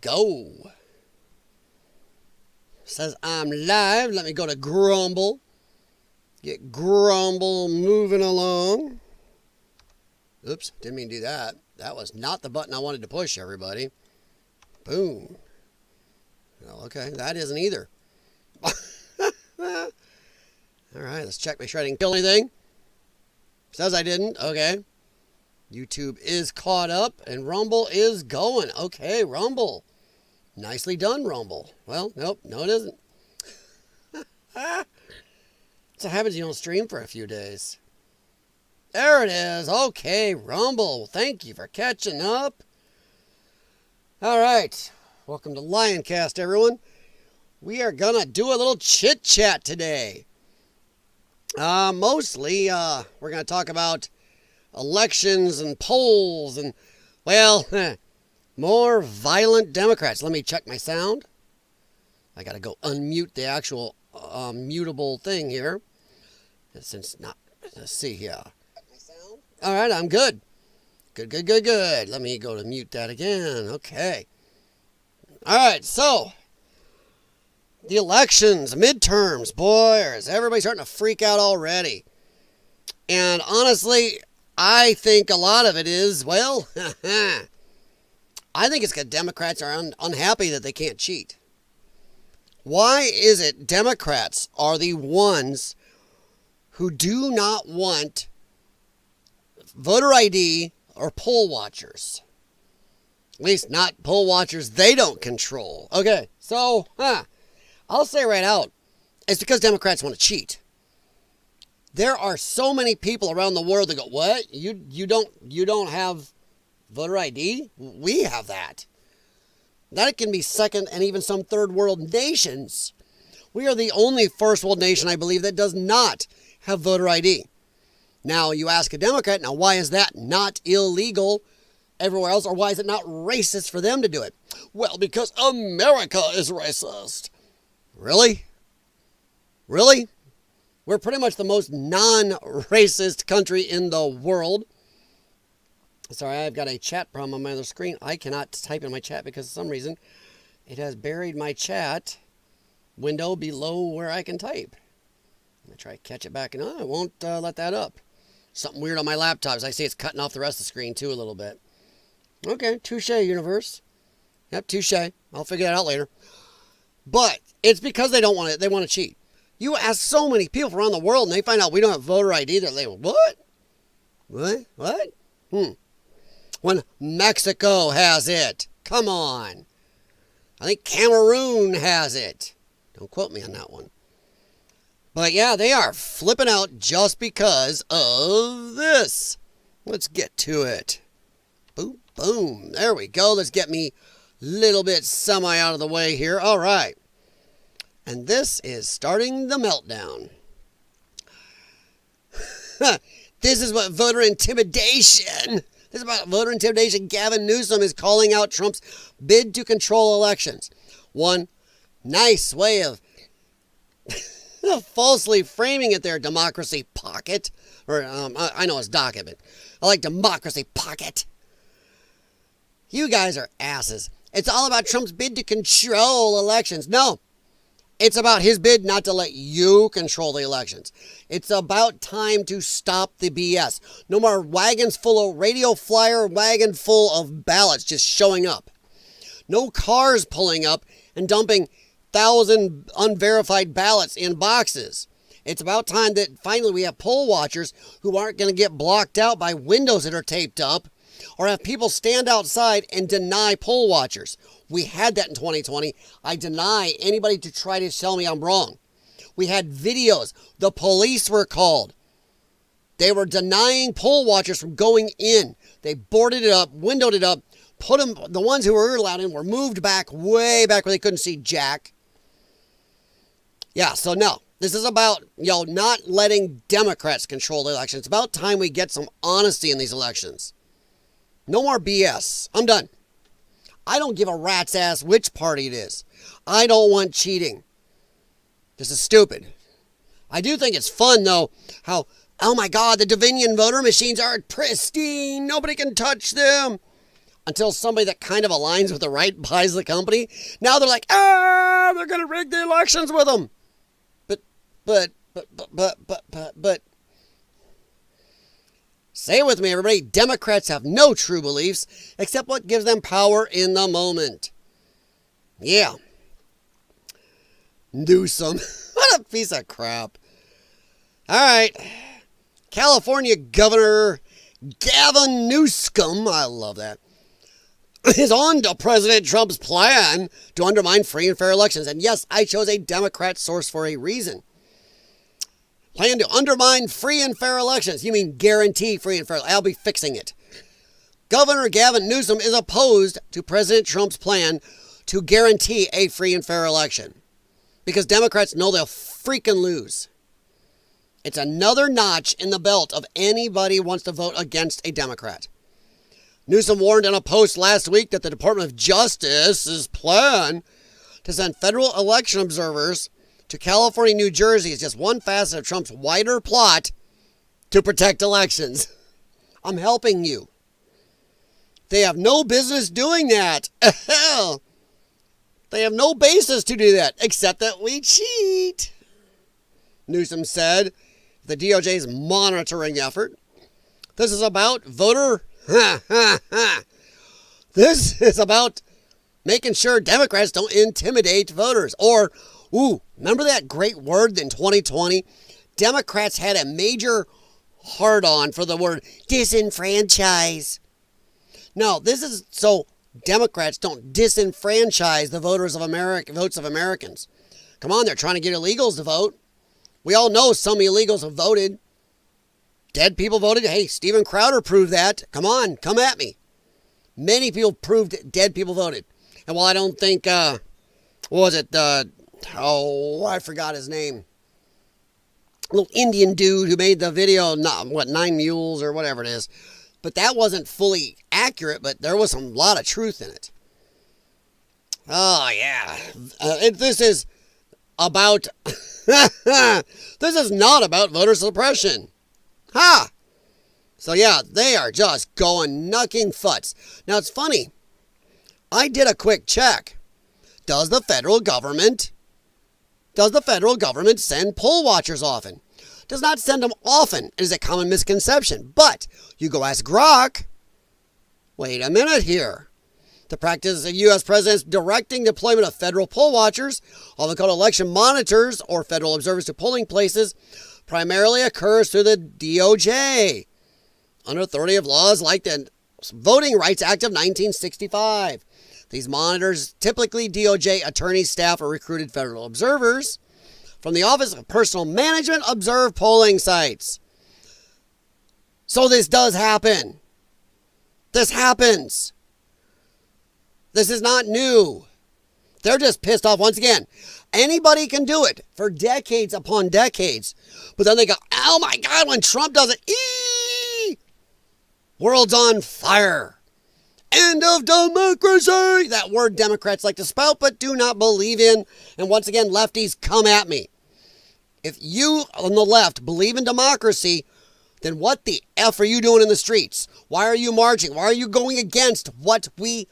go. Says I'm live. Let me go to Grumble. Get Grumble moving along. Oops, didn't mean to do that. That was not the button I wanted to push, everybody. Boom. Well, okay, that isn't either. All right, let's check, make sure I didn't kill anything. Says I didn't. Okay. YouTube is caught up and Rumble is going. Okay, Rumble. Nicely done, Rumble. Well, nope, no it isn't. So what happens, you don't stream for a few days. There it is. Okay, Rumble. Thank you for catching up. All right. Welcome to LYONCAST, everyone. We are going to do a little chit-chat today. Mostly, we're going to talk about elections and polls and, well, more violent Democrats. Let me check my sound. I got to go unmute the actual mutable thing here. Since not, let's see here. All right, I'm good. Good. Let me go to mute that again. Okay. All right, so the elections, midterms, boy, is everybody starting to freak out already. And honestly, I think a lot of it is, well, I think it's because Democrats are unhappy that they can't cheat. Why is it Democrats are the ones who do not want voter ID or poll watchers? At least not poll watchers they don't control. Okay, so, I'll say right out, it's because Democrats want to cheat. There are so many people around the world that go, what? You don't have voter ID? We have that. That can be second and even some third world nations. We are the only first world nation, I believe, that does not have voter ID. Now, you ask a Democrat, now why is that not illegal everywhere else, or why is it not racist for them to do it? Well, because America is racist. Really? Really? We're pretty much the most non-racist country in the world. Sorry, I've got a chat problem on my other screen. I cannot type in my chat because for some reason it has buried my chat window below where I can type. I'm going to try to catch it back, and I won't let that up. Something weird on my laptop. As I see, it's cutting off the rest of the screen too a little bit. Okay, touche, universe. Yep, touche. I'll figure that out later. But it's because they don't want it. They want to cheat. You ask so many people from around the world, and they find out we don't have voter ID. They're like, what? What? When Mexico has it. Come on. I think Cameroon has it. Don't quote me on that one. But yeah, they are flipping out just because of this. Let's get to it. Boom, boom. There we go. Let's get me a little bit semi out of the way here. All right. And this is starting the meltdown. This is what voter intimidation. This is about voter intimidation. Gavin Newsom is calling out Trump's bid to control elections. One nice way of falsely framing it there, democracy pocket. Or, I know it's docket, but I like democracy pocket. You guys are asses. It's all about Trump's bid to control elections. No. It's about his bid not to let you control the elections. It's about time to stop the BS. No more wagons full of radio flyer, wagon full of ballots just showing up. No cars pulling up and dumping 1,000 unverified ballots in boxes. It's about time that finally we have poll watchers who aren't going to get blocked out by windows that are taped up or have people stand outside and deny poll watchers. We had that in 2020. I deny anybody to try to tell me I'm wrong. We had videos. The police were called. They were denying poll watchers from going in. They boarded it up, windowed it up, put them, the ones who were allowed in were moved back, way back where they couldn't see jack. Yeah, so no. This is about, not letting Democrats control the election. It's about time we get some honesty in these elections. No more BS. I'm done. I don't give a rat's ass which party it is. I don't want cheating. This is stupid. I do think it's fun, though, how, oh my God, the Dominion voter machines are pristine. Nobody can touch them. until somebody that kind of aligns with the right buys the company. Now they're like, they're going to rig the elections with them. But, say it with me, everybody. Democrats have no true beliefs except what gives them power in the moment. Yeah. Newsom. What a piece of crap. All right. California Governor Gavin Newsom, I love that, is on to President Trump's plan to undermine free and fair elections. And yes, I chose a Democrat source for a reason. Plan to undermine free and fair elections. You mean guarantee free and fair? I'll be fixing it. Governor Gavin Newsom is opposed to President Trump's plan to guarantee a free and fair election because Democrats know they'll freaking lose. It's another notch in the belt of anybody who wants to vote against a Democrat. Newsom warned in a post last week that the Department of Justice's plan to send federal election observers to California and New Jersey is just one facet of Trump's wider plot to protect elections. I'm helping you. They have no business doing that. Hell, they have no basis to do that, except that we cheat. Newsom said the DOJ's monitoring effort. This is about voter... This is about making sure Democrats don't intimidate voters. Or, remember that great word in 2020? Democrats had a major hard-on for the word disenfranchise. No, this is so Democrats don't disenfranchise the voters of America, votes of Americans. Come on, they're trying to get illegals to vote. We all know some illegals have voted. Dead people voted. Hey, Steven Crowder proved that. Come on, come at me. Many people proved dead people voted. And while I don't think, what was it? I forgot his name. A little Indian dude who made the video, 9 Mules or whatever it is. But that wasn't fully accurate, but there was a lot of truth in it. Oh, yeah. This is about, this is not about voter suppression. Ha! So yeah, they are just going knucking futs. Now it's funny. I did a quick check. Does the federal government send poll watchers often? Does not send them often. It is a common misconception. But you go ask Grok. Wait a minute here. The practice of U.S. presidents directing deployment of federal poll watchers, often called election monitors or federal observers to polling places, primarily occurs through the DOJ, under authority of laws like the Voting Rights Act of 1965. These monitors, typically DOJ attorneys, staff, or recruited federal observers from the Office of Personnel Management, observe polling sites. So this does happen. This happens. This is not new. They're just pissed off once again. Anybody can do it for decades upon decades. But then they go, oh my God, when Trump does it, world's on fire. End of democracy. That word Democrats like to spout but do not believe in. And once again, lefties, come at me. If you on the left believe in democracy, then what the F are you doing in the streets? Why are you marching? Why are you going against what we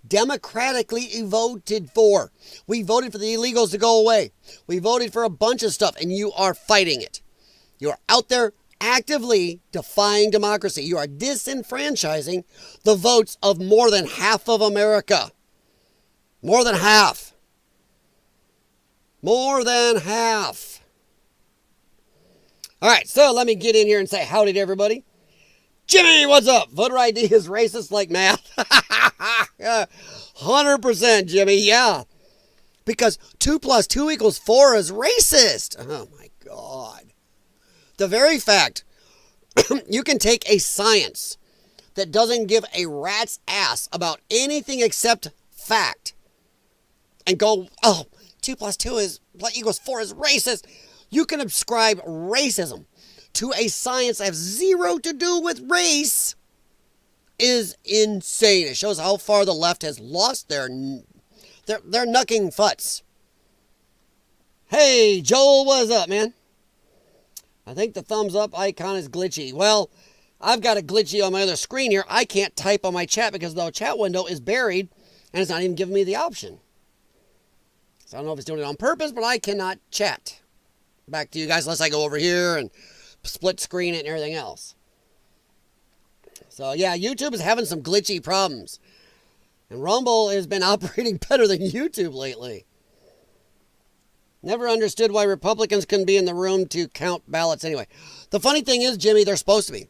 democratically voted for? We voted for the illegals to go away. We voted for a bunch of stuff, and you are fighting it. You are out there actively defying democracy. You are disenfranchising the votes of more than half of America. More than half. More than half. All right, so let me get in here and say howdy to everybody. Jimmy, what's up? Voter ID is racist like math. 100%, Jimmy, yeah. Because 2 + 2 = 4 is racist. Oh, my God. The very fact you can take a science that doesn't give a rat's ass about anything except fact and go, 2 + 2 = 4 is racist. You can ascribe racism to a science that has zero to do with race is insane. It shows how far the left has lost their knucking futs. Hey, Joel, what's up, man? I think the thumbs up icon is glitchy. Well, I've got a glitchy on my other screen here. I can't type on my chat because the chat window is buried and it's not even giving me the option. So I don't know if it's doing it on purpose, but I cannot chat back to you guys unless I go over here and split screen it and everything else. So yeah, YouTube is having some glitchy problems. And Rumble has been operating better than YouTube lately. Never understood why Republicans couldn't be in the room to count ballots anyway. The funny thing is, Jimmy, they're supposed to be.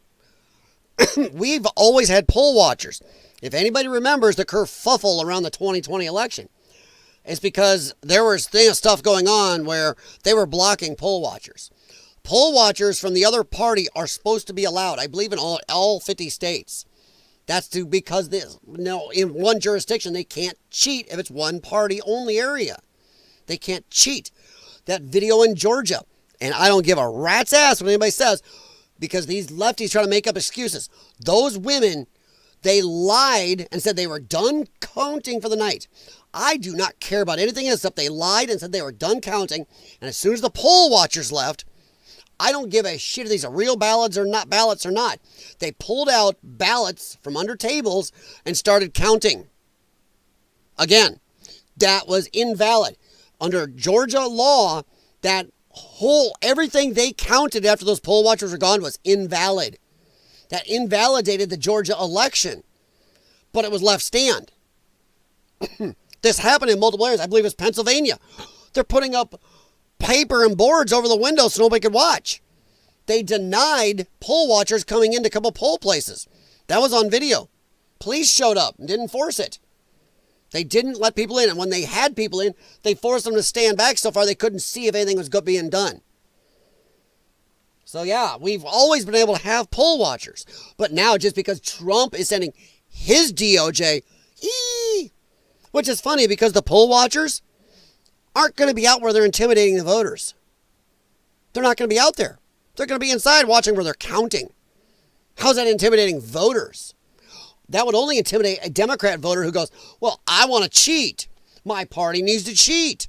We've always had poll watchers. If anybody remembers the kerfuffle around the 2020 election, it's because there was stuff going on where they were blocking poll watchers. Poll watchers from the other party are supposed to be allowed, I believe, in all 50 states. That's because in one jurisdiction, they can't cheat if it's one party only area. They can't cheat. That video in Georgia, and I don't give a rat's ass what anybody says, because these lefties try to make up excuses. Those women, they lied and said they were done counting for the night. I do not care about anything except they lied and said they were done counting. And as soon as the poll watchers left, I don't give a shit if these are real ballots or not. They pulled out ballots from under tables and started counting. Again, that was invalid. Under Georgia law, everything they counted after those poll watchers were gone was invalid. That invalidated the Georgia election. But it was left stand. This happened in multiple areas. I believe it's Pennsylvania. They're putting up paper and boards over the window so nobody could watch. They denied poll watchers coming into a couple poll places. That was on video. Police showed up and didn't force it. They didn't let people in. And when they had people in, they forced them to stand back so far they couldn't see if anything was being done. So yeah, we've always been able to have poll watchers. But now just because Trump is sending his DOJ, which is funny because the poll watchers aren't going to be out where they're intimidating the voters. They're not going to be out there. They're going to be inside watching where they're counting. How's that intimidating voters? That would only intimidate a Democrat voter who goes, well, I want to cheat. My party needs to cheat.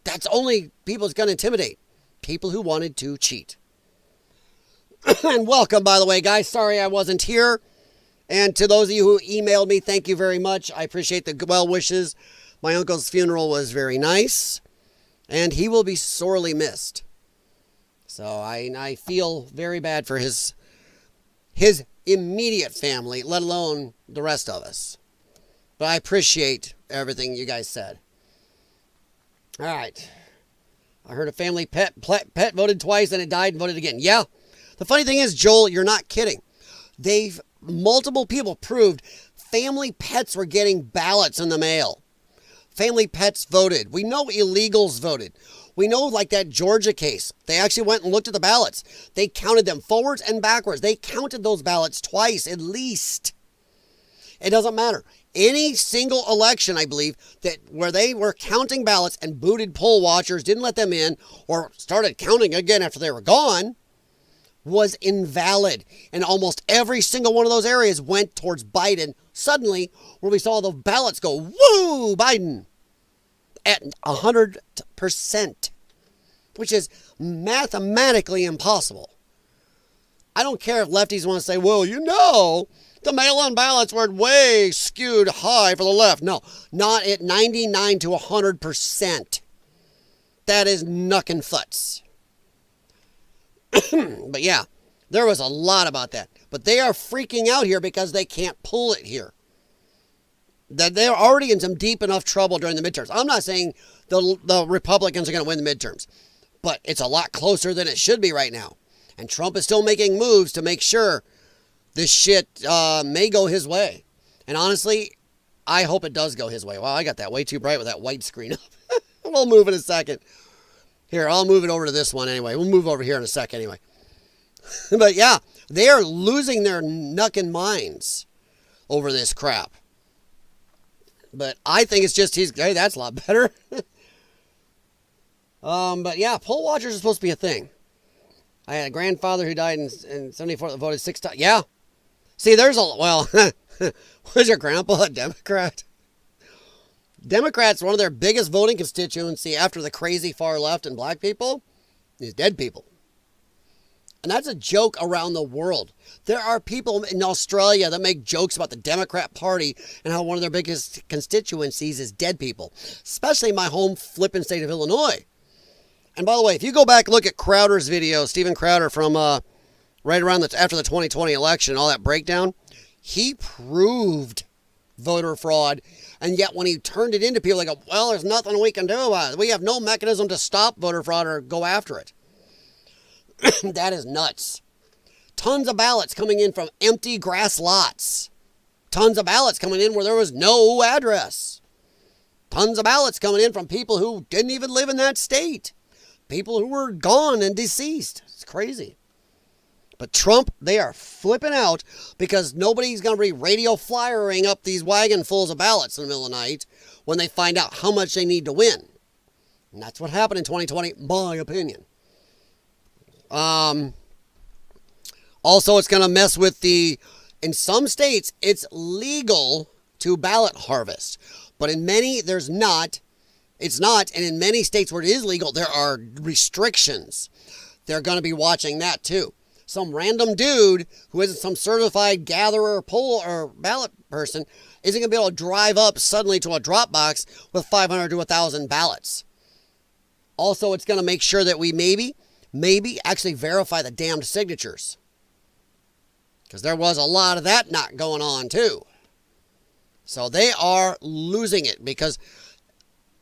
That's only people it's going to intimidate. People who wanted to cheat. And welcome, by the way, guys. Sorry I wasn't here. And to those of you who emailed me, thank you very much. I appreciate the well wishes. My uncle's funeral was very nice. And he will be sorely missed. So I feel very bad for his immediate family, let alone the rest of us. But I appreciate everything you guys said. All right. I heard a family pet voted twice and it died and voted again. Yeah. The funny thing is, Joel, you're not kidding. Multiple people proved family pets were getting ballots in the mail. Family pets voted. We know illegals voted. We know, like that Georgia case, they actually went and looked at the ballots. They counted them forwards and backwards. They counted those ballots twice at least. It doesn't matter. Any single election, I believe, where they were counting ballots and booted poll watchers, didn't let them in, or started counting again after they were gone, was invalid. And almost every single one of those areas went towards Biden. Suddenly, where we saw the ballots go, woo, Biden, at 100%, which is mathematically impossible. I don't care if lefties want to say, well, the mail-in ballots were way skewed high for the left. No, not at 99 to 100%. That is knuckin' futs. But yeah, there was a lot about that. But they are freaking out here because they can't pull it here. That they're already in some deep enough trouble during the midterms. I'm not saying the Republicans are going to win the midterms, but it's a lot closer than it should be right now. And Trump is still making moves to make sure this shit may go his way. And honestly, I hope it does go his way. Wow, I got that way too bright with that white screen up. We'll move in a second. Here, I'll move it over to this one anyway. We'll move over here in a sec anyway. But yeah, they are losing their knuckin' minds over this crap. But I think it's just hey, that's a lot better. But yeah, poll watchers are supposed to be a thing. I had a grandfather who died in 74 that voted 6 times. Yeah. See, was your grandpa a Democrat? Democrats, one of their biggest voting constituency after the crazy far left and black people is dead people. And that's a joke around the world. There are people in Australia that make jokes about the Democrat Party and how one of their biggest constituencies is dead people, especially in my home flipping state of Illinois. And by the way, if you go back and look at Crowder's video, Steven Crowder from right around after the 2020 election, all that breakdown, he proved voter fraud. And yet when he turned it into people, they go, well, there's nothing we can do about it. We have no mechanism to stop voter fraud or go after it. That is nuts. Tons of ballots coming in from empty grass lots. Tons of ballots coming in where there was no address. Tons of ballots coming in from people who didn't even live in that state. People who were gone and deceased. It's crazy. But Trump, they are flipping out because nobody's going to be radio flyering up these wagonfuls of ballots in the middle of the night when they find out how much they need to win. And that's what happened in 2020, my opinion. Also, it's going to mess with in some states, it's legal to ballot harvest. But in many, there's not. It's not. And in many states where it is legal, there are restrictions. They're going to be watching that too. Some random dude who isn't some certified gatherer, poll, or ballot person isn't going to be able to drive up suddenly to a drop box with 500 to 1,000 ballots. Also, it's going to make sure that we maybe actually verify the damned signatures. Because there was a lot of that not going on too. So they are losing it because,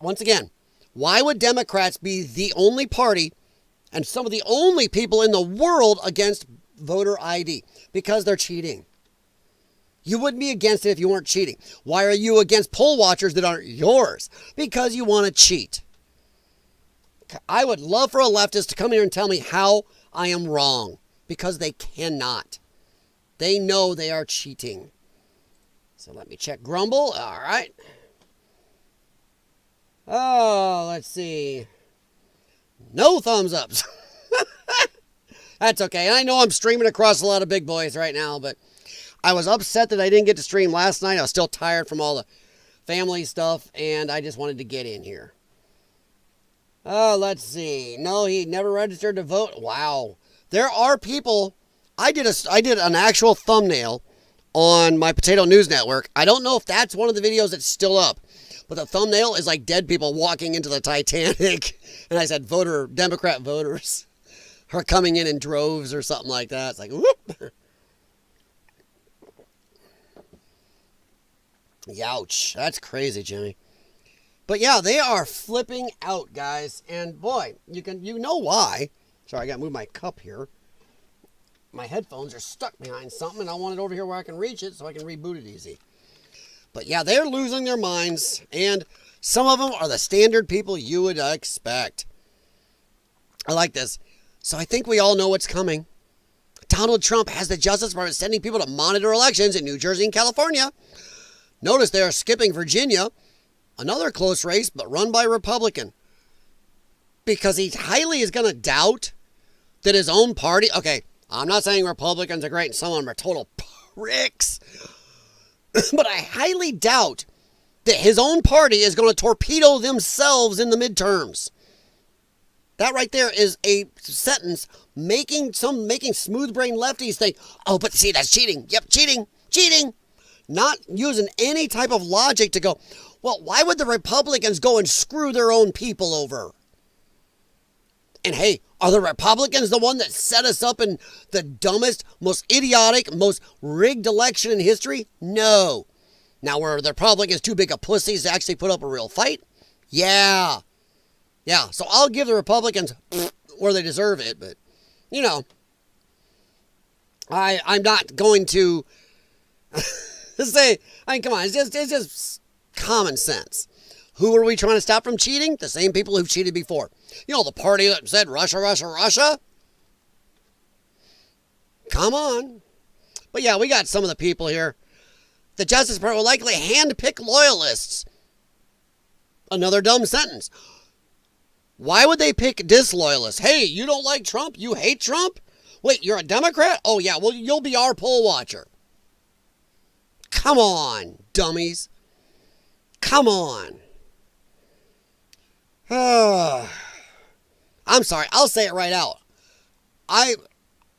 once again, why would Democrats be the only party and some of the only people in the world against voter ID? Because they're cheating. You wouldn't be against it if you weren't cheating. Why are you against poll watchers that aren't yours? Because you want to cheat. I would love for a leftist to come here and tell me how I am wrong. Because they cannot. They know they are cheating. So let me check Grumble. All right. Oh, let's see. No thumbs ups. That's okay. I know I'm streaming across a lot of big boys right now, but I was upset that I didn't get to stream last night. I was still tired from all the family stuff, and I just wanted to get in here. Oh, let's see. No, he never registered to vote. Wow. There are people. I did an actual thumbnail on my Potato News Network. I don't know if that's one of the videos that's still up, but the thumbnail is like dead people walking into the Titanic. And I said, Democrat voters are coming in droves or something like that. It's like, whoop. Youch. That's crazy, Jimmy. But yeah, they are flipping out, guys. And boy, you know why. Sorry, I got to move my cup here. My headphones are stuck behind something, and I want it over here where I can reach it so I can reboot it easy. But yeah, they're losing their minds, and some of them are the standard people you would expect. I like this. So I think we all know what's coming. Donald Trump has the Justice Department sending people to monitor elections in New Jersey and California. Notice they are skipping Virginia, another close race, but run by a Republican. Because he highly is going to doubt that his own party... Okay, I'm not saying Republicans are great and some of them are total pricks. But I highly doubt that his own party is going to torpedo themselves in the midterms. That right there is a sentence making smooth-brained lefties think, oh, but see, that's cheating. Yep, cheating. Not using any type of logic to go, well, why would the Republicans go and screw their own people over? And hey, are the Republicans the one that set us up in the dumbest, most idiotic, most rigged election in history? No. Now, were the Republicans too big of pussies to actually put up a real fight? Yeah. Yeah, so I'll give the Republicans where they deserve it, but, you know, I'm not going to say, I mean, come on, it's just common sense. Who are we trying to stop from cheating? The same people who've cheated before. You know, the party that said Russia, Russia, Russia? Come on. But yeah, we got some of the people here. The Justice Department will likely handpick loyalists. Another dumb sentence. Why would they pick disloyalists? Hey, you don't like Trump? You hate Trump? Wait, you're a Democrat? Oh yeah, well, you'll be our poll watcher. Come on, dummies. Come on. I'm sorry, I'll say it right out.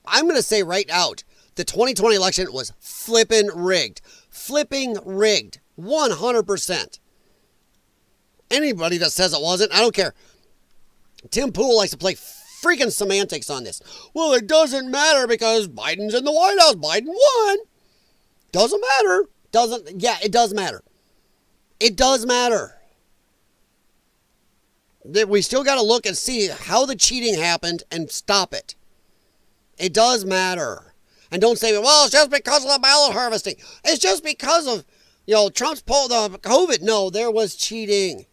I'm going to say right out, the 2020 election was flipping rigged. Flipping rigged. 100%. Anybody that says it wasn't, I don't care. Tim Pool likes to play freaking semantics on this. Well, it doesn't matter because Biden's in the White House. Biden won. Doesn't matter. Yeah, it does matter. It does matter. We still got to look and see how the cheating happened and stop it. It does matter. And don't say, well, it's just because of the ballot harvesting. It's just because of, Trump's pulled the COVID. No, there was cheating.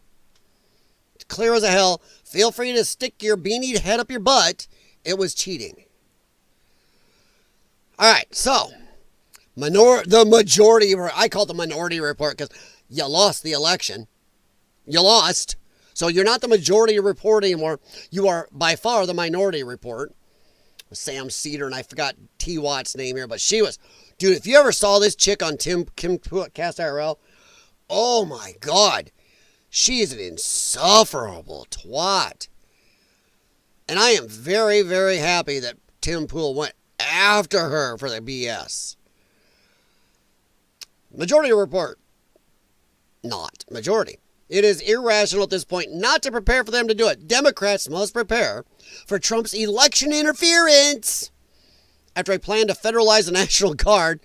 It's clear as a hell. Feel free to stick your beanie head up your butt. It was cheating. All right, so the majority, I call it the minority report because you lost the election. You lost. So you're not the majority report anymore. You are by far the minority report. Sam Cedar, and I forgot T. Watt's name here, but she was, dude, if you ever saw this chick on Kim Podcast IRL, oh my God, she is an insufferable twat. And I am very, very happy that Tim Pool went after her for the BS. Majority report. Not majority. It is irrational at this point not to prepare for them to do it. Democrats must prepare for Trump's election interference after a plan to federalize the National Guard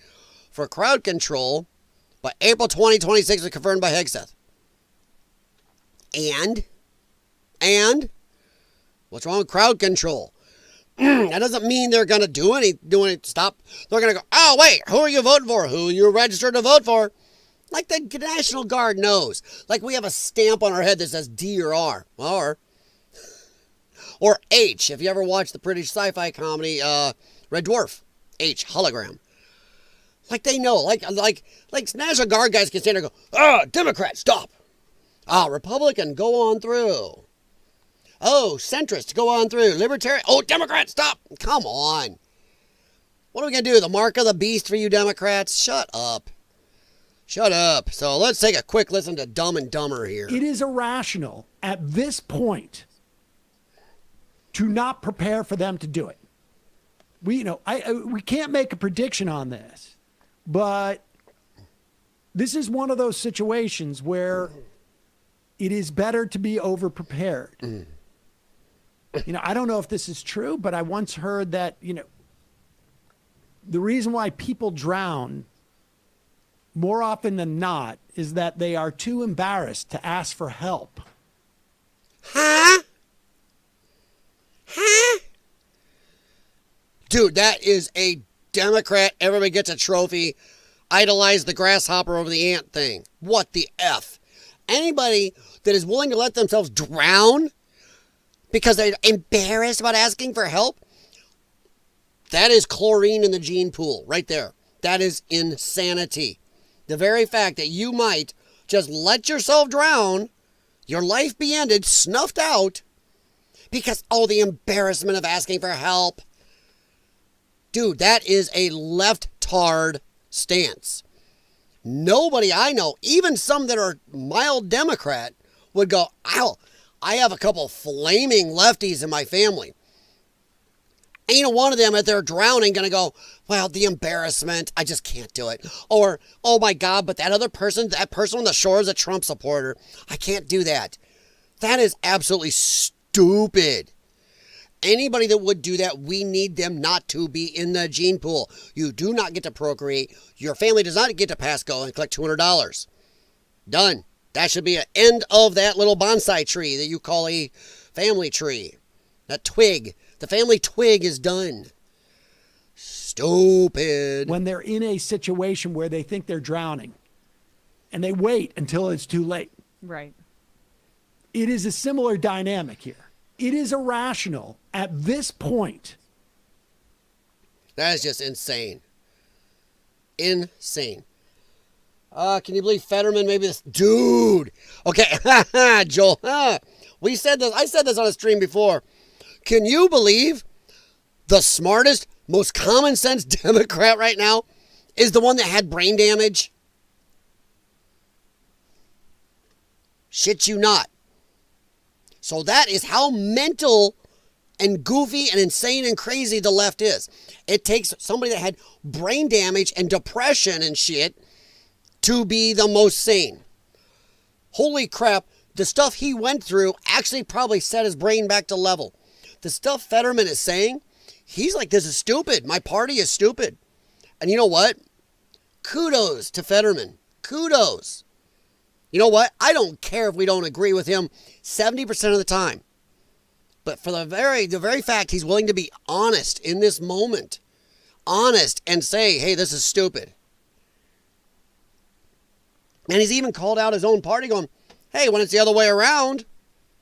for crowd control by April 2026 was confirmed by Hegseth. And what's wrong with crowd control? That doesn't mean they're going to do any stop. They're going to go, oh, wait, who are you voting for? Who you're registered to vote for? Like the National Guard knows. Like we have a stamp on our head that says D or R. Or H, if you ever watched the British sci-fi comedy Red Dwarf. H, hologram. Like they know. Like National Guard guys can stand there and go, Democrat, stop. Republican, go on through. Oh, centrist, go on through. Libertarian, Democrat, stop. Come on. What are we going to do? The mark of the beast for you Democrats? Shut up. Shut up. So let's take a quick listen to Dumb and Dumber here. It is irrational at this point to not prepare for them to do it. We can't make a prediction on this, but this is one of those situations where it is better to be over-prepared. I don't know if this is true, but I once heard that, the reason why people drown more often than not is that they are too embarrassed to ask for help. Huh? Dude, that is a Democrat, everybody gets a trophy, idolize the grasshopper over the ant thing. What the F? Anybody that is willing to let themselves drown because they're embarrassed about asking for help, that is chlorine in the gene pool right there. That is insanity. The very fact that you might just let yourself drown, your life be ended, snuffed out, because, the embarrassment of asking for help. Dude, that is a left-tard stance. Nobody I know, even some that are mild Democrat, would go, I have a couple flaming lefties in my family. Ain't one of them, if they're drowning, going to go, well, the embarrassment, I just can't do it. Or, oh my God, but that person on the shore is a Trump supporter. I can't do that. That is absolutely stupid. Anybody that would do that, we need them not to be in the gene pool. You do not get to procreate. Your family does not get to pass go and collect $200. Done. That should be an end of that little bonsai tree that you call a family tree. That twig. The family twig is done. Stupid. When they're in a situation where they think they're drowning and they wait until it's too late. Right. It is a similar dynamic here. It is irrational at this point. That is just insane. Insane. Can you believe Fetterman? Maybe this dude. Okay, Joel. We said this. I said this on a stream before. Can you believe the smartest, most common sense Democrat right now is the one that had brain damage? Shit you not. So that is how mental and goofy and insane and crazy the left is. It takes somebody that had brain damage and depression and shit to be the most sane. Holy crap, the stuff he went through actually probably set his brain back to level. The stuff Fetterman is saying, he's like, this is stupid. My party is stupid. And you know what? Kudos to Fetterman. Kudos. You know what? I don't care if we don't agree with him 70% of the time. But for the very fact he's willing to be honest in this moment, honest and say, hey, this is stupid. And he's even called out his own party going, hey, when it's the other way around,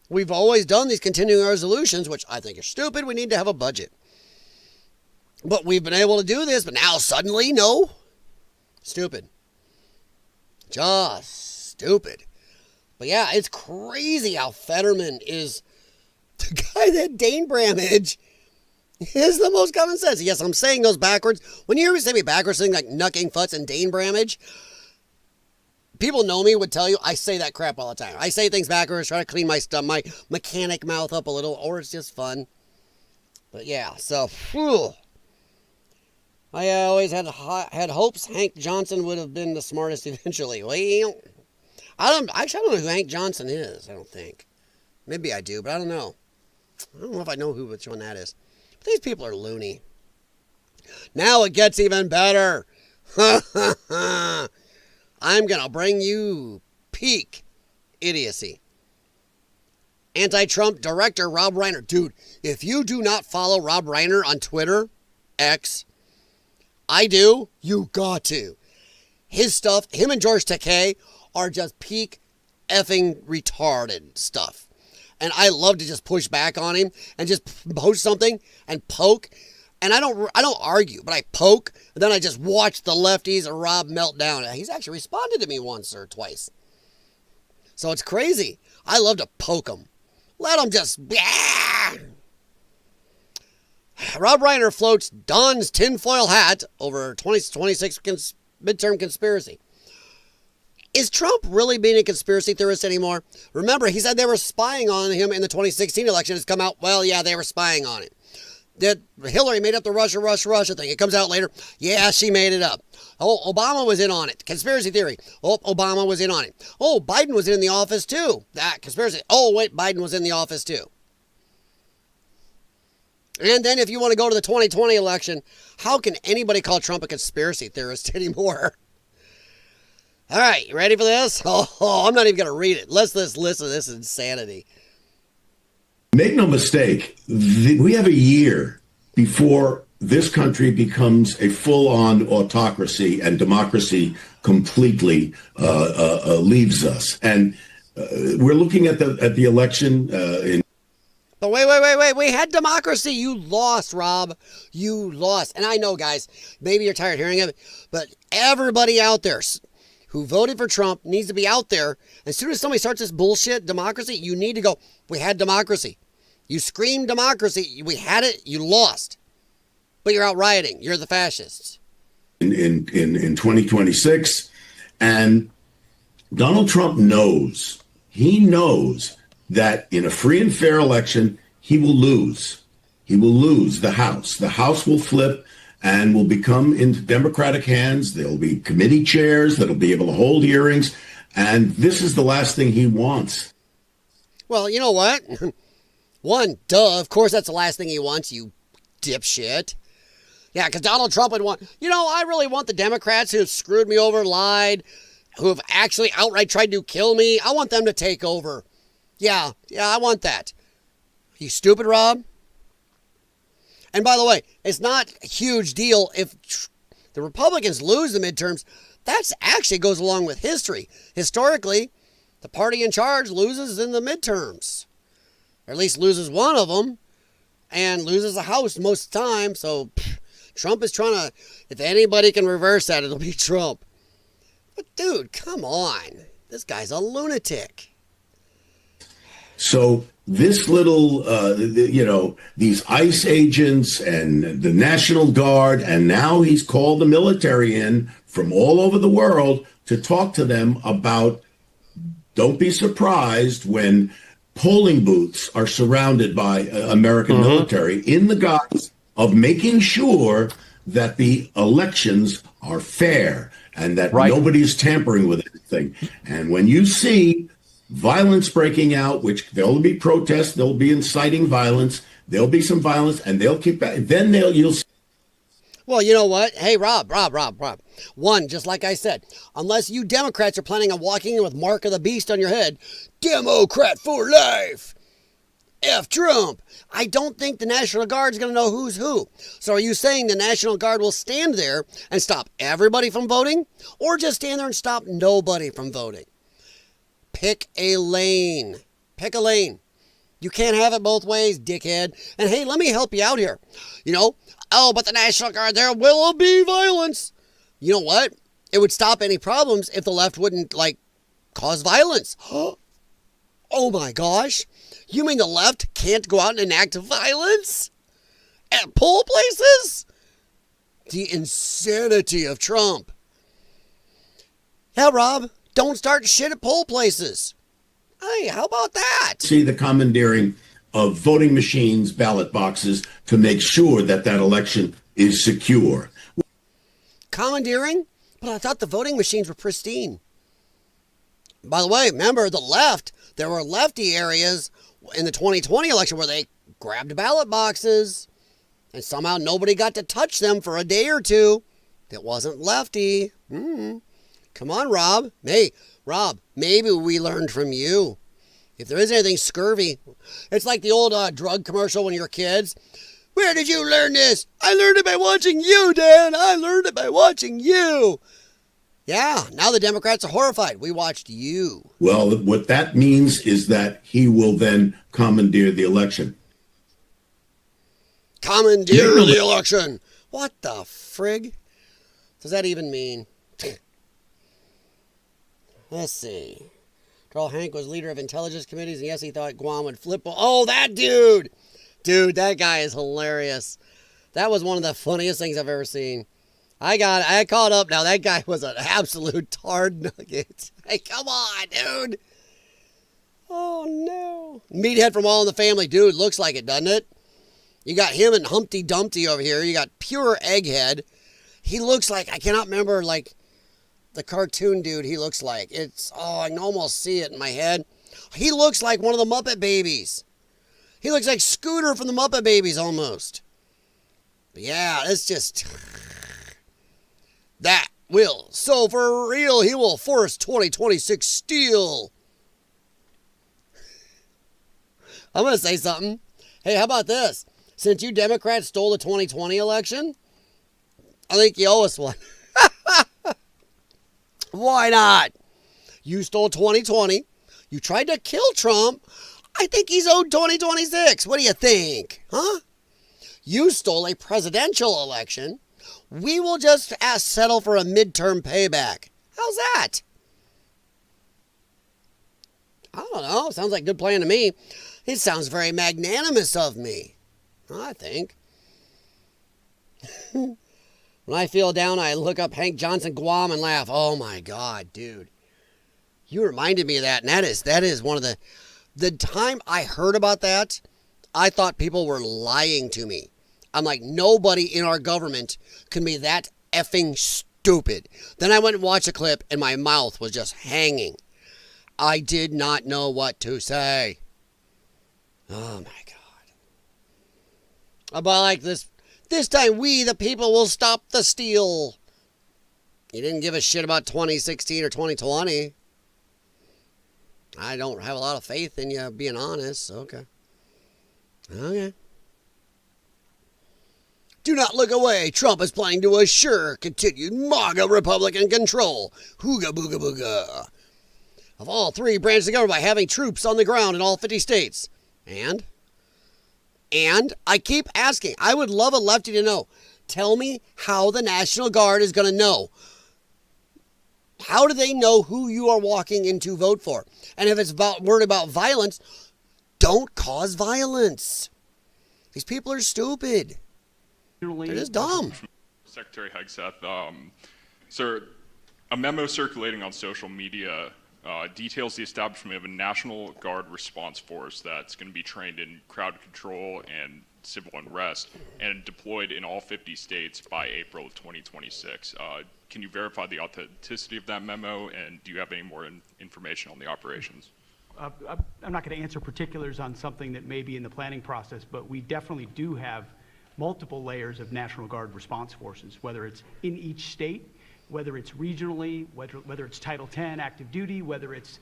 we've always done these continuing resolutions, which I think are stupid. We need to have a budget. But we've been able to do this, but now suddenly, no. Stupid. Just stupid. But yeah, it's crazy how Fetterman is the guy that Dane Bramage is the most common sense. Yes, I'm saying those backwards. When you hear me say me backwards, things like Knucking Futz and Dane Bramage, people know me would tell you I say that crap all the time. I say things backwards, try to clean my stuff, my mechanic mouth up a little, or it's just fun. But yeah, so, whew. I always had hopes Hank Johnson would have been the smartest eventually. Well, I don't know who Hank Johnson is, I don't think. Maybe I do, but I don't know. I don't know if I know which one that is. But these people are loony. Now it gets even better. I'm going to bring you peak idiocy. Anti-Trump director Rob Reiner. Dude, if you do not follow Rob Reiner on Twitter, X, I do, you got to. His stuff, him and George Takei are just peak effing retarded stuff. And I love to just push back on him and just post something and poke. And I don't argue, but I poke. And then I just watch the lefties or Rob melt down. He's actually responded to me once or twice. So it's crazy. I love to poke him. Let him just... Rob Reiner floats Don's tinfoil hat over 2026 midterm conspiracy. Is Trump really being a conspiracy theorist anymore? Remember, he said they were spying on him in the 2016 election. It's come out, well, yeah, they were spying on him. That Hillary made up the Russia thing. It comes out later. Yeah, she made it up. Oh, Obama was in on it. Conspiracy theory. Oh, Obama was in on it. Oh, Biden was in the office too. That conspiracy. Oh, wait, Biden was in the office too. And then if you want to go to the 2020 election, how can anybody call Trump a conspiracy theorist anymore? All right, you ready for this? Oh, I'm not even going to read it. Let's just listen to this insanity. Make no mistake, we have a year before this country becomes a full-on autocracy and democracy completely leaves us. And we're looking at the election in. But wait. We had democracy. You lost, Rob. You lost. And I know, guys, maybe you're tired of hearing it, but everybody out there who voted for Trump needs to be out there. As soon as somebody starts this bullshit, democracy, you need to go, we had democracy. You screamed democracy. We had it. You lost. But you're out rioting. You're the fascists. In 2026. And Donald Trump knows. He knows that in a free and fair election, he will lose. He will lose the House. The House will flip and will become into Democratic hands. There'll be committee chairs that'll be able to hold hearings. And this is the last thing he wants. Well, you know what? One, duh, of course that's the last thing he wants, you dipshit. Yeah, because Donald Trump would want, I really want the Democrats who have screwed me over, lied, who have actually outright tried to kill me. I want them to take over. Yeah, I want that. You stupid, Rob? And by the way, it's not a huge deal if the Republicans lose the midterms. That actually goes along with history. Historically, the party in charge loses in the midterms. Or at least loses one of them. And loses the House most of the time. So Trump is trying to, if anybody can reverse that, it'll be Trump. But dude, come on. This guy's a lunatic. So this little, these ICE agents and the National Guard, and now he's called the military in from all over the world to talk to them about, don't be surprised when polling booths are surrounded by American military in the guise of making sure that the elections are fair and that nobody's tampering with anything. And when you see violence breaking out, which there'll be protests, there'll be inciting violence, there'll be some violence, and they'll kick back. Then you'll see. Well, you know what? Hey, Rob. One, just like I said, unless you Democrats are planning on walking in with Mark of the Beast on your head, Democrat for life, F Trump, I don't think the National Guard is going to know who's who. So are you saying the National Guard will stand there and stop everybody from voting, or just stand there and stop nobody from voting? Pick a lane. Pick a lane. You can't have it both ways, dickhead. And hey, let me help you out here. You know, oh, but the National Guard, there will be violence. You know what? It would stop any problems if the left wouldn't, cause violence. Oh my gosh. You mean the left can't go out and enact violence at poll places? The insanity of Trump. Yeah, Rob, don't start shit at poll places. Hey, how about that? See the commandeering of voting machines, ballot boxes, to make sure that election is secure. Commandeering? But I thought the voting machines were pristine. By the way, remember the left, there were lefty areas in the 2020 election where they grabbed ballot boxes and somehow nobody got to touch them for a day or two. That wasn't lefty. Come on, Rob. Hey, Rob, maybe we learned from you. If there is anything scurvy, it's like the old drug commercial when you were kids. Where did you learn this? I learned it by watching you, Dad. I learned it by watching you. Yeah, now the Democrats are horrified. We watched you. Well, what that means is that he will then commandeer the election. Commandeer the election. What the frig does that even mean? Let's see. Carl Hank was leader of intelligence committees, and yes, he thought Guam would flip. Oh, that dude. Dude, that guy is hilarious. That was one of the funniest things I've ever seen. I caught up now. That guy was an absolute tard nugget. Hey, come on, dude. Oh, no. Meathead from All in the Family. Dude, looks like it, doesn't it? You got him and Humpty Dumpty over here. You got pure Egghead. He looks like, I cannot remember, the cartoon dude he looks like. I can almost see it in my head. He looks like one of the Muppet Babies. He looks like Scooter from the Muppet Babies almost. But yeah, it's just... That will. So for real, he will force 2026 steal. I'm going to say something. Hey, how about this? Since you Democrats stole the 2020 election, I think you owe us one. Why not? You stole 2020. You tried to kill Trump. I think he's owed 2026. What do you think? Huh? You stole a presidential election. We will just settle for a midterm payback. How's that? I don't know. Sounds like a good plan to me. It sounds very magnanimous of me, I think. When I feel down, I look up Hank Johnson, Guam, and laugh. Oh, my God, dude. You reminded me of that, and that is one of the time I heard about that, I thought people were lying to me. I'm like, nobody in our government can be that effing stupid. Then I went and watched a clip, and my mouth was just hanging. I did not know what to say. Oh, my God. About like this time, we, the people, will stop the steal. You didn't give a shit about 2016 or 2020. I don't have a lot of faith in you being honest. Okay. Do not look away. Trump is planning to assure continued MAGA Republican control. Hooga booga booga. Of all three branches of government by having troops on the ground in all 50 states. And I keep asking. I would love a lefty to know. Tell me how the National Guard is going to know. How do they know who you are walking in to vote for? And if it's worried about violence, don't cause violence. These people are stupid. They're just dumb. Secretary Hegseth, sir, a memo circulating on social media details the establishment of a National Guard response force that's going to be trained in crowd control and civil unrest and deployed in all 50 states by April of 2026. Can you verify the authenticity of that memo, and do you have any more information on the operations? I'm not going to answer particulars on something that may be in the planning process, but we definitely do have multiple layers of National Guard response forces, whether it's in each state, whether it's regionally, whether it's Title 10 active duty, whether it's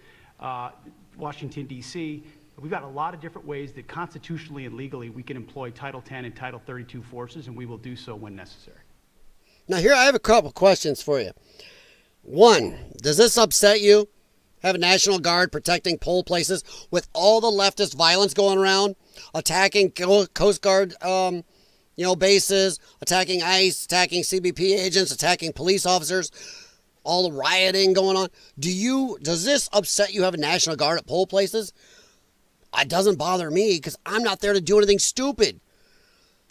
Washington, D.C. We've got a lot of different ways that constitutionally and legally we can employ Title 10 and Title 32 forces, and we will do so when necessary. Now, here I have a couple questions for you. One, does this upset you? Have a National Guard protecting poll places with all the leftist violence going around, attacking Coast Guard, bases, attacking ICE, attacking CBP agents, attacking police officers, all the rioting going on. Does this upset you having National Guard at poll places? It doesn't bother me because I'm not there to do anything stupid.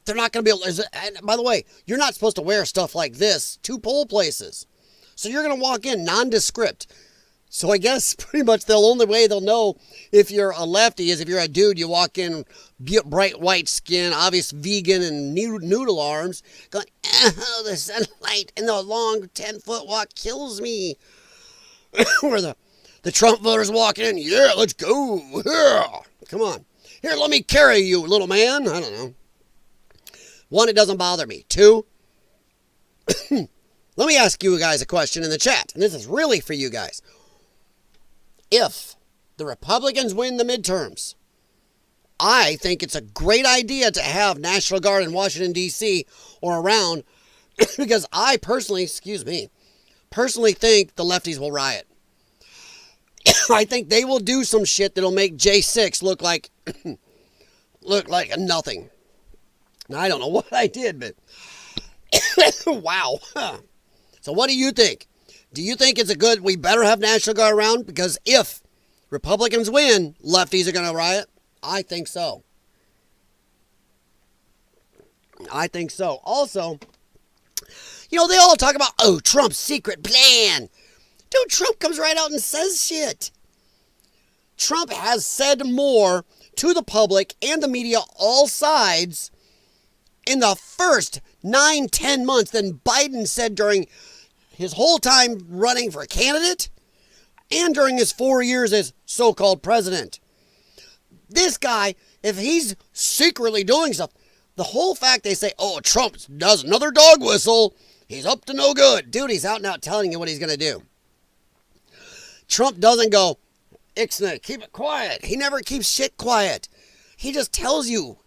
They're not going to be able to, and by the way, you're not supposed to wear stuff like this to poll places. So you're going to walk in nondescript. So I guess pretty much the only way they'll know if you're a lefty is if you're a dude, you walk in, bright white skin, obvious vegan and noodle arms, going, oh, the sunlight and the long 10-foot walk kills me. Or the Trump voters walking in, yeah, let's go. Yeah. Come on. Here, let me carry you, little man. I don't know. One, it doesn't bother me. Two, let me ask you guys a question in the chat. And this is really for you guys. If the Republicans win the midterms, I think it's a great idea to have National Guard in Washington, D.C. or around because I personally think the lefties will riot. I think they will do some shit that'll make J6 look like nothing. Now, I don't know what I did, but wow. So what do you think? Do you think we better have National Guard around? Because if Republicans win, lefties are going to riot? I think so. Also, they all talk about, Trump's secret plan. Dude, Trump comes right out and says shit. Trump has said more to the public and the media, all sides, in the first 9-10 months than Biden said during his whole time running for candidate and during his 4 years as so-called president. This guy, if he's secretly doing stuff, the whole fact they say, Trump does another dog whistle, he's up to no good. Dude, he's out and out telling you what he's going to do. Trump doesn't go, Ixnay, keep it quiet. He never keeps shit quiet. He just tells you.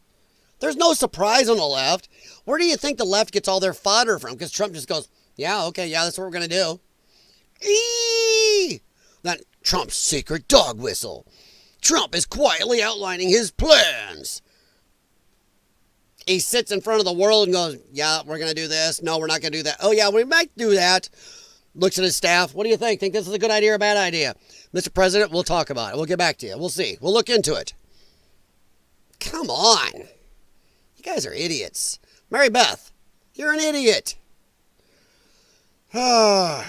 There's no surprise on the left. Where do you think the left gets all their fodder from? Because Trump just goes, yeah, okay, yeah, that's what we're going to do. That Trump's secret dog whistle. Trump is quietly outlining his plans. He sits in front of the world and goes, yeah, we're going to do this. No, we're not going to do that. Oh, yeah, we might do that. Looks at his staff. What do you think? Think this is a good idea or a bad idea? Mr. President, we'll talk about it. We'll get back to you. We'll see. We'll look into it. Come on. You guys are idiots. Mary Beth, you're an idiot. I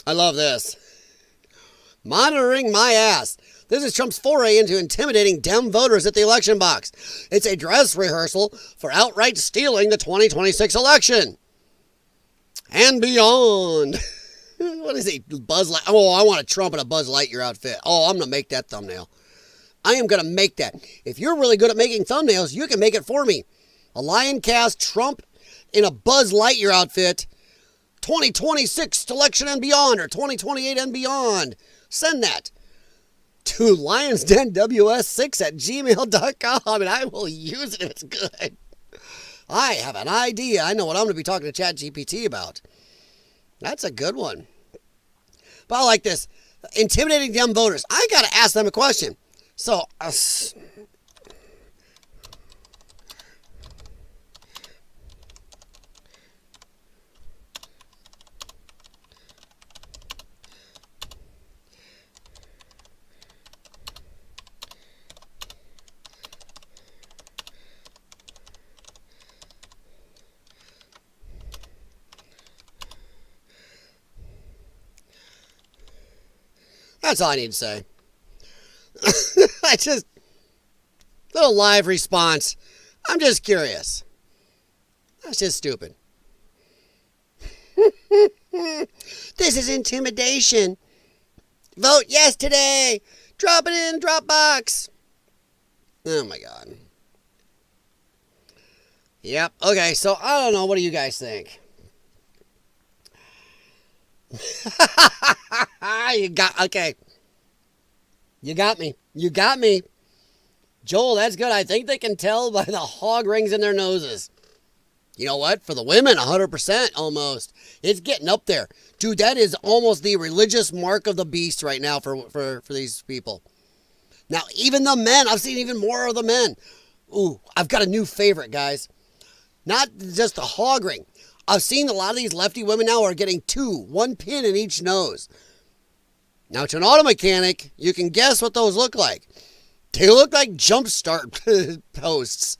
love this. Monitoring my ass. This is Trump's foray into intimidating Dem voters at the election box. It's a dress rehearsal for outright stealing the 2026 election. And beyond. What is he? Buzz Light? Oh, I want a Trump in a Buzz Lightyear outfit. Oh, I'm going to make that thumbnail. I am going to make that. If you're really good at making thumbnails, you can make it for me. A LYONCAST Trump in a Buzz Lightyear outfit. 2026 election and beyond, or 2028 and beyond. Send that to lionsdenws6@gmail.com, and I will use it if it's good. I have an idea. I know what I'm going to be talking to ChatGPT about. That's a good one. But I like this. Intimidating Dem voters. I got to ask them a question. So, That's all I need to say. I just, little live response. I'm just curious. That's just stupid. This is intimidation. Vote yes today. Drop it in Dropbox. Oh my God. Yep. Okay, so I don't know. What do you guys think? Okay. You got me. You got me. Joel, that's good. I think they can tell by the hog rings in their noses. You know what? For the women, 100% almost. It's getting up there. Dude, that is almost the religious mark of the beast right now for these people. Now, even the men, I've seen even more of the men. Ooh, I've got a new favorite, guys. Not just the hog ring. I've seen a lot of these lefty women now are getting one pin in each nose. Now, to an auto mechanic, you can guess what those look like. They look like jump start posts.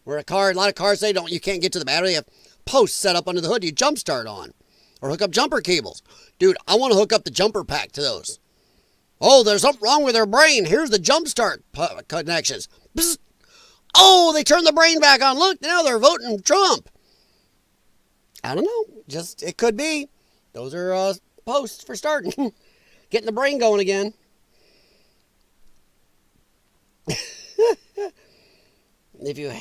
Where a lot of cars say you can't get to the battery. You have posts set up under the hood you jump start on. Or hook up jumper cables. Dude, I want to hook up the jumper pack to those. Oh, there's something wrong with their brain. Here's the jump start connections. Psst. Oh, they turned the brain back on. Look, now they're voting Trump. I don't know. Just, it could be. Those are posts for starting. Getting the brain going again. If you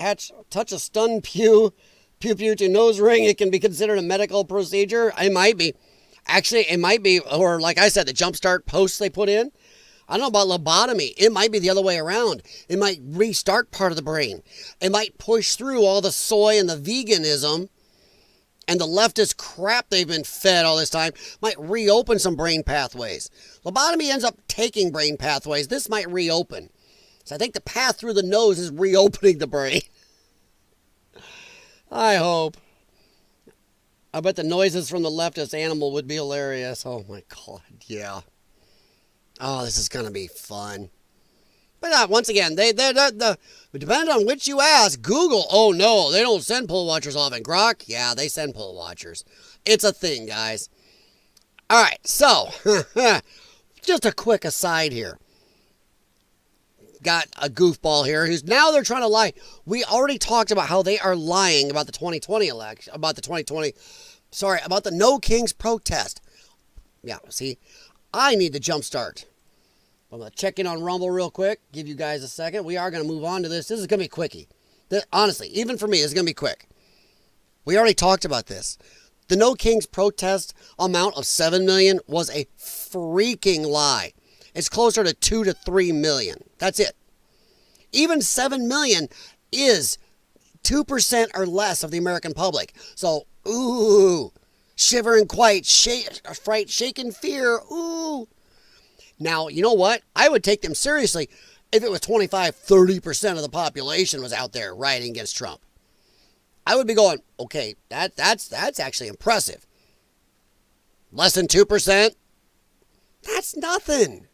touch a stun pew to nose ring, it can be considered a medical procedure. It might be. Actually, it might be, or like I said, the jumpstart posts they put in. I don't know about lobotomy. It might be the other way around. It might restart part of the brain. It might push through all the soy and the veganism and the leftist crap they've been fed all this time. Might reopen some brain pathways. Lobotomy ends up taking brain pathways. This might reopen. So I think the path through the nose is reopening the brain. I hope. I bet the noises from the leftist animal would be hilarious. Oh my God, yeah. Oh, this is going to be fun. But once again, depending on which you ask, Google, oh no, they don't send poll watchers off. And Grok, yeah, they send poll watchers. It's a thing, guys. All right, so, just a quick aside here. Got a goofball here who's now they're trying to lie. We already talked about how they are lying about the 2020 election, about the No Kings protest. Yeah, see, I need the jump start. I'm going to check in on Rumble real quick, give you guys a second. We are going to move on to this. This is going to be quickie. Honestly, even for me, it's going to be quick. We already talked about this. The No Kings protest amount of 7 million was a freaking lie. It's closer to 2 to 3 million. That's it. Even 7 million is 2% or less of the American public. So, ooh, shiver and quiet, fright, shake in fear, ooh. Now, you know what? I would take them seriously if it was 25, 30% of the population was out there rioting against Trump. I would be going, okay, that's actually impressive. Less than 2%? That's nothing.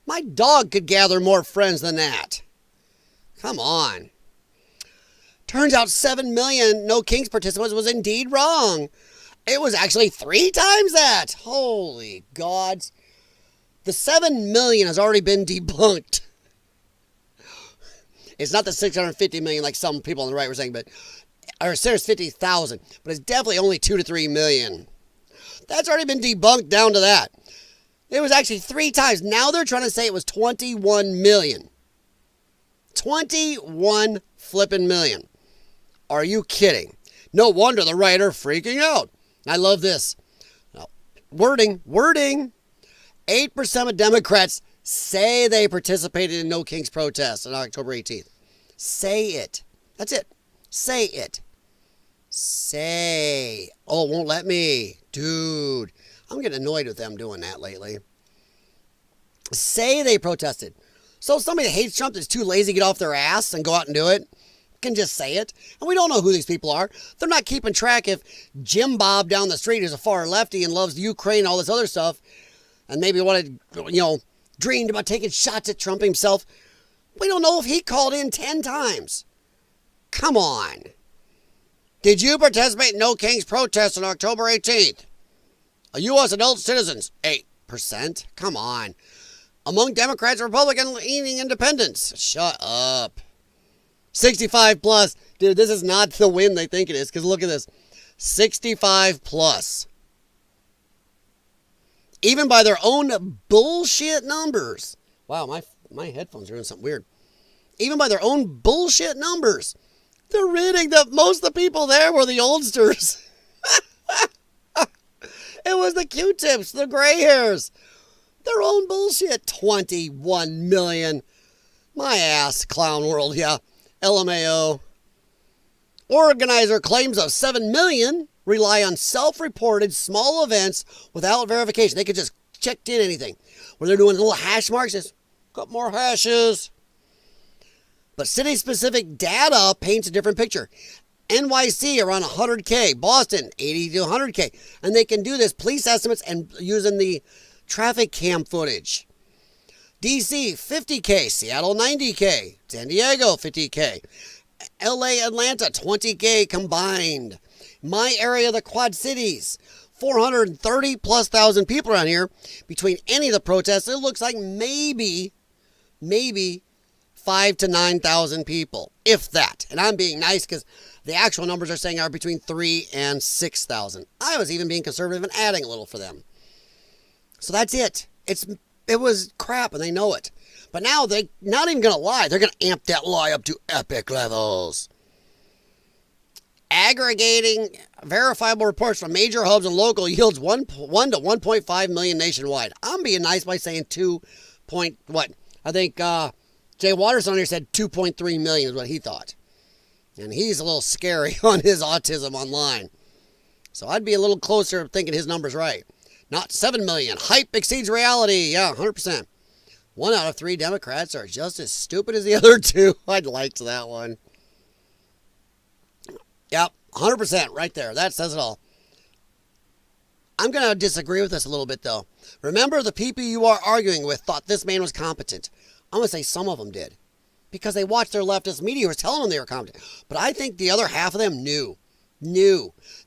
My dog could gather more friends than that. Come on. Turns out 7 million No Kings participants was indeed wrong. It was actually 3 times that. Holy gods. The 7 million has already been debunked. It's not the 650 million like some people on the right were saying, or 650,000, but it's definitely only 2 to 3 million. That's already been debunked down to that. It was actually 3 times. Now they're trying to say it was 21 million. 21 flipping million. Are you kidding? No wonder the right are freaking out. I love this. Now, wording. 8% of Democrats say they participated in No Kings protests on October 18th. Say it. That's it. Say it. Say. Oh, won't let me. Dude. I'm getting annoyed with them doing that lately. Say they protested. So somebody that hates Trump is too lazy to get off their ass and go out and do it can just say it. And we don't know who these people are. They're not keeping track if Jim Bob down the street is a far lefty and loves Ukraine and all this other stuff and maybe wanted, dreamed about taking shots at Trump himself. We don't know if he called in 10 times. Come on. Did you participate in No Kings protest on October 18th? U.S. adult citizens, 8%. 8%. Come on. Among Democrats and Republican-leaning independents. Shut up. 65 plus. Dude, this is not the win they think it is, because look at this. 65 plus. Even by their own bullshit numbers. Wow, my headphones are doing something weird. Even by their own bullshit numbers, they're reading that most of the people there were the oldsters. It was the Q-tips, the gray hairs. Their own bullshit. 21 million. My ass, clown world, yeah. LMAO. Organizer claims of 7 million rely on self-reported small events without verification. They could just check in anything. Where they're doing little hash marks, just got more hashes. But city-specific data paints a different picture. NYC around 100K, Boston 80 to 100K. And they can do this police estimates and using the traffic cam footage. DC 50K, Seattle 90K, San Diego 50K, LA, Atlanta 20K combined. My area, the Quad Cities, 430 plus thousand people around here. Between any of the protests, it looks like maybe 5 to 9,000 people, if that. And I'm being nice because the actual numbers are saying are between 3 and 6,000. I was even being conservative and adding a little for them. So that's it. It was crap and they know it. But now they're not even going to lie. They're going to amp that lie up to epic levels. Aggregating verifiable reports from major hubs and local yields 1 to 1.5 million nationwide. I'm being nice by saying I think Jay Watterson here said 2.3 million is what he thought. And he's a little scary on his autism online. So I'd be a little closer thinking his number's right. Not 7 million. Hype exceeds reality. Yeah, 100%. 1 out of 3 Democrats are just as stupid as the other 2. I'd like that one. Yep, 100% right there. That says it all. I'm going to disagree with this a little bit, though. Remember, the people you are arguing with thought this man was competent. I'm going to say some of them did. Because they watched their leftist media who was telling them they were competent. But I think the other half of them knew.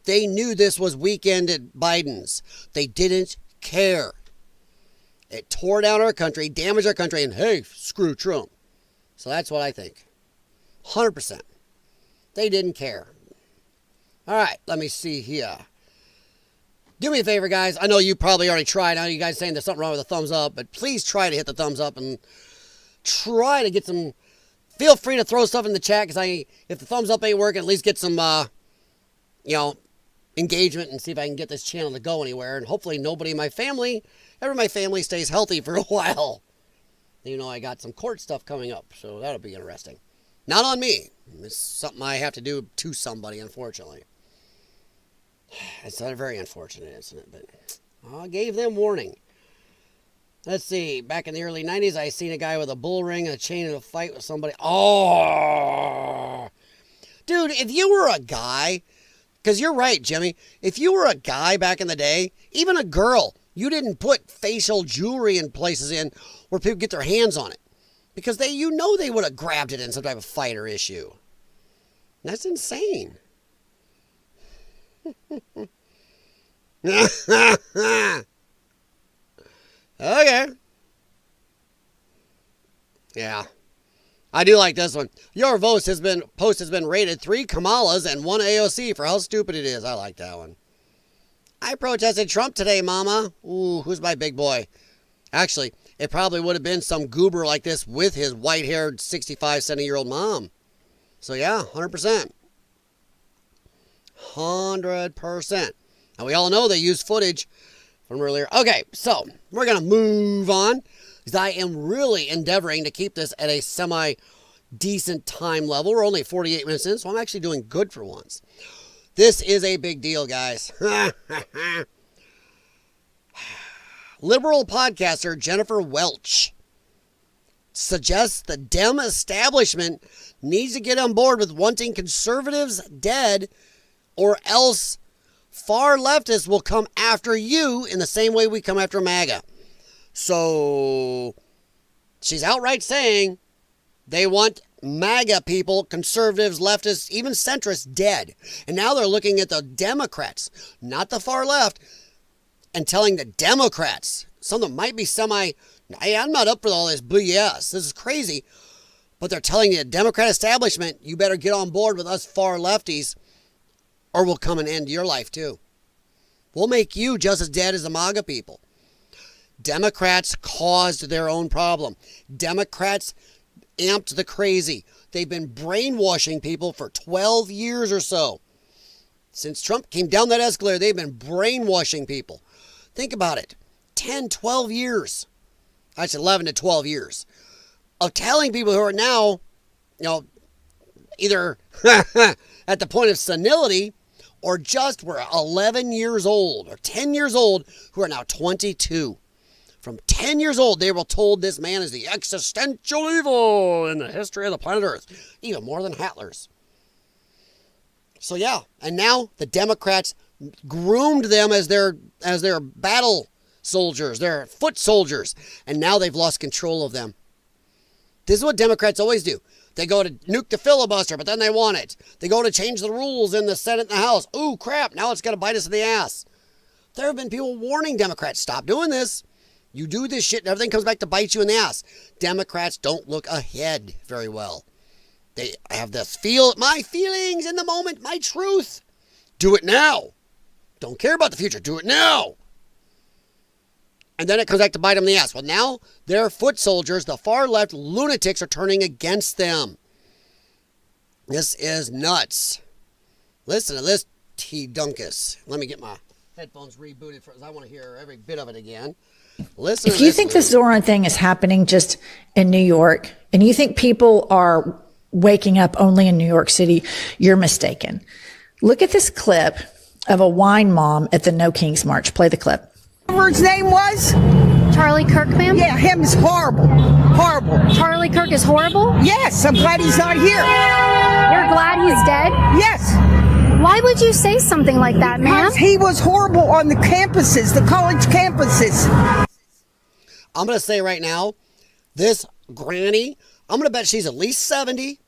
They knew this was weekend at Biden's. They didn't care. It tore down our country, damaged our country, and hey, screw Trump. So that's what I think. 100%. They didn't care. All right, let me see here. Do me a favor, guys. I know you probably already tried. I know you guys saying there's something wrong with the thumbs up, but please try to hit the thumbs up and try to get some. Feel free to throw stuff in the chat because if the thumbs up ain't working, at least get some, engagement and see if I can get this channel to go anywhere. And hopefully nobody in my family, my family stays healthy for a while. I got some court stuff coming up, so that'll be interesting. Not on me. It's something I have to do to somebody, unfortunately. It's very unfortunate, isn't it? But I gave them warning. Let's see. Back in the early 90s, I seen a guy with a bull ring and a chain in a fight with somebody. Oh! Dude, if you were a guy, because you're right, Jimmy. If you were a guy back in the day, even a girl, you didn't put facial jewelry in places in where people get their hands on it. Because they would have grabbed it in some type of fight or issue. That's insane. Okay. Yeah. I do like this one. Your post has been rated 3 Kamalas and 1 AOC for how stupid it is. I like that one. I protested Trump today, mama. Ooh, who's my big boy? Actually, it probably would have been some goober like this with his white-haired 65, 70-year-old mom. So yeah, 100%. 100%. Now we all know they used footage from earlier. Okay, so we're going to move on because I am really endeavoring to keep this at a semi-decent time level. We're only 48 minutes in, so I'm actually doing good for once. This is a big deal, guys. Liberal podcaster Jennifer Welch suggests the Dem establishment needs to get on board with wanting conservatives dead, or else far leftists will come after you in the same way we come after MAGA. So she's outright saying they want MAGA people, conservatives, leftists, even centrists dead. And now they're looking at the Democrats, not the far left, and telling the Democrats something might be hey, I'm not up for all this BS. This is crazy. But they're telling the Democrat establishment, you better get on board with us far lefties or we'll come and end your life too. We'll make you just as dead as the MAGA people. Democrats caused their own problem. Democrats amped the crazy. They've been brainwashing people for 12 years or so. Since Trump came down that escalator, they've been brainwashing people. Think about it. 10, 12 years. I said 11 to 12 years. Of telling people who are now, either at the point of senility or just were 11 years old or 10 years old who are now 22. From 10 years old, they were told this man is the existential evil in the history of the planet Earth. Even more than Hitler's. So yeah, and now the Democrats groomed them as their battle soldiers, their foot soldiers, and now they've lost control of them. This is what Democrats always do. They go to nuke the filibuster, but then they want it. They go to change the rules in the Senate and the House. Ooh, crap, now it's going to bite us in the ass. There have been people warning Democrats, stop doing this. You do this shit and everything comes back to bite you in the ass. Democrats don't look ahead very well. They have this my feelings in the moment, my truth. Do it now. Don't care about the future. Do it now. And then it comes back to bite them in the ass. Well, now their foot soldiers, the far left lunatics, are turning against them. This is nuts. Listen to this, T. Dunkus. Let me get my headphones rebooted I want to hear every bit of it again. Listen. If you think the Zoran thing is happening just in New York, and you think people are waking up only in New York City, you're mistaken. Look at this clip of a wine mom at the No Kings March. Play the clip. Whatever his name was? Charlie Kirk, ma'am? Yeah, him is horrible. Horrible. Charlie Kirk is horrible? Yes, I'm glad he's not here. You're glad he's dead? Yes. Why would you say something like that, ma'am? Because he was horrible on the campuses, the college campuses. I'm going to say right now, this granny, I'm going to bet she's at least 70.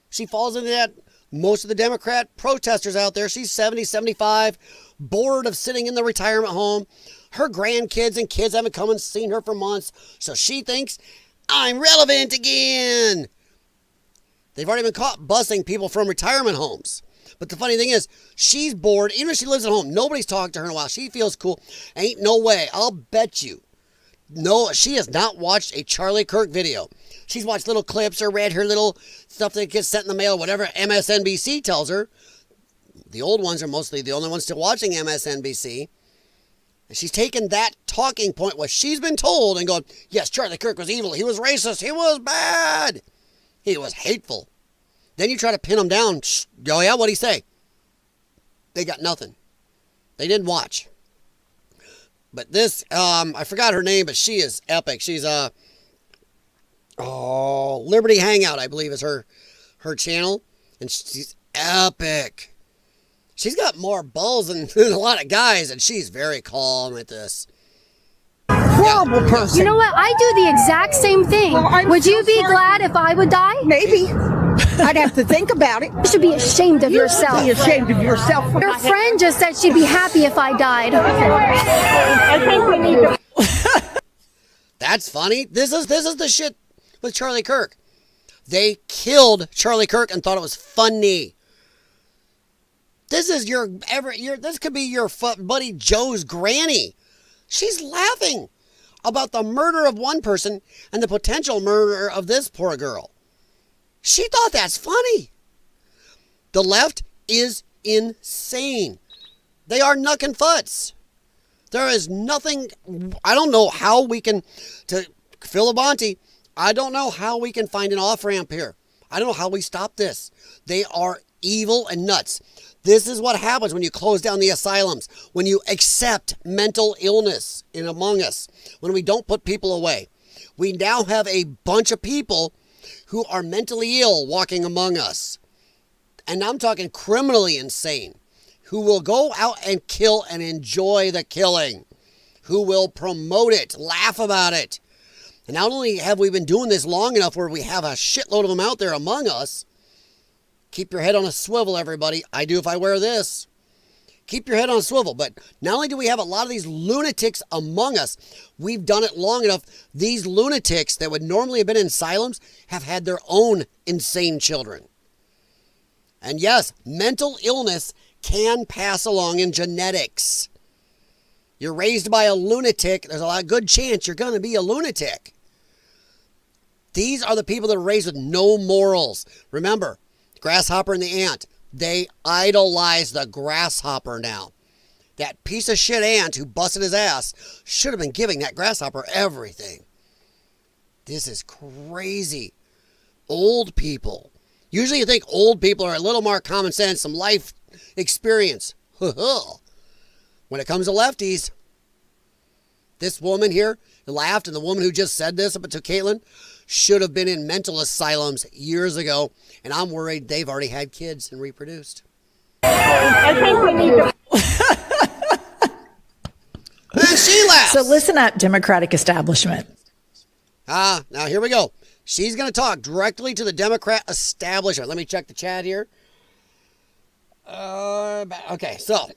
She falls into that. Most of the Democrat protesters out there, she's 70, 75, bored of sitting in the retirement home. Her grandkids and kids haven't come and seen her for months, so she thinks, I'm relevant again. They've already been caught busing people from retirement homes. But the funny thing is, she's bored. Even if she lives at home, nobody's talked to her in a while. She feels cool. Ain't no way. I'll bet you. No, she has not watched a Charlie Kirk video. She's watched little clips or read her little stuff that gets sent in the mail, whatever MSNBC tells her. The old ones are mostly the only ones still watching MSNBC. And she's taken that talking point, what she's been told, and going, yes, Charlie Kirk was evil. He was racist. He was bad. He was hateful. Then you try to pin him down. Oh, yeah, what'd he say? They got nothing. They didn't watch. But this, I forgot her name, but she is epic. She's, Liberty Hangout, I believe, is her channel. And she's epic. She's got more balls than a lot of guys, and she's very calm at this. Horrible person. You know what? I do the exact same thing. Well, would you be glad if I would die? Maybe. I'd have to think about it. You should be ashamed of yourself. Be ashamed of yourself. Your friend just said she'd be happy if I died. I think we need to... That's funny. This is the shit with Charlie Kirk. They killed Charlie Kirk and thought it was funny. This is this could be your buddy Joe's granny. She's laughing about the murder of one person and the potential murder of this poor girl. She thought that's funny. The left is insane. They are knuckin' futs. There is nothing, I don't know how we can, to Phil Abonte, I don't know how we can find an off-ramp here. I don't know how we stop this. They are evil and nuts. This is what happens when you close down the asylums, when you accept mental illness in among us, when we don't put people away. We now have a bunch of people who are mentally ill walking among us. And I'm talking criminally insane, who will go out and kill and enjoy the killing, who will promote it, laugh about it. And not only have we been doing this long enough where we have a shitload of them out there among us, keep your head on a swivel, everybody. I do if I wear this. keep your head on a swivel. But not only do we have a lot of these lunatics among us, we've done it long enough. These lunatics that would normally have been in asylums have had their own insane children. And yes, mental illness can pass along in genetics. You're raised by a lunatic, there's a lot of good chance you're going to be a lunatic. These are the people that are raised with no morals. Remember, grasshopper and the ant, they idolize the grasshopper now. That piece of shit ant who busted his ass should have been giving that grasshopper everything. This is crazy. Old people. Usually you think old people are a little more common sense, some life experience. When it comes to lefties, this woman here laughed, and the woman who just said this up to Caitlin should have been in mental asylums years ago, and I'm worried they've already had kids and reproduced. I think we need to. And she laughs. So listen up, Democratic establishment. Now here we go. She's going to talk directly to the Democrat establishment. Let me check the chat here. Okay, so.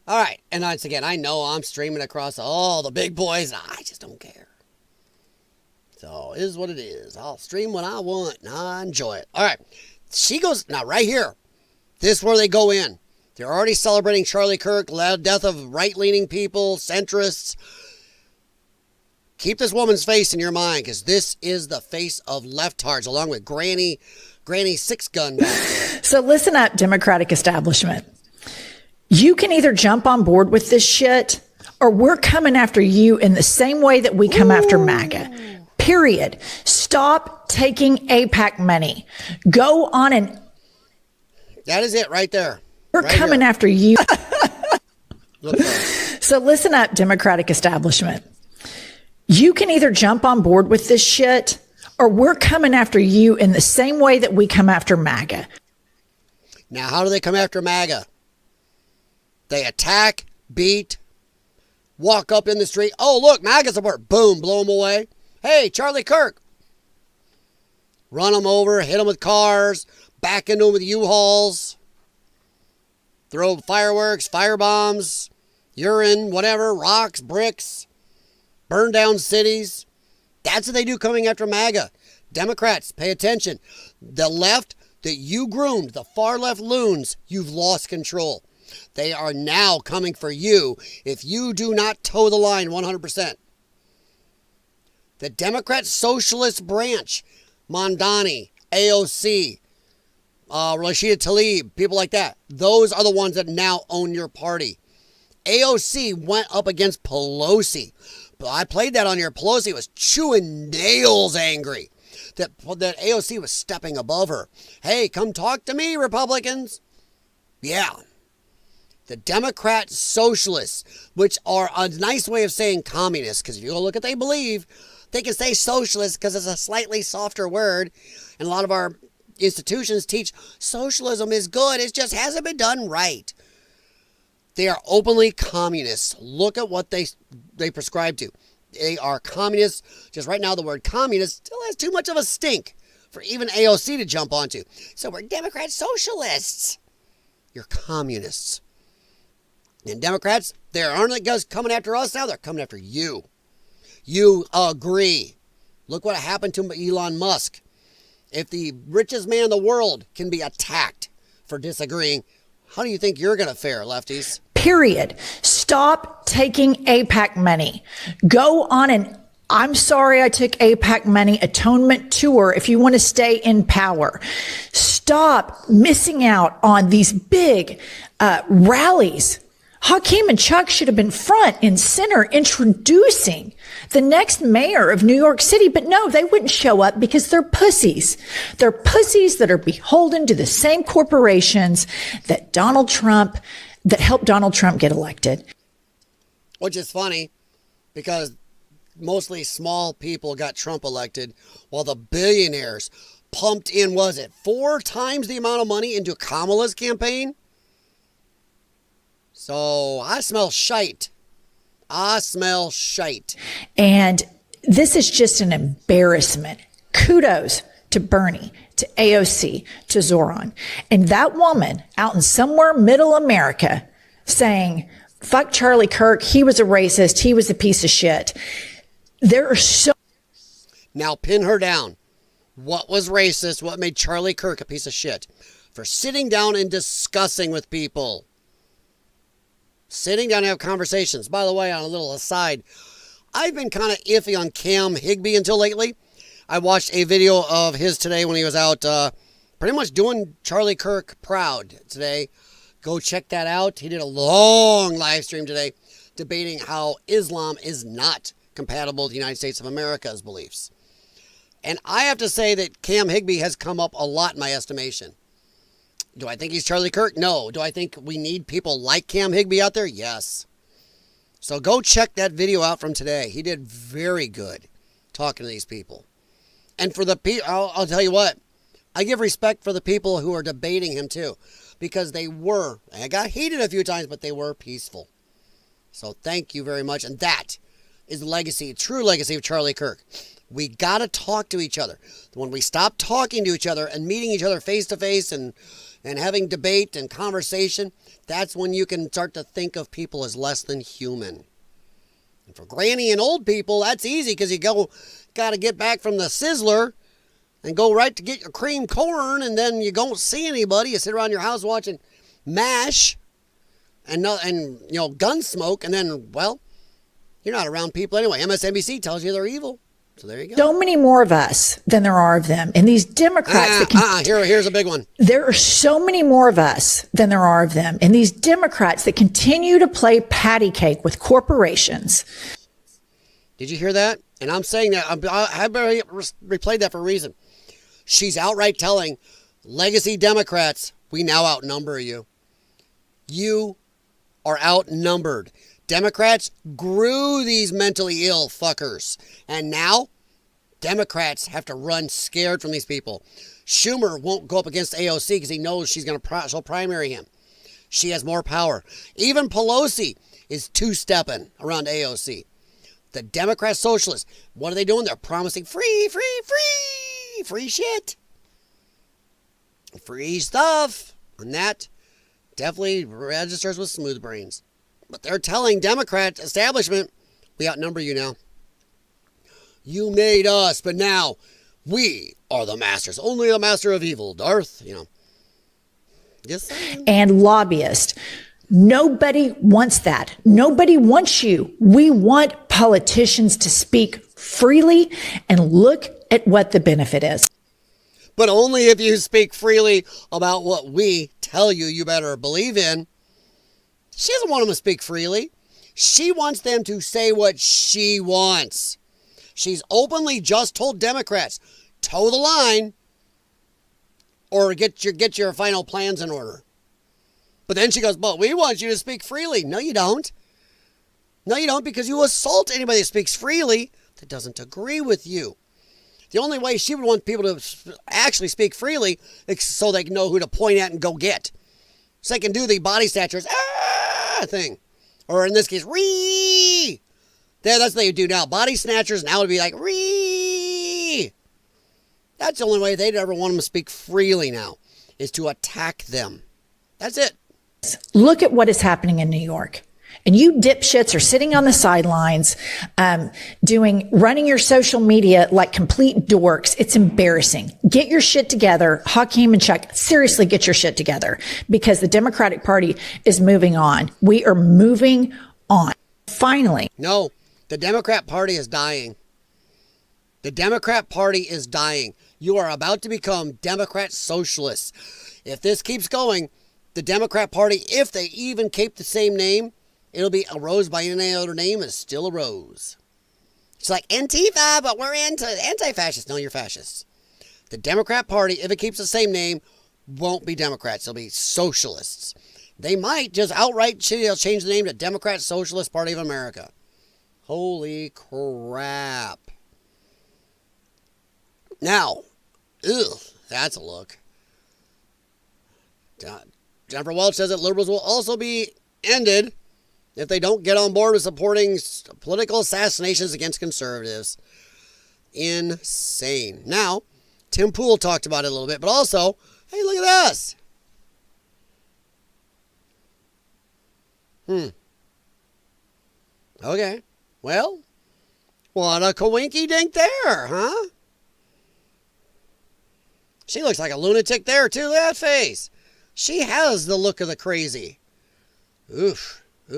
All right, and once again, I know I'm streaming across all the big boys. I just don't care. So it is what it is. I'll stream when I want, and I enjoy it. All right, she goes, now right here. This is where they go in. They're already celebrating Charlie Kirk, death of right-leaning people, centrists. Keep this woman's face in your mind, because this is the face of leftards, along with Granny Six Gun back there. So listen up, Democratic establishment. You can either jump on board with this shit, or we're coming after you in the same way that we come after MAGA. Period. Stop taking AIPAC money. Go on and... That is it right there. We're right coming here. after you. Look, So listen up, Democratic establishment. You can either jump on board with this shit, or we're coming after you in the same way that we come after MAGA. now, how do they come after MAGA? They attack, beat, walk up in the street. Oh, look, MAGA's aboard. Boom, blow them away. Hey, Charlie Kirk. Run them over, hit them with cars, back into them with U-Hauls. Throw fireworks, firebombs, urine, whatever, rocks, bricks, burn down cities. That's what they do coming after MAGA. Democrats, pay attention. The left that you groomed, the far left loons, you've lost control. They are now coming for you if you do not toe the line 100%. The Democrat Socialist Branch, Mondani, AOC, Rashida Tlaib, people like that, those are the ones that now own your party. AOC went up against Pelosi. I played that on here. Pelosi was chewing nails angry that AOC was stepping above her. Hey, come talk to me, Republicans. Yeah. The Democrat Socialists, which are a nice way of saying communists, because if you go look at what they believe, they can say socialist because it's a slightly softer word. And a lot of our institutions teach socialism is good. It just hasn't been done right. They are openly communists. Look at what they prescribe to. They are communists. Just right now, the word communist still has too much of a stink for even AOC to jump onto. So we're Democrat socialists. You're communists. And Democrats, they aren't just coming after us now. They're coming after you. You agree. Look what happened to Elon Musk. If the richest man in the world can be attacked for disagreeing, how do you think you're going to fare, lefties? Period. Stop taking AIPAC money. Go on and I'm sorry I took AIPAC money atonement tour if you want to stay in power. Stop missing out on these big rallies. Hakeem and Chuck should have been front and center introducing the next mayor of New York City, but no, they wouldn't show up because they're pussies. They're pussies that are beholden to the same corporations that helped Donald Trump get elected. Which is funny because mostly small people got Trump elected while the billionaires pumped in, was it 4 times the amount of money into Kamala's campaign? So I smell shite. I smell shite. And this is just an embarrassment. Kudos to Bernie, to AOC, to Zoran. And that woman out in somewhere middle America saying, fuck Charlie Kirk, he was a racist, he was a piece of shit. There are so... Now pin her down. What was racist? What made Charlie Kirk a piece of shit? For sitting down and discussing with people. Sitting down to have conversations. By the way, on a little aside, I've been kind of iffy on Cam Higbee until lately. I watched a video of his today when he was out pretty much doing Charlie Kirk proud today. Go check that out. He did a long live stream today debating how Islam is not compatible with the United States of America's beliefs. And I have to say that Cam Higbee has come up a lot in my estimation. Do I think he's Charlie Kirk? No. Do I think we need people like Cam Higbee out there? Yes. So go check that video out from today. He did very good talking to these people. And for the people, I'll tell you what, I give respect for the people who are debating him too. Because they were, I got heated a few times, but they were peaceful. So thank you very much. And that is the legacy, true legacy of Charlie Kirk. We got to talk to each other. When we stop talking to each other and meeting each other face to face and having debate and conversation, that's when you can start to think of people as less than human. And for granny and old people, that's easy because you got to get back from the sizzler and go right to get your cream corn, and then you don't see anybody. You sit around your house watching MASH and gun smoke, and then, well, you're not around people anyway. MSNBC tells you they're evil. So there you go. So many more of us than there are of them. And these Democrats here's a big one. There are so many more of us than there are of them. And these Democrats that continue to play patty cake with corporations. Did you hear that? And I'm saying that, I replayed that for a reason. She's outright telling legacy Democrats, we now outnumber you. You are outnumbered. Democrats grew these mentally ill fuckers. And now, Democrats have to run scared from these people. Schumer won't go up against AOC because he knows she'll primary him. She has more power. Even Pelosi is two-stepping around AOC. The Democrat socialists, what are they doing? They're promising free shit. Free stuff. And that definitely registers with smooth brains. But they're telling Democrat establishment, we outnumber you now. You made us, but now we are the masters. Only the master of evil, Darth, Just saying. And lobbyists. Nobody wants that. Nobody wants you. We want politicians to speak freely and look at what the benefit is. But only if you speak freely about what we tell you you better believe in. She doesn't want them to speak freely. She wants them to say what she wants. She's openly just told Democrats, toe the line or get your final plans in order. But then she goes, but we want you to speak freely. No, you don't. No, you don't, because you assault anybody that speaks freely that doesn't agree with you. The only way she would want people to actually speak freely is so they can know who to point at and go get. So they can do the body snatchers thing. Or in this case, ree. That's what they do now. Body snatchers now would be like, ree. That's the only way they'd ever want them to speak freely now, is to attack them. That's it. Look at what is happening in New York. And you dipshits are sitting on the sidelines, running your social media like complete dorks. It's embarrassing. Get your shit together. Hakeem and Chuck, seriously, get your shit together, because the Democratic Party is moving on. We are moving on. Finally. No, the Democrat Party is dying. The Democrat Party is dying. You are about to become Democrat socialists. If this keeps going, the Democrat Party, if they even keep the same name, it'll be a rose by any other name, is still a rose. It's like Antifa, but we're anti-fascists. No, you're fascists. The Democrat Party, if it keeps the same name, won't be Democrats. They'll be socialists. They might just outright change the name to Democrat Socialist Party of America. Holy crap. Now, that's a look. Jennifer Welch says that liberals will also be ended if they don't get on board with supporting political assassinations against conservatives. Insane. Now, Tim Pool talked about it a little bit, but also, hey, look at this. Okay. Well, what a coinky dink there, huh? She looks like a lunatic there, too. Look at that face. She has the look of the crazy. Oof. I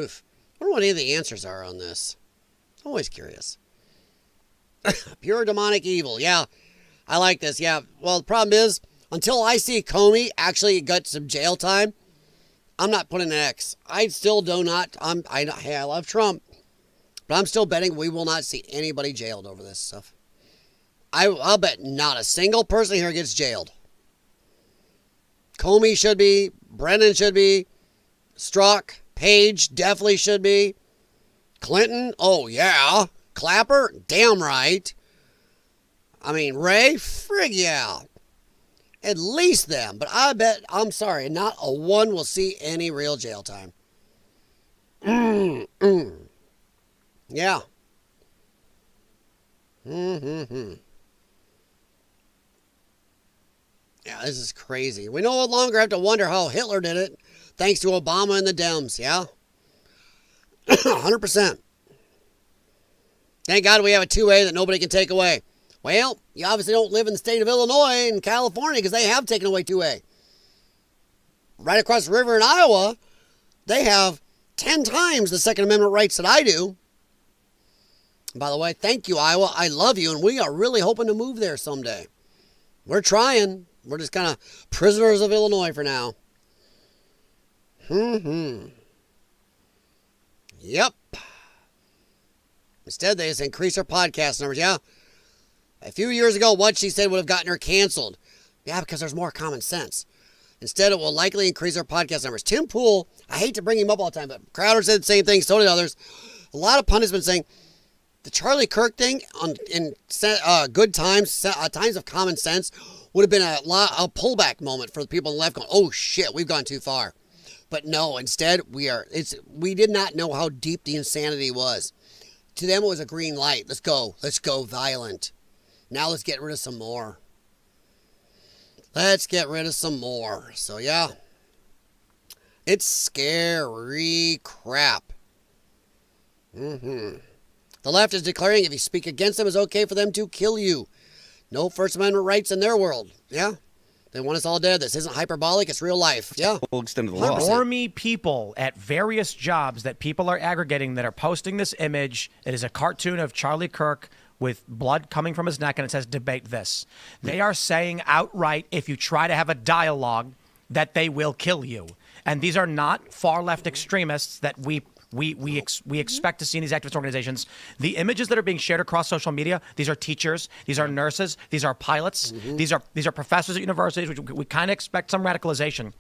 wonder what any of the answers are on this. I'm always curious. Pure demonic evil. Yeah, I like this. Yeah, well, the problem is, until I see Comey actually get some jail time, I'm not putting an X. I still do not. Hey, I love Trump, but I'm still betting we will not see anybody jailed over this stuff. I'll bet not a single person here gets jailed. Comey should be. Brennan should be. Strzok, Page definitely should be. Clinton, oh yeah. Clapper, damn right. I mean, Ray, frig yeah. At least them. But I bet, I'm sorry, not a one will see any real jail time. Yeah. Yeah, this is crazy. We no longer have to wonder how Hitler did it, thanks to Obama and the Dems, yeah? 100%. Thank God we have a 2A that nobody can take away. Well, you obviously don't live in the state of Illinois and California because they have taken away 2A. Right across the river in Iowa, they have 10 times the Second Amendment rights that I do. And by the way, thank you, Iowa. I love you, and we are really hoping to move there someday. We're trying. We're just kind of prisoners of Illinois for now. Yep. Instead, they just increase her podcast numbers. Yeah. A few years ago, what she said would have gotten her canceled. Yeah, because there's more common sense. Instead, it will likely increase her podcast numbers. Tim Pool, I hate to bring him up all the time, but Crowder said the same thing, so did others. A lot of pundits have been saying the Charlie Kirk thing in good times, times of common sense, would have been a pullback moment for the people on the left going, oh shit, we've gone too far. But no, instead, we did not know how deep the insanity was. To them, it was a green light. Let's go violent. Now let's get rid of some more. So yeah, it's scary crap. The left is declaring if you speak against them, it's okay for them to kill you. No First Amendment rights in their world. Yeah. They want us all dead. This isn't hyperbolic. It's real life. Yeah. Full extent of the law. Normie people at various jobs that people are aggregating that are posting this image. It is a cartoon of Charlie Kirk with blood coming from his neck, and it says, debate this. They are saying outright, if you try to have a dialogue, that they will kill you. And these are not far-left extremists that we expect to see in these activist organizations. The images that are being shared across social media, these are teachers, these are nurses, these are pilots, these are professors at universities, which we kind of expect some radicalization.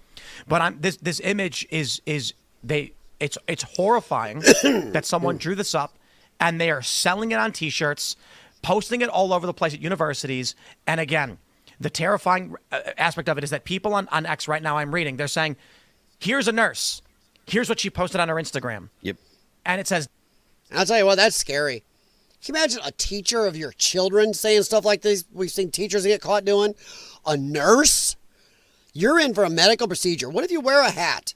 But this image it's horrifying that someone drew this up, and they are selling it on T-shirts, posting it all over the place at universities. And again, the terrifying aspect of it is that people on X right now, I'm reading, they're saying, here's a nurse. Here's what she posted on her Instagram. Yep. And it says, I'll tell you what, that's scary. Can you imagine a teacher of your children saying stuff like this? We've seen teachers get caught doing. A nurse? You're in for a medical procedure. What if you wear a hat?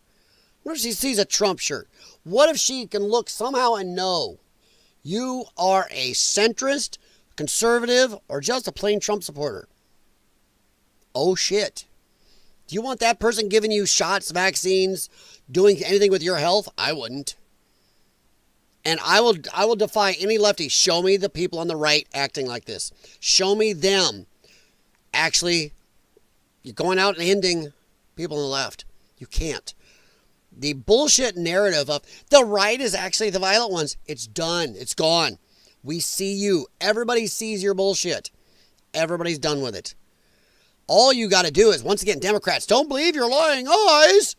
What if she sees a Trump shirt? What if she can look somehow and know you are a centrist, conservative, or just a plain Trump supporter? Oh, shit. Do you want that person giving you shots, vaccines, doing anything with your health? I wouldn't. And I will defy any lefty. Show me the people on the right acting like this. Show me them actually going out and ending people on the left. You can't. The bullshit narrative of the right is actually the violent ones. It's done. It's gone. We see you. Everybody sees your bullshit. Everybody's done with it. All you got to do is, once again, Democrats, don't believe your lying eyes.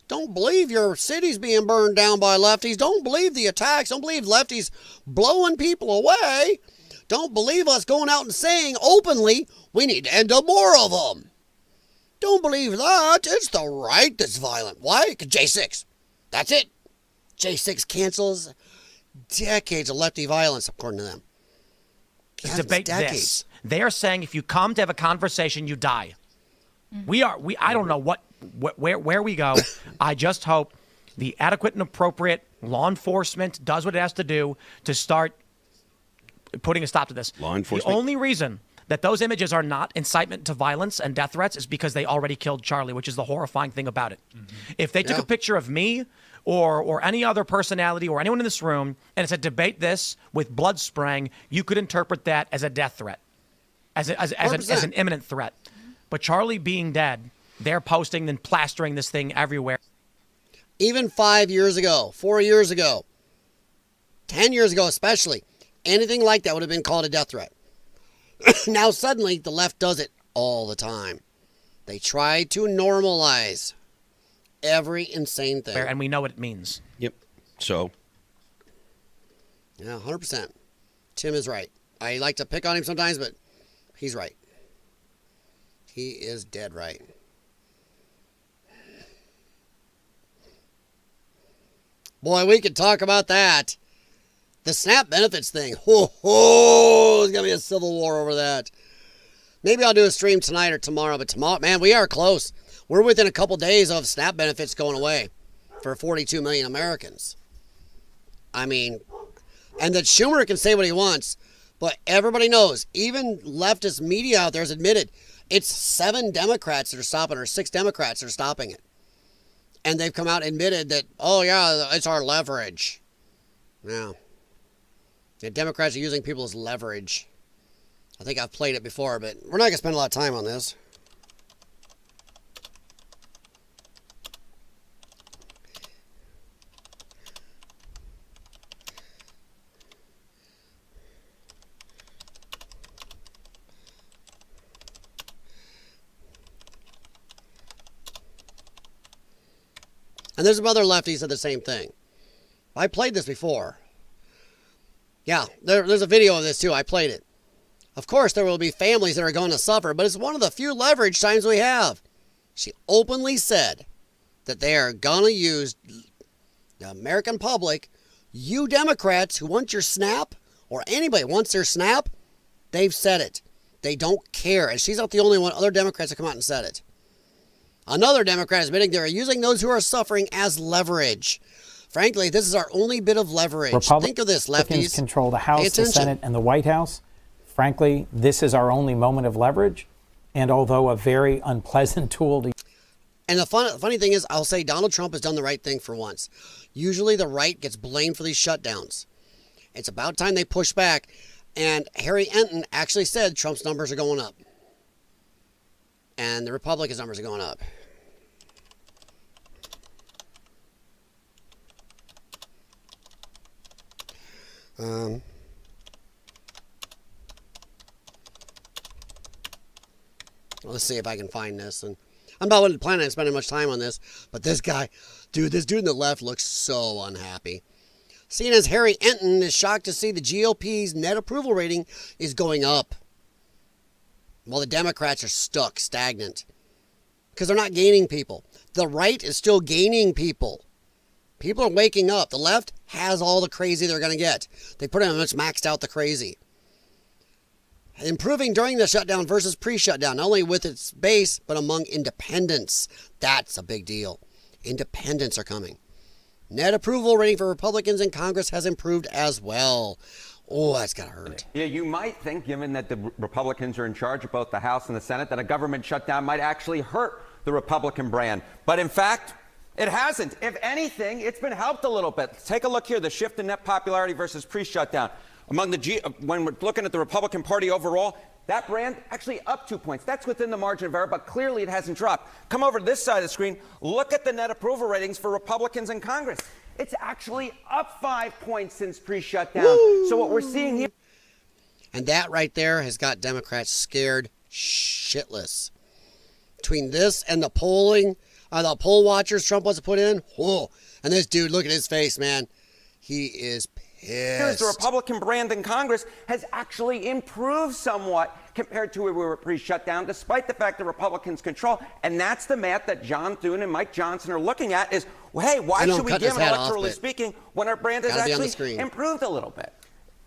Don't believe your city's being burned down by lefties. Don't believe the attacks. Don't believe lefties blowing people away. Don't believe us going out and saying openly, we need to end up more of them. Don't believe that. It's the right that's violent. Why? Because J6. That's it. J6 cancels decades of lefty violence, according to them. debate this. They are saying if you come to have a conversation, you die. I don't know where we go. I just hope the adequate and appropriate law enforcement does what it has to do to start putting a stop to this. Law enforcement. The only reason that those images are not incitement to violence and death threats is because they already killed Charlie, which is the horrifying thing about it. If they took a picture of me or any other personality or anyone in this room and it said debate this with blood spraying, you could interpret that as a death threat, as an imminent threat. But Charlie being dead, they're posting and plastering this thing everywhere. Even 5 years ago, 4 years ago, 10 years ago especially, anything like that would have been called a death threat. Now suddenly the left does it all the time. They try to normalize every insane thing. And we know what it means. Yep. So. Yeah, 100%. Tim is right. I like to pick on him sometimes, but he's right. He is dead right. Boy, we could talk about that. The SNAP benefits thing. There's going to be a civil war over that. Maybe I'll do a stream tonight or tomorrow, but tomorrow, man, we are close. We're within a couple days of SNAP benefits going away for 42 million Americans. I mean, and that Schumer can say what he wants, but everybody knows, even leftist media out there has admitted, it's 7 Democrats that are stopping, or 6 Democrats that are stopping it. And they've come out and admitted that, oh yeah, it's our leverage. Yeah. The Democrats are using people as leverage. I think I've played it before, but we're not going to spend a lot of time on this. And there's some other lefties that said the same thing. I played this before. Yeah, there's a video of this too. I played it. Of course, there will be families that are going to suffer, but it's one of the few leverage times we have. She openly said that they are going to use the American public, you Democrats who want your SNAP, or anybody wants their SNAP, they've said it. They don't care. And she's not the only one. Other Democrats have come out and said it. Another Democrat is admitting they're using those who are suffering as leverage. Frankly, this is our only bit of leverage. Think of this, lefties. Republicans control the House, the Senate, and the White House. Frankly, this is our only moment of leverage. And although a very unpleasant tool to... And the funny thing is, I'll say Donald Trump has done the right thing for once. Usually the right gets blamed for these shutdowns. It's about time they push back. And Harry Enton actually said Trump's numbers are going up. And the Republicans' numbers are going up. Let's see if I can find this. And I'm not planning on spending much time on this, but this guy, this dude in the left looks so unhappy. CNN's Harry Enton is shocked to see the GOP's net approval rating is going up, while the Democrats are stuck, stagnant, because they're not gaining people. The right is still gaining people. People are waking up. The left has all the crazy they're going to get. They pretty much maxed out the crazy. Improving during the shutdown versus pre-shutdown, not only with its base, but among independents. That's a big deal. Independents are coming. Net approval rating for Republicans in Congress has improved as well. Oh, that's got to hurt. Yeah, you might think, given that the Republicans are in charge of both the House and the Senate, that a government shutdown might actually hurt the Republican brand. But in fact, it hasn't. If anything, it's been helped a little bit. Take a look here, the shift in net popularity versus pre-shutdown. When we're looking at the Republican Party overall, that brand actually up 2 points. That's within the margin of error, but clearly it hasn't dropped. Come over to this side of the screen. Look at the net approval ratings for Republicans in Congress. It's actually up 5 points since pre-shutdown. Woo! So what we're seeing here... And that right there has got Democrats scared shitless. Between this and the polling, the poll watchers Trump wants to put in, whoa. And this dude, look at his face, man. He is pissed. Here's the Republican brand in Congress has actually improved somewhat compared to where we were pre-shutdown, despite the fact that Republicans control. And that's the math that John Thune and Mike Johnson are looking at is, well, hey, why should we give them, electorally speaking, when our brand has actually improved a little bit?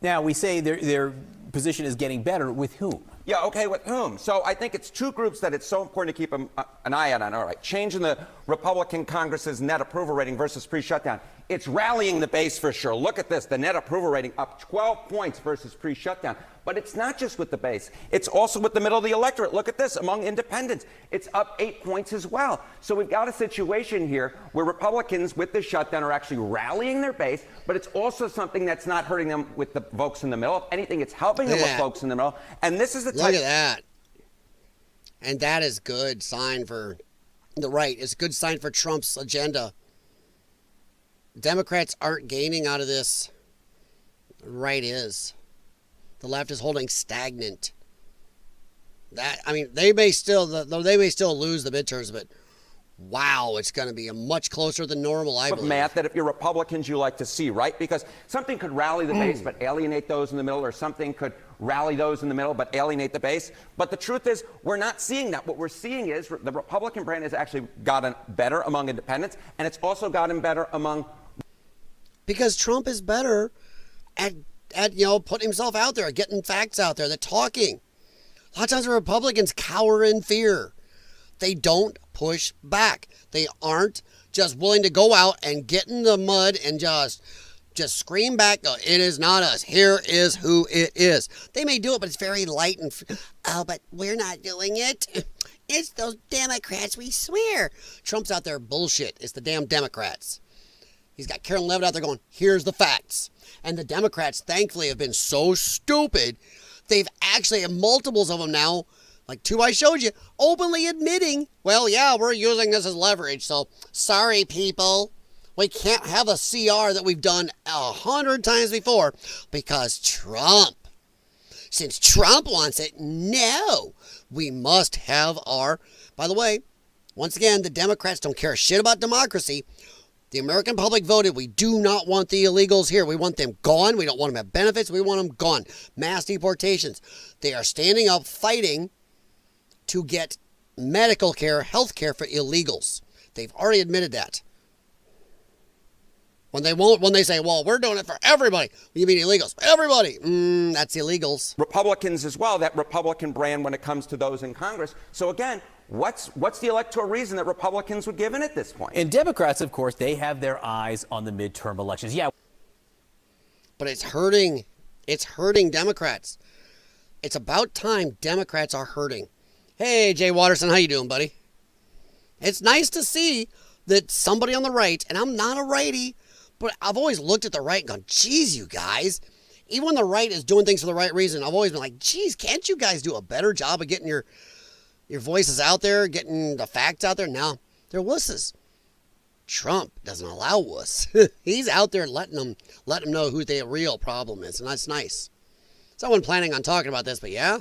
Now, we say their position is getting better. With whom? Yeah, okay, with whom? So I think it's two groups that it's so important to keep an eye on. All right, change in the Republican Congress's net approval rating versus pre-shutdown. It's rallying the base for sure. Look at this, the net approval rating up 12 points versus pre-shutdown. But it's not just with the base. It's also with the middle of the electorate. Look at this, among independents. It's up 8 points as well. So we've got a situation here where Republicans with the shutdown are actually rallying their base, but it's also something that's not hurting them with the folks in the middle. If anything, it's helping them with folks in the middle. And this is the Look at that. And that is good sign for the right. It's a good sign for Trump's agenda. Democrats aren't gaining out of this. The right is. The left is holding stagnant. They may still lose the midterms, but wow, it's going to be a much closer than normal, I believe. Matt, that if you're Republicans, you like to see, right? Because something could rally the base but alienate those in the middle, or something could rally those in the middle but alienate the base. But the truth is, we're not seeing that. What we're seeing is the Republican brand has actually gotten better among independents, and it's also gotten better among... Because Trump is better at putting himself out there, getting facts out there, the talking. A lot of times the Republicans cower in fear. They don't push back. They aren't just willing to go out and get in the mud and just scream back, it is not us. Here is who it is. They may do it, but it's very light and, but we're not doing it. It's those Democrats, we swear. Trump's out there bullshit. It's the damn Democrats. He's got Carolyn Levitt out there going, here's the facts. And the Democrats, thankfully, have been so stupid, they've actually, multiples of them now, like two I showed you, openly admitting, well, yeah, we're using this as leverage, so sorry, people. We can't have a CR that we've done 100 times before because Trump. Since Trump wants it, no, we must have our... By the way, once again, the Democrats don't care a shit about democracy. The American public voted. We do not want the illegals here. We want them gone. We don't want them to have benefits. We want them gone. Mass deportations. They are standing up fighting to get medical care, health care for illegals. They've already admitted that. When they say, well, we're doing it for everybody. You mean illegals? Everybody. That's illegals. Republicans as well, that Republican brand when it comes to those in Congress. So again, what's the electoral reason that Republicans would give in at this point? And Democrats, of course, they have their eyes on the midterm elections. Yeah. But it's hurting. It's hurting Democrats. It's about time Democrats are hurting. Hey, Jay Watterson, how you doing, buddy? It's nice to see that somebody on the right, and I'm not a righty, but I've always looked at the right and gone, geez, you guys, even when the right is doing things for the right reason, I've always been like, geez, can't you guys do a better job of getting your voices out there, getting the facts out there? No, they're wusses. Trump doesn't allow wuss. He's out there letting them know who the real problem is, and that's nice. So I wasn't planning on talking about this, but yeah,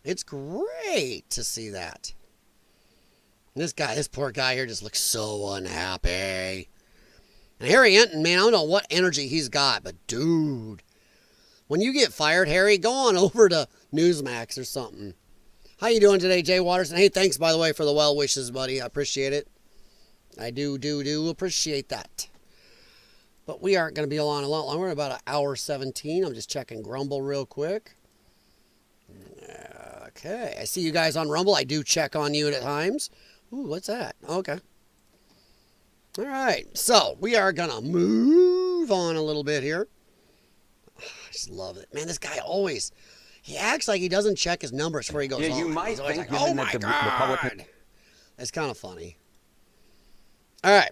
it's great to see that. And this poor guy here just looks so unhappy. And Harry Enton, man, I don't know what energy he's got, but dude, when you get fired, Harry, go on over to Newsmax or something. How you doing today, Jay Watterson? Hey, thanks, by the way, for the well wishes, buddy. I appreciate it. I do appreciate that. But we aren't going to be on a lot longer. We're about 1:17. I'm just checking Grumble real quick. Okay, I see you guys on Rumble. I do check on you at times. Ooh, what's that? Okay. All right, so we are going to move on a little bit here. I just love it. Man, this guy always, he acts like he doesn't check his numbers before he goes on. Yeah, you might think, like, oh my God. It's kind of funny. All right.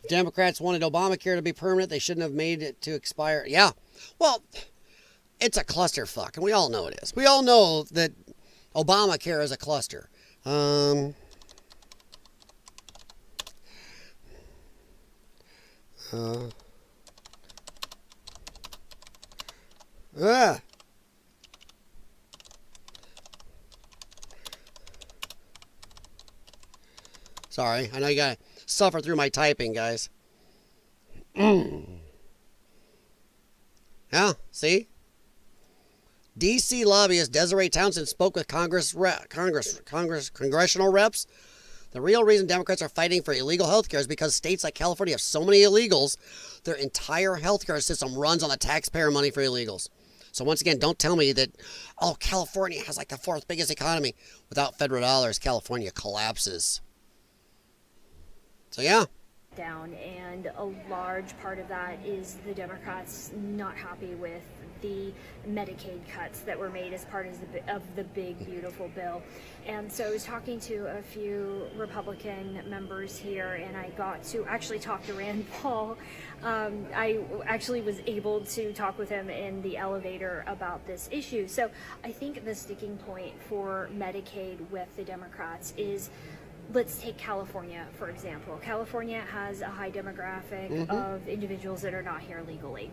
If Democrats wanted Obamacare to be permanent, they shouldn't have made it to expire. Yeah, well, it's a clusterfuck, and we all know it is. We all know that Obamacare is a cluster. Sorry, I know you gotta suffer through my typing, guys. Yeah, see? D.C. lobbyist Desiree Townsend spoke with congressional reps. The real reason Democrats are fighting for illegal health care is because states like California have so many illegals, their entire health care system runs on the taxpayer money for illegals. So once again, don't tell me that, oh, California has like the 4th biggest economy. Without federal dollars, California collapses. So yeah. Down, and a large part of that is the Democrats not happy with the Medicaid cuts that were made as part of the big beautiful bill. And so I was talking to a few Republican members here, and I got to actually talk to Rand Paul. I actually was able to talk with him in the elevator about this issue. So I think the sticking point for Medicaid with the Democrats is, let's take California, for example. California has a high demographic of individuals that are not here legally.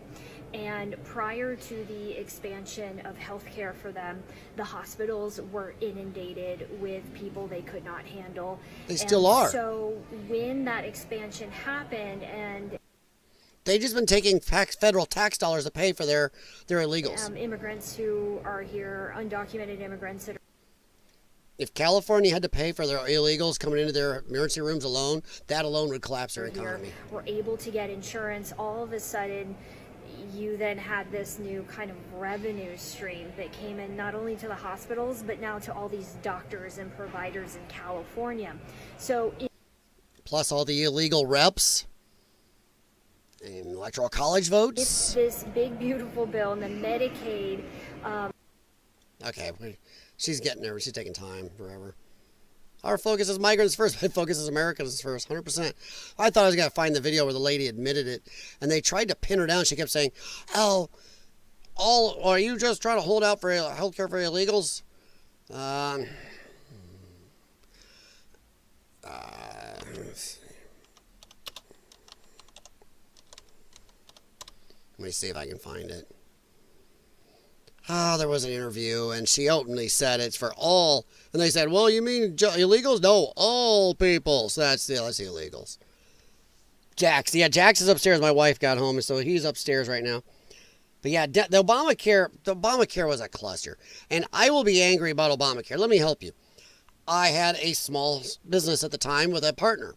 And prior to the expansion of health care for them, the hospitals were inundated with people they could not handle. They still are. So when that expansion happened, and they've just been taking federal tax dollars to pay for their illegals. Immigrants who are here, undocumented immigrants that are, if California had to pay for their illegals coming into their emergency rooms alone, that alone would collapse their economy. Were able to get insurance, all of a sudden you then had this new kind of revenue stream that came in not only to the hospitals, but now to all these doctors and providers in California. So plus all the illegal reps and electoral college votes. It's this big, beautiful bill, and the Medicaid. Okay, she's getting there. She's taking time forever. Our focus is migrants first. My focus is Americans first, 100%. I thought I was going to find the video where the lady admitted it, and they tried to pin her down. She kept saying, oh, are you just trying to hold out for health care for illegals? Let me see if I can find it. Oh, there was an interview, and she openly said it's for all. And they said, well, you mean illegals? No, all people. So that's the illegals. Jax. Yeah, Jax is upstairs. My wife got home, so he's upstairs right now. But yeah, the Obamacare was a cluster. And I will be angry about Obamacare. Let me help you. I had a small business at the time with a partner.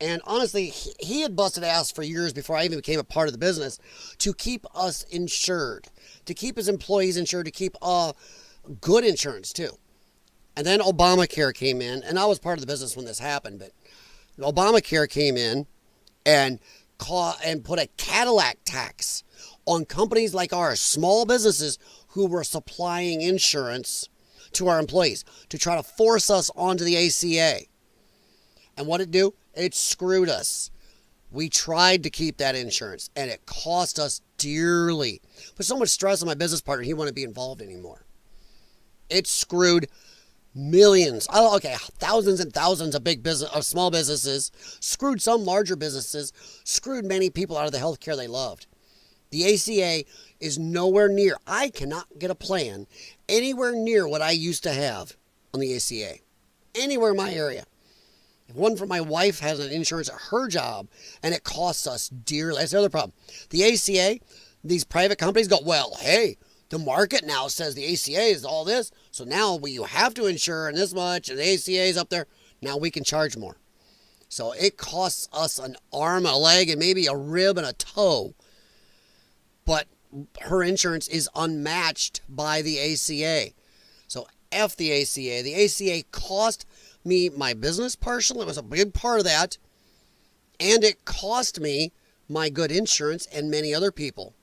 And honestly, he had busted ass for years before I even became a part of the business to keep us insured, to keep his employees insured, to keep good insurance too. And then Obamacare came in, and I was part of the business when this happened, but Obamacare came in and put a Cadillac tax on companies like ours, small businesses who were supplying insurance to our employees to try to force us onto the ACA. And what did it do? It screwed us. We tried to keep that insurance, and it cost us dearly. Put so much stress on my business partner, he wouldn't be involved anymore. It screwed millions, thousands and thousands of small businesses, screwed some larger businesses, screwed many people out of the health care they loved. The ACA is nowhere near. I cannot get a plan anywhere near what I used to have on the ACA. Anywhere in my area. If one for my wife has an insurance at her job, and it costs us dearly. That's the other problem. The ACA, these private companies go, well, hey, the market now says the ACA is all this, so now you have to insure and this much, and the ACA is up there. Now we can charge more. So it costs us an arm, a leg, and maybe a rib and a toe. But her insurance is unmatched by the ACA. So F the ACA. The ACA cost me my business partially. It was a big part of that. And it cost me my good insurance and many other people.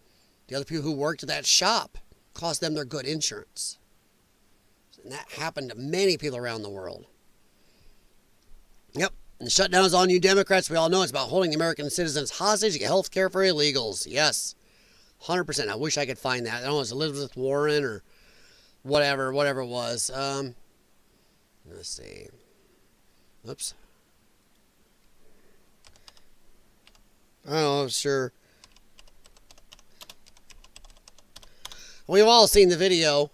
The other people who worked at that shop cost them their good insurance. And that happened to many people around the world. Yep. And the shutdown is on you Democrats. We all know it's about holding the American citizens hostage to get health care for illegals. Yes. 100%. I wish I could find that. I don't know if it's Elizabeth Warren or whatever it was. Let's see. Oops. Oh, sure. We've all seen the video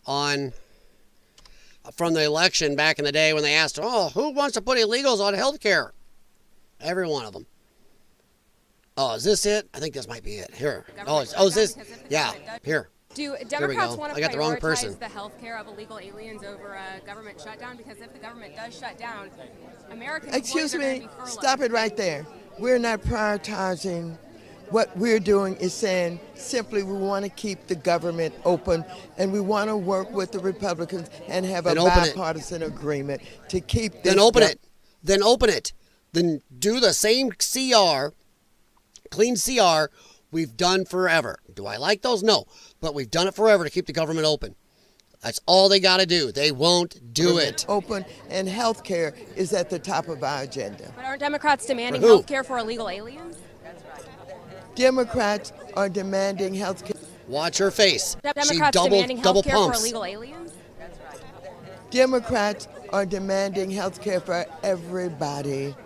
from the election back in the day when they asked, oh, who wants to put illegals on health care? Every one of them. Oh, is this it? I think this might be it. Here. Oh, is this? Yeah, here. Do Democrats want to prioritize the health care of illegal aliens over a government shutdown? Because if the government does shut down, American Excuse me, stop it right there. We're not prioritizing what we're doing is saying simply we want to keep the government open, and we want to work with the Republicans and have a bipartisan agreement to keep this. Then open it. Then open it. Then do the same CR, clean CR we've done forever. Do I like those? No. But we've done it forever to keep the government open. That's all they got to do. They won't do it. Open, and health care is at the top of our agenda. But aren't Democrats demanding health care for illegal aliens? Democrats are demanding health care. Watch her face. Democrats demanding health care for illegal aliens? Democrats are demanding health care for everybody.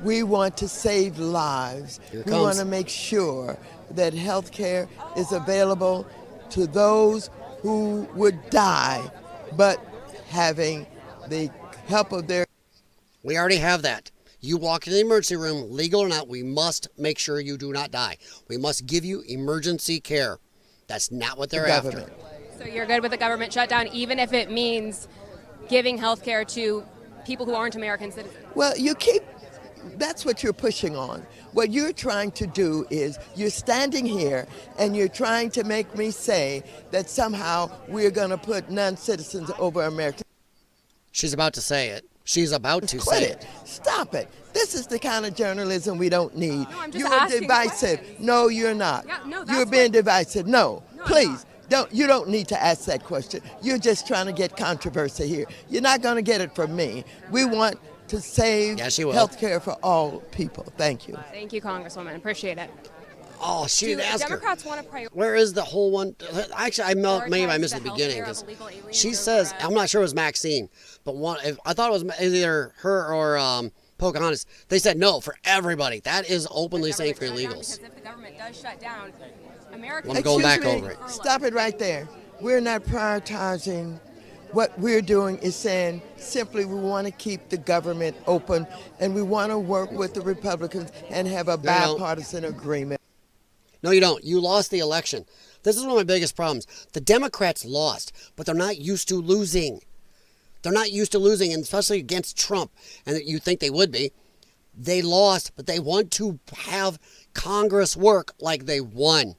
We want to save lives. We want to make sure that health care is available to those who would die, but having the help of their... We already have that. You walk into the emergency room, legal or not, we must make sure you do not die. We must give you emergency care. That's not what they're after. So you're good with the government shutdown, even if it means giving health care to people who aren't American citizens? Well, that's what you're pushing on. What you're trying to do is you're standing here and you're trying to make me say that somehow we're going to put non-citizens over Americans. She's about to say it. She's about to say it. Stop it. This is the kind of journalism we don't need. No, you are divisive. No, you're not. Yeah, you're being divisive. No, please. You don't need to ask that question. You're just trying to get controversy here. You're not going to get it from me. We want to save health care for all people. Thank you. Thank you, Congresswoman. Appreciate it. Oh, she didn't ask Democrats her. Want to prioritize? Where is the whole one? Actually, maybe I missed the beginning because she says I'm not sure it was Maxine, but I thought it was either her or Pocahontas. They said no for everybody. That is openly saying for illegals. Because if the government does shut down, Americans. I'm going back over it. Stop it right there. We're not prioritizing. What we're doing is saying simply we want to keep the government open, and we want to work with the Republicans and have a bipartisan agreement. No, you don't. You lost the election. This is one of my biggest problems. The Democrats lost, but they're not used to losing. They're not used to losing, and especially against Trump, and you think they would be. They lost, but they want to have Congress work like they won.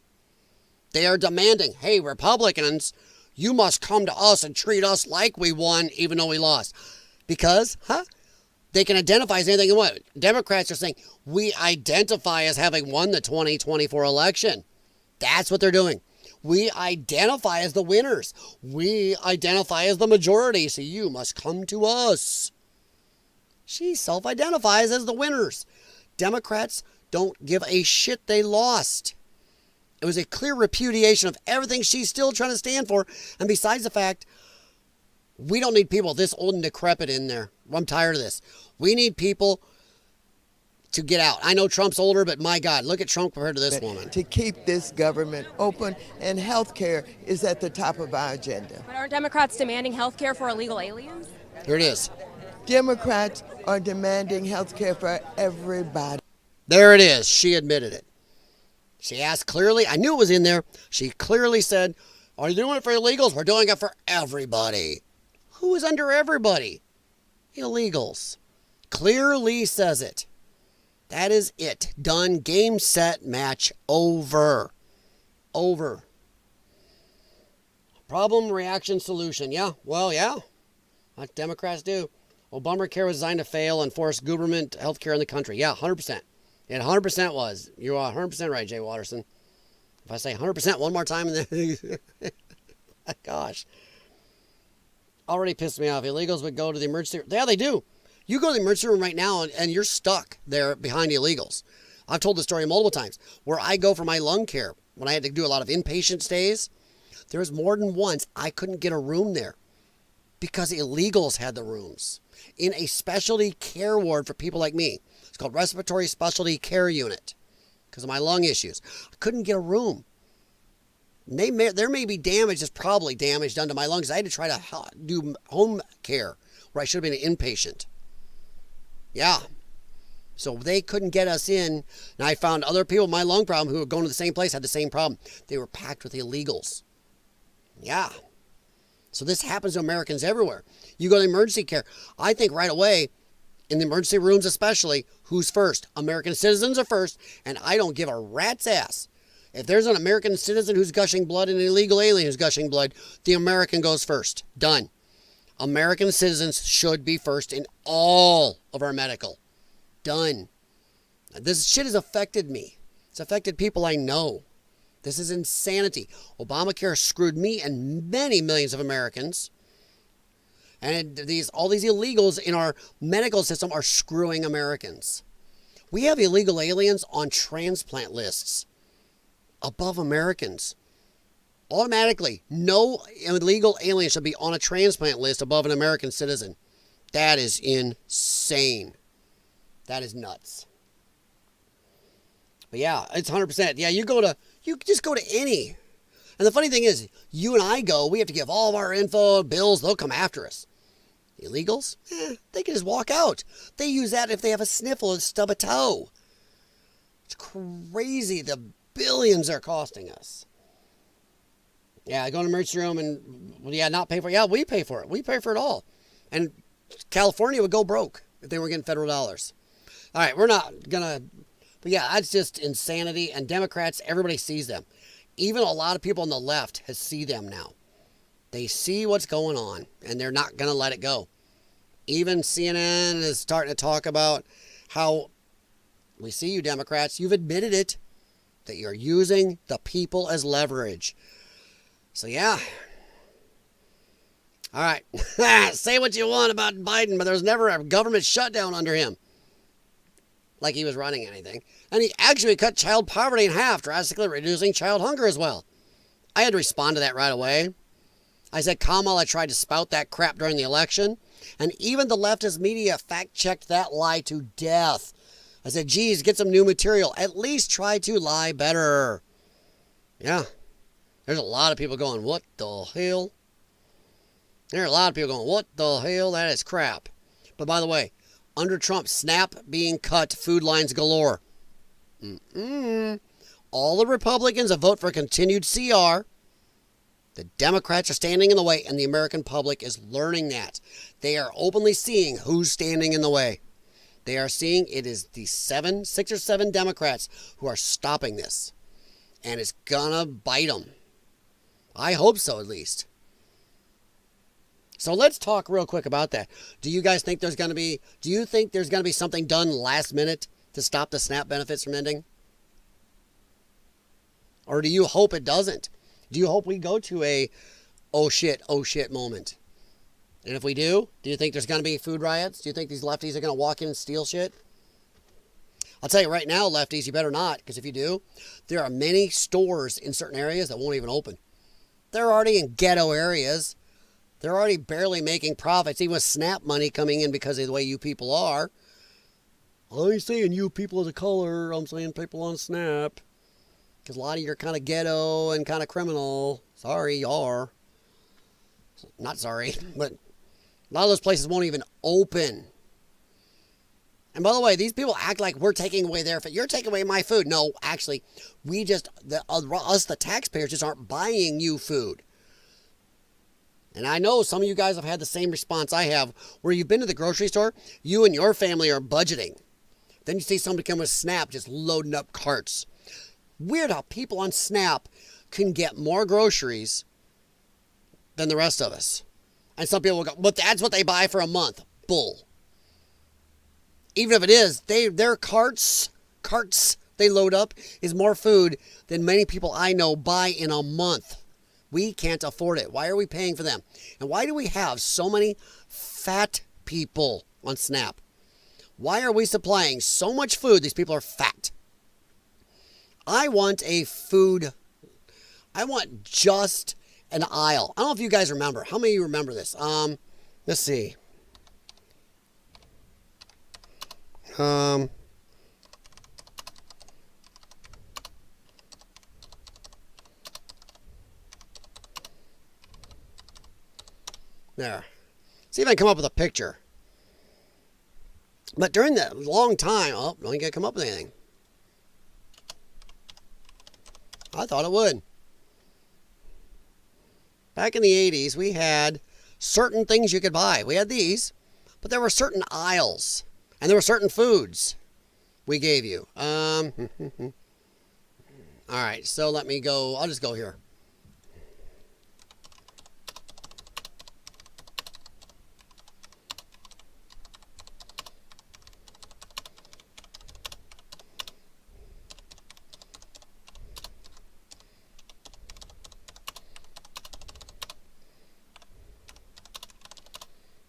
They are demanding, hey, Republicans, you must come to us and treat us like we won, even though we lost. Because, they can identify as anything they want. Democrats are saying, we identify as having won the 2024 election. That's what they're doing. We identify as the winners. We identify as the majority, so you must come to us. She self-identifies as the winners. Democrats don't give a shit they lost. It was a clear repudiation of everything she's still trying to stand for. And besides the fact, we don't need people this old and decrepit in there. I'm tired of this. We need people to get out. I know Trump's older, but my God, look at Trump compared to this woman. To keep this government open, and health care is at the top of our agenda. But aren't Democrats demanding health care for illegal aliens? Here it is. Democrats are demanding health care for everybody. There it is. She admitted it. She asked clearly. I knew it was in there. She clearly said, are you doing it for illegals? We're doing it for everybody. Who is under everybody? Illegals. Clearly says it. That is it. Done. Game, set, match. Over. Over. Problem, reaction, solution. Yeah. Well, yeah. What Democrats do. Obamacare was designed to fail and force government health care in the country. Yeah, 100%. It 100% was. You're 100% right, Jay Watterson. If I say 100% one more time, gosh. Already pissed me off. Illegals would go to the emergency room. Yeah, they do. You go to the emergency room right now and you're stuck there behind illegals. I've told this story multiple times. Where I go for my lung care, when I had to do a lot of inpatient stays, there was more than once I couldn't get a room there because illegals had the rooms in a specialty care ward for people like me. It's called Respiratory Specialty Care Unit because of my lung issues. I couldn't get a room. There may be damage, it's probably damage done to my lungs. I had to try to do home care where I should have been an inpatient. Yeah. So they couldn't get us in. And I found other people with my lung problem who were going to the same place had the same problem. They were packed with illegals. Yeah. So this happens to Americans everywhere. You go to emergency care. I think right away, In the emergency rooms especially, who's first? American citizens are first, and I don't give a rat's ass. If there's an American citizen who's gushing blood and an illegal alien who's gushing blood, the American goes first. Done. American citizens should be first in all of our medical. Done. This shit has affected me. It's affected people I know. This is insanity. Obamacare screwed me and many millions of Americans. And all these illegals in our medical system are screwing Americans. We have illegal aliens on transplant lists above Americans. Automatically, no illegal alien should be on a transplant list above an American citizen. That is insane. That is nuts. But yeah, it's 100%. Yeah, you just go to any. And the funny thing is, you and I go, we have to give all of our info, bills, they'll come after us. Illegals? They can just walk out. They use that if they have a sniffle or stub a toe. It's crazy the billions they're costing us. Yeah, go to the emergency room and, not pay for it. Yeah, we pay for it. We pay for it all. And California would go broke if they were getting federal dollars. All right, we're not going to, but yeah, that's just insanity. And Democrats, everybody sees them. Even a lot of people on the left see them now. They see what's going on, and they're not going to let it go. Even CNN is starting to talk about how we see you Democrats, you've admitted it, that you're using the people as leverage. So yeah. All right. Say what you want about Biden, but there was never a government shutdown under him. Like he was running anything. And he actually cut child poverty in half, drastically reducing child hunger as well. I had to respond to that right away. I said Kamala tried to spout that crap during the election, and even the leftist media fact-checked that lie to death. I said, geez, get some new material. At least try to lie better. Yeah. There's a lot of people going, what the hell? There are a lot of people going, what the hell? That is crap. But by the way, under Trump, SNAP being cut, food lines galore. All the Republicans that vote for continued CR. The Democrats are standing in the way, and the American public is learning that. They are openly seeing who's standing in the way. They are seeing it is the 6 or 7 Democrats who are stopping this. And it's gonna bite them. I hope so, at least. So let's talk real quick about that. Do you think there's going to be something done last minute to stop the SNAP benefits from ending? Or do you hope it doesn't? Do you hope we go to a oh shit moment? And if we do you think there's going to be food riots? Do you think these lefties are going to walk in and steal shit? I'll tell you right now, lefties, you better not, because if you do, there are many stores in certain areas that won't even open. They're already in ghetto areas. They're already barely making profits, even with SNAP money coming in because of the way you people are. I ain't saying you people as a color, I'm saying people on SNAP. Because a lot of you are kind of ghetto and kind of criminal. Sorry, you are. Not sorry, but a lot of those places won't even open. And by the way, these people act like we're taking away their food. You're taking away my food. No, actually, us, the taxpayers, just aren't buying you food. And I know some of you guys have had the same response I have, where you've been to the grocery store, you and your family are budgeting. Then you see somebody come with SNAP just loading up carts. Weird how people on SNAP can get more groceries than the rest of us. And some people will go, but that's what they buy for a month. Bull. Even if it is, their carts they load up is more food than many people I know buy in a month. We can't afford it. Why are we paying for them? And why do we have so many fat people on SNAP? Why are we supplying so much food? These people are fat. I want just an aisle. I don't know if you guys remember. How many of you remember this? Let's see. There. See if I can come up with a picture. But during that long time, don't think I come up with anything. I thought it would. Back in the 80s, we had certain things you could buy. We had these, but there were certain aisles. And there were certain foods we gave you. All right, so let me go. I'll just go here.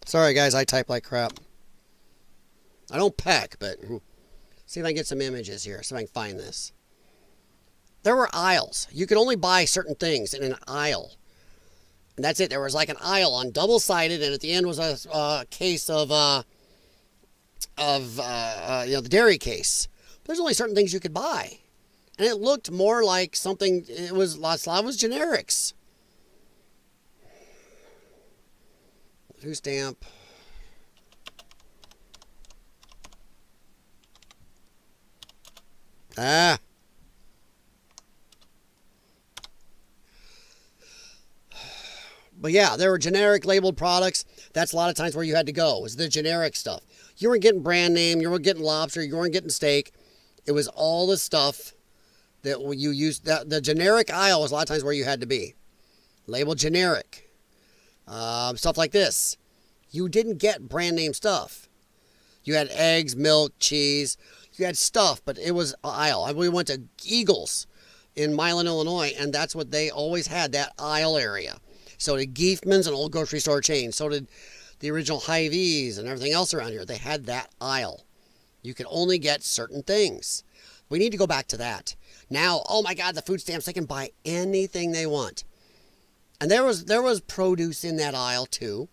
Sorry, guys, I type like crap. I don't peck, but see if I can get some images here. See if I can find this. There were aisles. You could only buy certain things in an aisle. And that's it. There was like an aisle on double-sided, and at the end was a case of the dairy case. But there's only certain things you could buy. And it looked more like something, it was, a lot of it was generics. Food stamp. Ah. But yeah, there were generic labeled products. That's a lot of times where you had to go, was the generic stuff. You weren't getting brand name, you weren't getting lobster, you weren't getting steak. It was all the stuff that you used. The generic aisle was a lot of times where you had to be. Labeled generic. Stuff like this. You didn't get brand name stuff. You had eggs, milk, cheese. You had stuff, but it was aisle. We went to Eagles in Milan, Illinois, and that's what they always had, that aisle area. So did Giefman's, an old grocery store chain. So did the original Hy-Vees and everything else around here. They had that aisle. You could only get certain things. We need to go back to that. Now, oh my God, the food stamps, they can buy anything they want. And there was produce in that aisle too.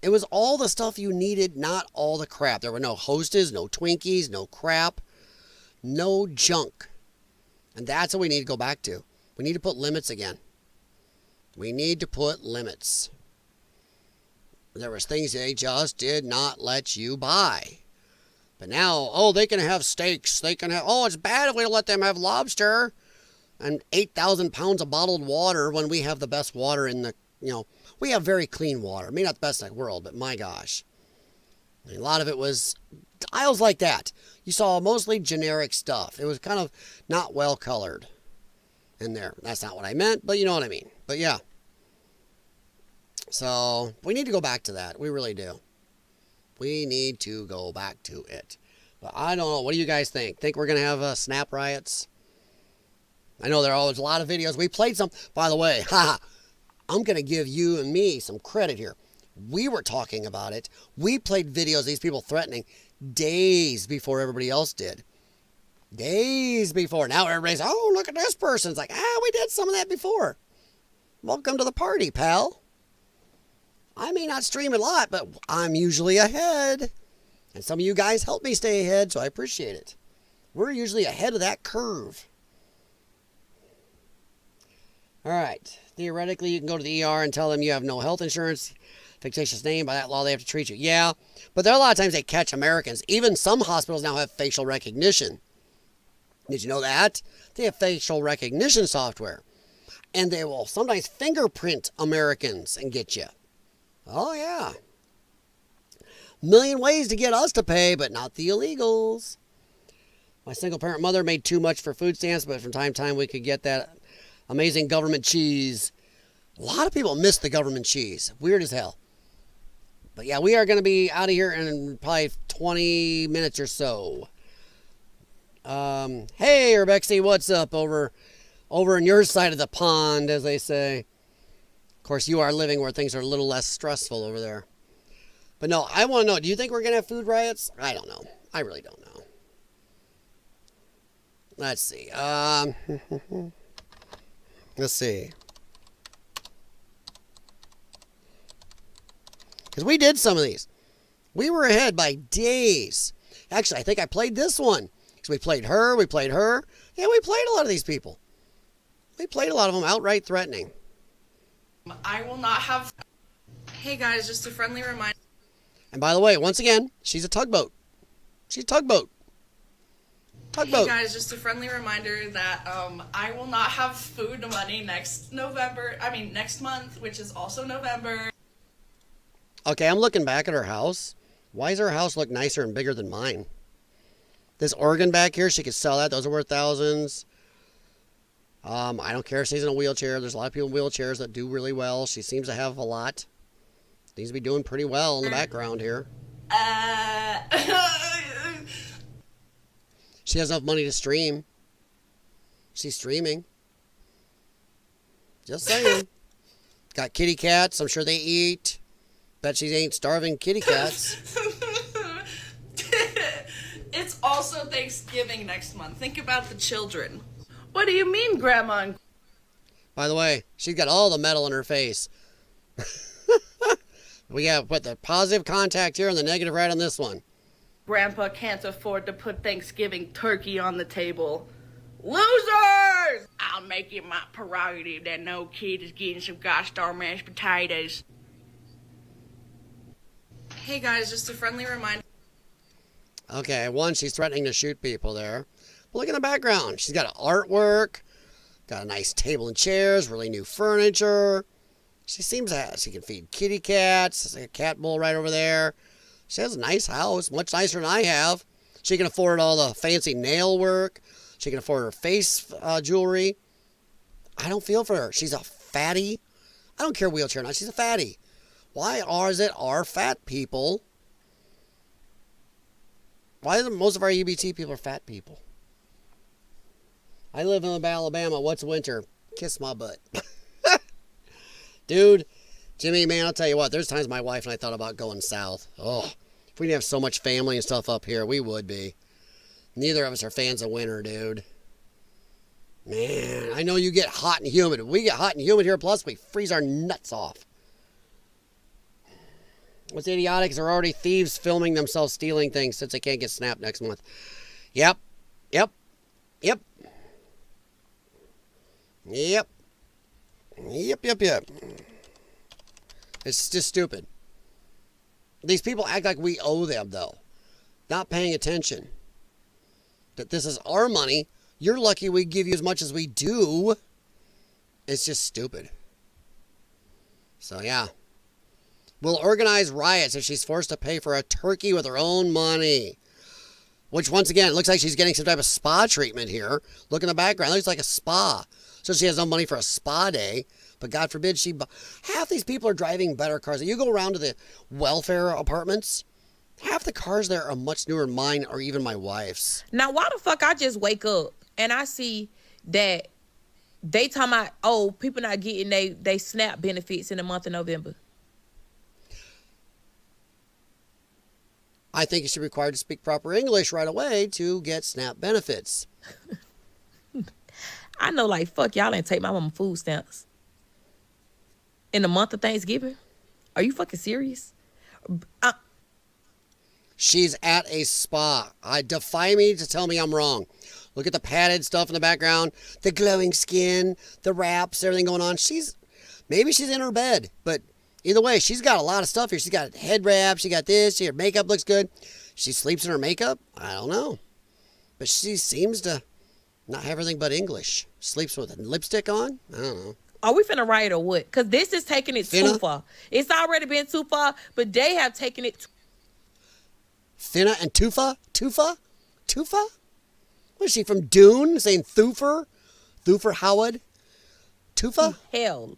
It was all the stuff you needed, not all the crap. There were no Hostess, no Twinkies, no crap, no junk. And that's what we need to go back to. We need to put limits again. We need to put limits. There was things they just did not let you buy. But now, oh, they can have steaks. They can have, oh, it's bad if we don't let them have lobster and 8,000 pounds of bottled water when we have the best water in the, we have very clean water. Maybe not the best in the world, but my gosh. I mean, a lot of it was aisles like that. You saw mostly generic stuff. It was kind of not well colored in there. That's not what I meant, but you know what I mean. But yeah. So we need to go back to that. We really do. We need to go back to it. But I don't know. What do you guys think? Think we're going to have snap riots? I know there are always a lot of videos. We played some. By the way, I'm going to give you and me some credit here. We were talking about it. We played videos of these people threatening days before everybody else did. Days before. Now everybody's, oh, look at this person. It's like, we did some of that before. Welcome to the party, pal. I may not stream a lot, but I'm usually ahead. And some of you guys help me stay ahead, so I appreciate it. We're usually ahead of that curve. All right. Theoretically, you can go to the ER and tell them you have no health insurance. Fictitious name. By that law, they have to treat you. Yeah, but there are a lot of times they catch Americans. Even some hospitals now have facial recognition. Did you know that? They have facial recognition software. And they will sometimes fingerprint Americans and get you. Oh, yeah. Million ways to get us to pay, but not the illegals. My single-parent mother made too much for food stamps, but from time to time we could get that amazing government cheese. A lot of people miss the government cheese. Weird as hell. But yeah, we are going to be out of here in probably 20 minutes or so. Hey, Rebexy, what's up over in your side of the pond, as they say. Of course, you are living where things are a little less stressful over there. But no, I want to know, do you think we're going to have food riots? I don't know. I really don't know. Let's see. Let's see. Because we did some of these. We were ahead by days. Actually, I think I played this one. Because we played her. Yeah, we played a lot of these people. We played a lot of them outright threatening. I will not have... Hey guys, just a friendly reminder. And by the way, once again, she's a tugboat. She's a tugboat. Tugboat. Hey guys, just a friendly reminder that I will not have food money next month, which is also November. Okay, I'm looking back at her house. Why does her house look nicer and bigger than mine? This organ back here, she could sell that. Those are worth thousands. I don't care if she's in a wheelchair. There's a lot of people in wheelchairs that do really well. She seems to have a lot. Seems to be doing pretty well in the background here. She has enough money to stream. She's streaming. Just saying. Got kitty cats. I'm sure they eat. Bet she ain't starving kitty cats. It's also Thanksgiving next month. Think about the children. What do you mean, Grandma? By the way, she's got all the metal in her face. We have put the positive contact here and the negative right on this one. Grandpa can't afford to put Thanksgiving turkey on the table. Losers! I'll make it my prerogative that no kid is getting some gosh darn mashed potatoes. Hey guys, just a friendly reminder. Okay, one, she's threatening to shoot people there. But look in the background. She's got artwork, got a nice table and chairs, really new furniture. She seems to have, she can feed kitty cats. There's like a cat bowl right over there. She has a nice house, much nicer than I have. She can afford all the fancy nail work. She can afford her face jewelry. I don't feel for her. She's a fatty. I don't care wheelchair or not. She's a fatty. Why are fat people? Why is most of our EBT people are fat people? I live in Alabama. What's winter? Kiss my butt. Dude, Jimmy, man, I'll tell you what. There's times my wife and I thought about going south. Oh, if we didn't have so much family and stuff up here, we would be. Neither of us are fans of winter, dude. Man, I know you get hot and humid. We get hot and humid here, plus we freeze our nuts off. What's idiotic is there are already thieves filming themselves stealing things since they can't get snapped next month. Yep. Yep. Yep. Yep. Yep, yep, yep. It's just stupid. These people act like we owe them, though. Not paying attention. That this is our money. You're lucky we give you as much as we do. It's just stupid. So, yeah. We'll organize riots if she's forced to pay for a turkey with her own money. Which, once again, it looks like she's getting some type of spa treatment here. Look in the background. It looks like a spa. So she has no money for a spa day. But God forbid she... Half these people are driving better cars. You go around to the welfare apartments. Half the cars there are much newer than mine or even my wife's. Now, why the fuck I just wake up and I see that they talking about, oh, people not getting they SNAP benefits in the month of November? I think you should be required to speak proper English right away to get SNAP benefits. I know, like, fuck, y'all ain't take my mama food stamps in the month of Thanksgiving. Are you fucking serious? She's at a spa. I defy me to tell me I'm wrong. Look at the padded stuff in the background, the glowing skin, the wraps, everything going on. Maybe she's in her bed, but either way, she's got a lot of stuff here. She's got head wraps, she got this, her makeup looks good. She sleeps in her makeup? I don't know. But she seems to not have everything but English. Sleeps with a lipstick on? I don't know. Are we finna riot or what? Because this is taking it too far. It's already been too far, but they have taken it Finna and Tufa? Tufa? Tufa? What is she, from Dune? Saying Thufir? Thufir Howard? Tufa? Hell.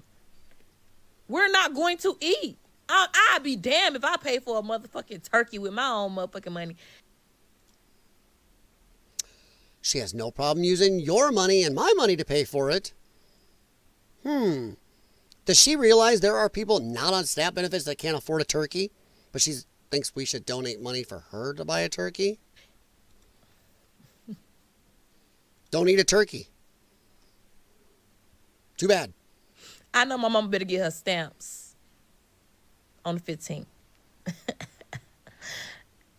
We're not going to eat. I'd be damned if I pay for a motherfucking turkey with my own motherfucking money. She has no problem using your money and my money to pay for it. Does she realize there are people not on SNAP benefits that can't afford a turkey? But she thinks we should donate money for her to buy a turkey? Don't eat a turkey. Too bad. I know my mama better get her stamps on the 15th.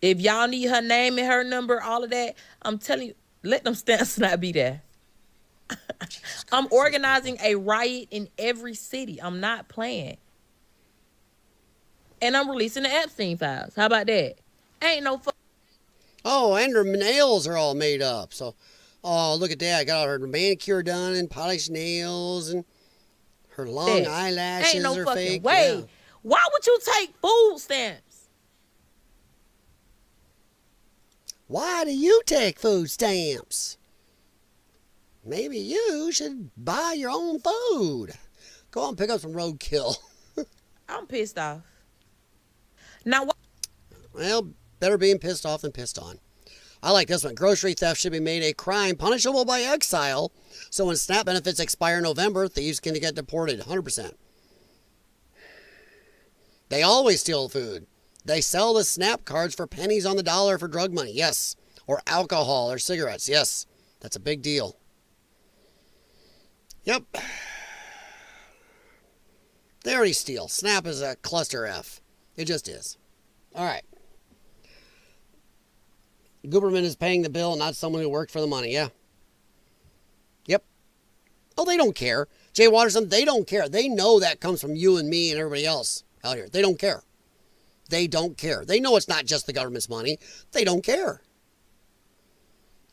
If y'all need her name and her number, all of that, I'm telling you, let them stamps not be there. I'm organizing a riot in every city. I'm not playing. And I'm releasing the Epstein files. How about that? Ain't no fuck. Oh, and her nails are all made up. So, oh, look at that. I got her manicure done and polished nails and her long eyelashes Ain't no are fucking fake. way. Yeah. Why would you take food stamps? Why do you take food stamps? Maybe you should buy your own food. Go on, pick up some roadkill. I'm pissed off. Now, well, better being pissed off than pissed on. I like this one. Grocery theft should be made a crime punishable by exile. So when SNAP benefits expire in November, thieves can get deported. 100%. They always steal food. They sell the SNAP cards for pennies on the dollar for drug money. Yes. Or alcohol or cigarettes. Yes. That's a big deal. Yep. They already steal. SNAP is a cluster F. It just is. All right. Government is paying the bill, not someone who worked for the money. Yeah. Yep. Oh, they don't care. Jay Watterson, they don't care. They know that comes from you and me and everybody else out here. They don't care. They don't care. They know it's not just the government's money. They don't care.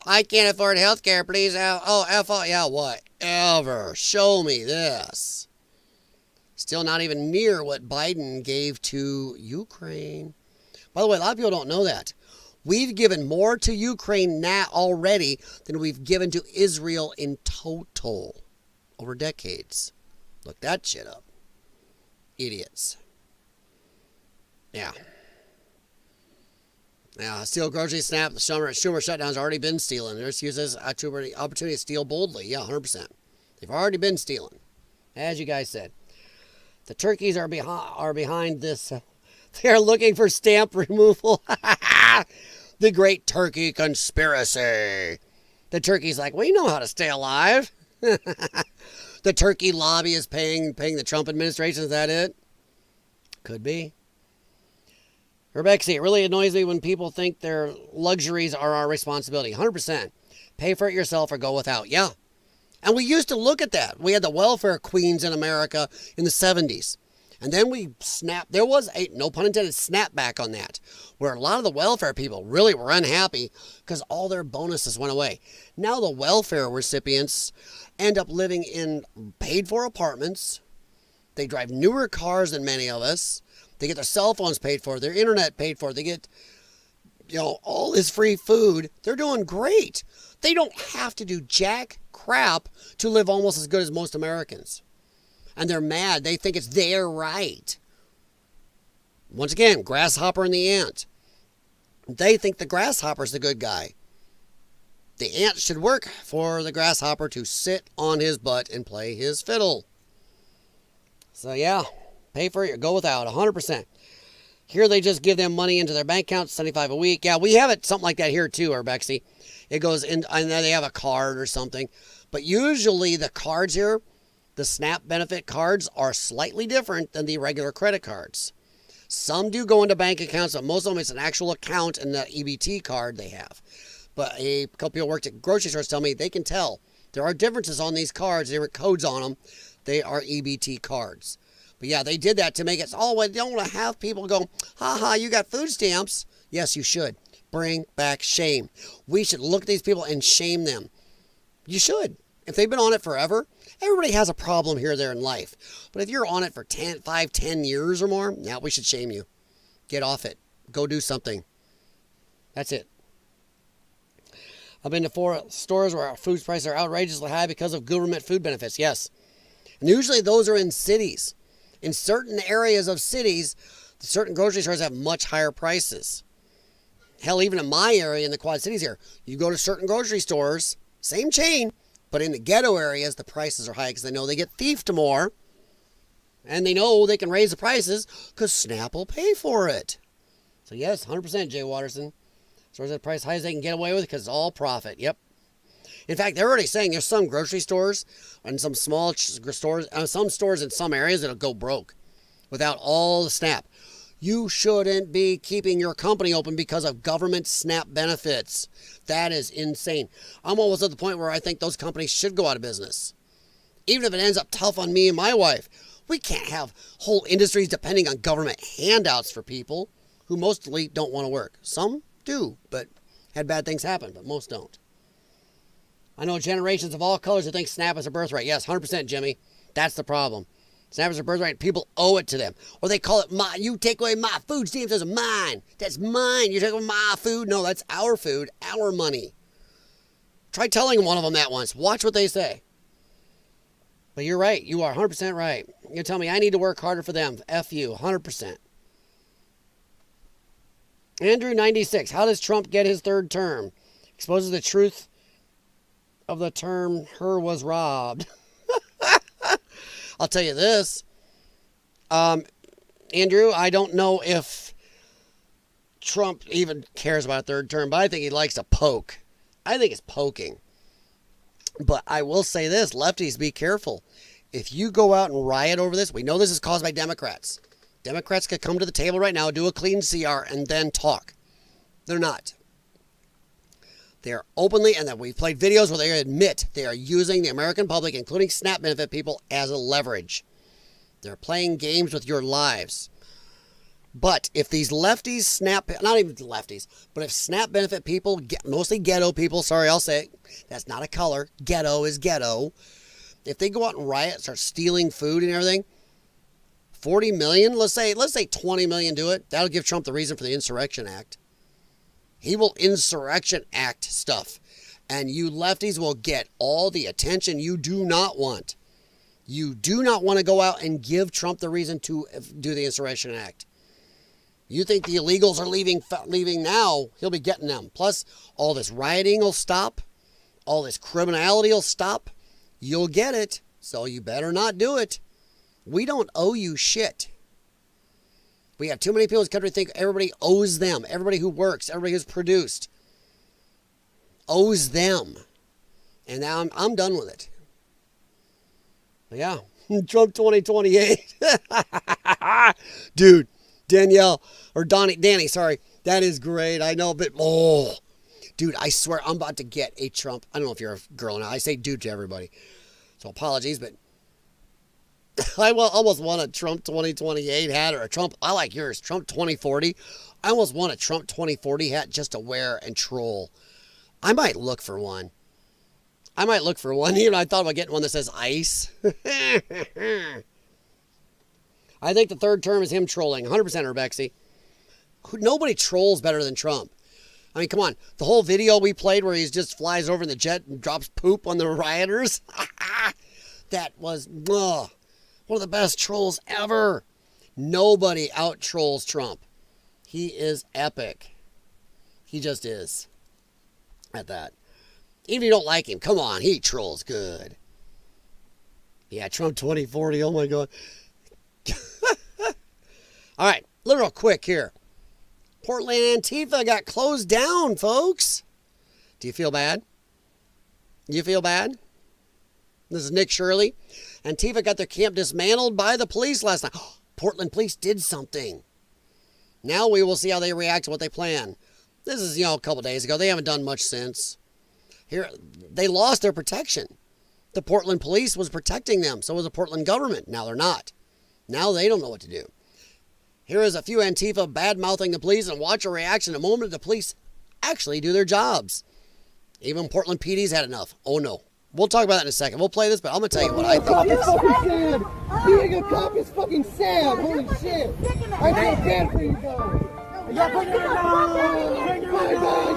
I can't afford health care, please. Yeah, whatever. Show me this. Still not even near what Biden gave to Ukraine. By the way, a lot of people don't know that. We've given more to Ukraine now already than we've given to Israel in total over decades. Look that shit up. Idiots. Yeah. Yeah, steal grocery SNAP. The Schumer shutdown's already been stealing. There's uses opportunity to steal boldly. Yeah, 100%. They've already been stealing, as you guys said. The turkeys are behind this. They're looking for stamp removal. The great turkey conspiracy. The turkey's like, we know how to stay alive. The turkey lobby is paying the Trump administration. Is that it? Could be. Rebecca, it really annoys me when people think their luxuries are our responsibility. 100%. Pay for it yourself or go without. Yeah. And we used to look at that. We had the welfare queens in America in the 70s. And then we snapped. There was a, no pun intended, snapback on that, where a lot of the welfare people really were unhappy because all their bonuses went away. Now the welfare recipients end up living in paid-for apartments. They drive newer cars than many of us. They get their cell phones paid for, their internet paid for. They get, all this free food. They're doing great. They don't have to do jack crap to live almost as good as most Americans. And they're mad. They think it's their right. Once again, grasshopper and the ant. They think the grasshopper's the good guy. The ant should work for the grasshopper to sit on his butt and play his fiddle. So yeah, pay for it or go without, 100%. Here they just give them money into their bank account, $75 a week. Yeah, we have it something like that here too, Bexy. It goes in, and then they have a card or something. But usually the cards here, the SNAP benefit cards, are slightly different than the regular credit cards. Some do go into bank accounts, but most of them it's an actual account and the EBT card they have. But a couple people worked at grocery stores tell me they can tell. There are differences on these cards, different codes on them. They are EBT cards. But yeah, they did that to make it, they don't want to have people go, ha, you got food stamps. Yes, you should. Bring back shame. We should look at these people and shame them. You should. If they've been on it forever, everybody has a problem here or there in life. But if you're on it for 10 years or more, now we should shame you. Get off it. Go do something. That's it. I've been to 4 stores where our food prices are outrageously high because of government food benefits. Yes. And usually those are in cities. In certain areas of cities, certain grocery stores have much higher prices. Hell, even in my area in the Quad Cities here, you go to certain grocery stores, same chain, but in the ghetto areas, the prices are high because they know they get thieved more. And they know they can raise the prices because SNAP will pay for it. So yes, 100% Jay Watterson. Stores at price high as they can get away with because it's all profit. Yep. In fact, they're already saying there's some grocery stores and some small stores, some stores in some areas that'll go broke without all the SNAP. You shouldn't be keeping your company open because of government SNAP benefits. That is insane. I'm almost at the point where I think those companies should go out of business. Even if it ends up tough on me and my wife. We can't have whole industries depending on government handouts for people who mostly don't want to work. Some do, but had bad things happen, but most don't. I know generations of all colors who think SNAP is a birthright. Yes, 100% Jimmy. That's the problem. Snappers are birthright. People owe it to them. Or they call it my, you take away my food stamps, those are mine. That's mine. You take away my food. No, that's our food, our money. Try telling one of them that once. Watch what they say. But you're right. You are 100% right. You tell me I need to work harder for them. F you, 100%. Andrew 96. How does Trump get his third term? Exposes the truth of the term her was robbed. I'll tell you this. Andrew, I don't know if Trump even cares about a third term, but I think he likes to poke. I think it's poking. But I will say this, lefties, be careful. If you go out and riot over this, we know this is caused by Democrats. Democrats could come to the table right now, do a clean CR, and then talk. They're not. They're openly, and that we've played videos where they admit they are using the American public, including SNAP benefit people, as a leverage. They're playing games with your lives. But if these lefties, not even lefties, but if SNAP benefit people, mostly ghetto people, sorry, I'll say it, that's not a color, ghetto is ghetto. If they go out and riot, start stealing food and everything, 40 million, let's say 20 million do it, that'll give Trump the reason for the Insurrection Act. He will Insurrection Act stuff, and you lefties will get all the attention you do not want. You do not want to go out and give Trump the reason to do the Insurrection Act. You think the illegals are leaving now, he'll be getting them. Plus, all this rioting will stop. All this criminality will stop. You'll get it, so you better not do it. We don't owe you shit. We have too many people in this country think everybody owes them. Everybody who works, everybody who's produced owes them. And now I'm done with it. But yeah, Trump 2028. Dude, Danny, sorry. That is great. I know, but dude, I swear I'm about to get a Trump. I don't know if you're a girl now. I say dude to everybody. So apologies, but I almost want a Trump 2028 hat or a Trump, I like yours, Trump 2040. I almost want a Trump 2040 hat just to wear and troll. I might look for one. Even I thought about getting one that says ICE. I think the third term is him trolling. 100% Rebexy. Nobody trolls better than Trump. I mean, come on. The whole video we played where he just flies over in the jet and drops poop on the rioters. That was one of the best trolls ever. Nobody out-trolls Trump. He is epic. He just is. At that. Even if you don't like him, come on, he trolls good. Yeah, Trump 2040, oh my God. All right, real quick here. Portland Antifa got closed down, folks. Do you feel bad? You feel bad? This is Nick Shirley. Antifa got their camp dismantled by the police last night. Portland police did something. Now we will see how they react to what they plan. This is, a couple days ago. They haven't done much since. Here, they lost their protection. The Portland police was protecting them. So was the Portland government. Now they're not. Now they don't know what to do. Here is a few Antifa bad-mouthing the police, and watch a reaction the moment the police actually do their jobs. Even Portland PD's had enough. Oh no. We'll talk about that in a second. We'll play this, but I'm going to tell you what I think. It's fucking sad. Being a cop is fucking sad. Holy shit. I feel bad for you guys.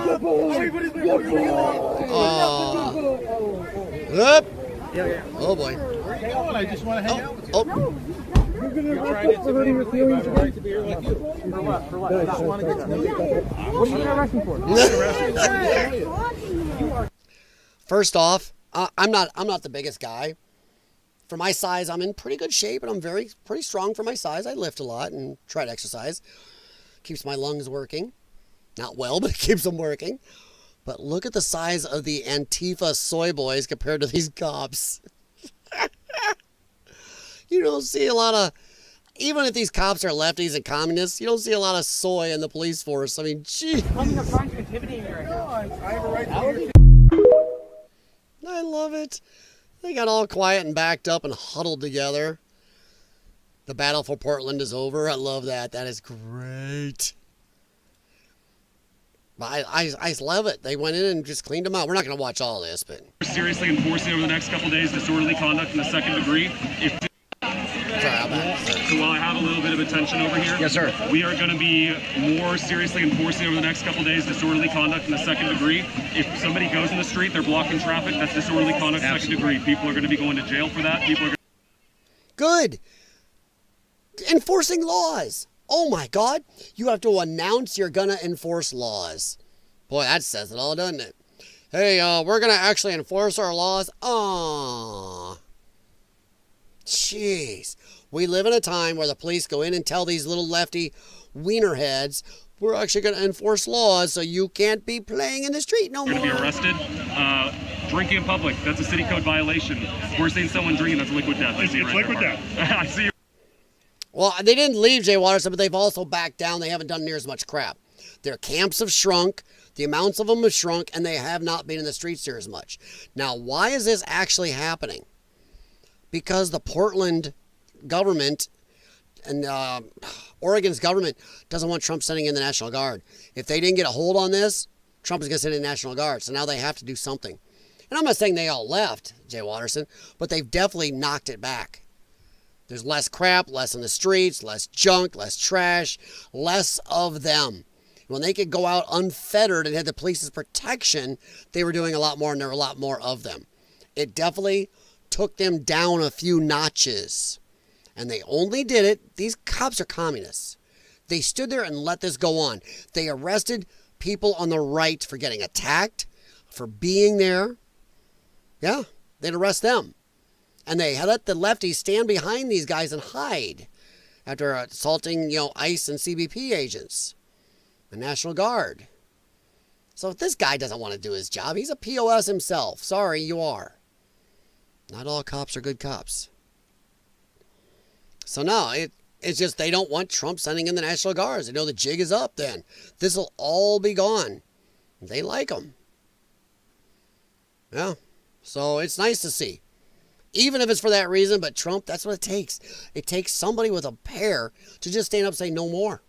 Good boy. Oh boy. Where are you going? I just want to hang out with you. Oh. You're going to arrest us for hurting your feelings. I have a right to be here like you. For what? For what? I want to get to know you. What are you going to arrest me for? First off, I'm not the biggest guy. For my size, I'm in pretty good shape, and I'm pretty strong for my size. I lift a lot and try to exercise. Keeps my lungs working. Not well, but it keeps them working. But look at the size of the Antifa soy boys compared to these cops. You don't see a lot of, even if these cops are lefties and communists, you don't see a lot of soy in the police force. I mean, gee. I have a right to I love it. They got all quiet and backed up and huddled together. The battle for Portland is over. I love that. That is great. I love it. They went in and just cleaned them out. We're not going to watch all this, but... Seriously enforcing over the next couple of days disorderly conduct in the second degree. So while I have a little bit of attention over here, yes, sir, we are going to be more seriously enforcing over the next couple days disorderly conduct in the second degree. If somebody goes in the street, they're blocking traffic, that's disorderly conduct second degree. People are going to be going to jail for that. People are Good. Enforcing laws. Oh my God. You have to announce you're going to enforce laws. Boy, that says it all, doesn't it? Hey, we're going to actually enforce our laws. Aww. Jeez. We live in a time where the police go in and tell these little lefty wiener heads, we're actually going to enforce laws so you can't be playing in the street no more. going to be arrested. Drinking in public, that's a city code violation. We're seeing someone drinking, that's liquid death. I see It's right liquid there. death. I see you. Well, they didn't leave Jay Watterson, but they've also backed down. They haven't done near as much crap. Their camps have shrunk. The amounts of them have shrunk, and they have not been in the streets here as much. Now, why is this actually happening? Because the Portland government and Oregon's government doesn't want Trump sending in the National Guard. If they didn't get a hold on this, Trump is going to send in the National Guard. So now they have to do something. And I'm not saying they all left, Jay Watterson, but they've definitely knocked it back. There's less crap, less in the streets, less junk, less trash, less of them. When they could go out unfettered and had the police's protection, they were doing a lot more, and there were a lot more of them. It definitely took them down a few notches. And they only did it, these cops are communists. They stood there and let this go on. They arrested people on the right for getting attacked, for being there. Yeah, they'd arrest them. And they let the lefties stand behind these guys and hide after assaulting, ICE and CBP agents, the National Guard. So if this guy doesn't want to do his job, he's a POS himself. Sorry, you are. Not all cops are good cops. So no, it's just they don't want Trump sending in the National Guards. They know the jig is up then. This will all be gone. They like him. Yeah. So it's nice to see. Even if it's for that reason, but Trump, that's what it takes. It takes somebody with a pair to just stand up and say no more.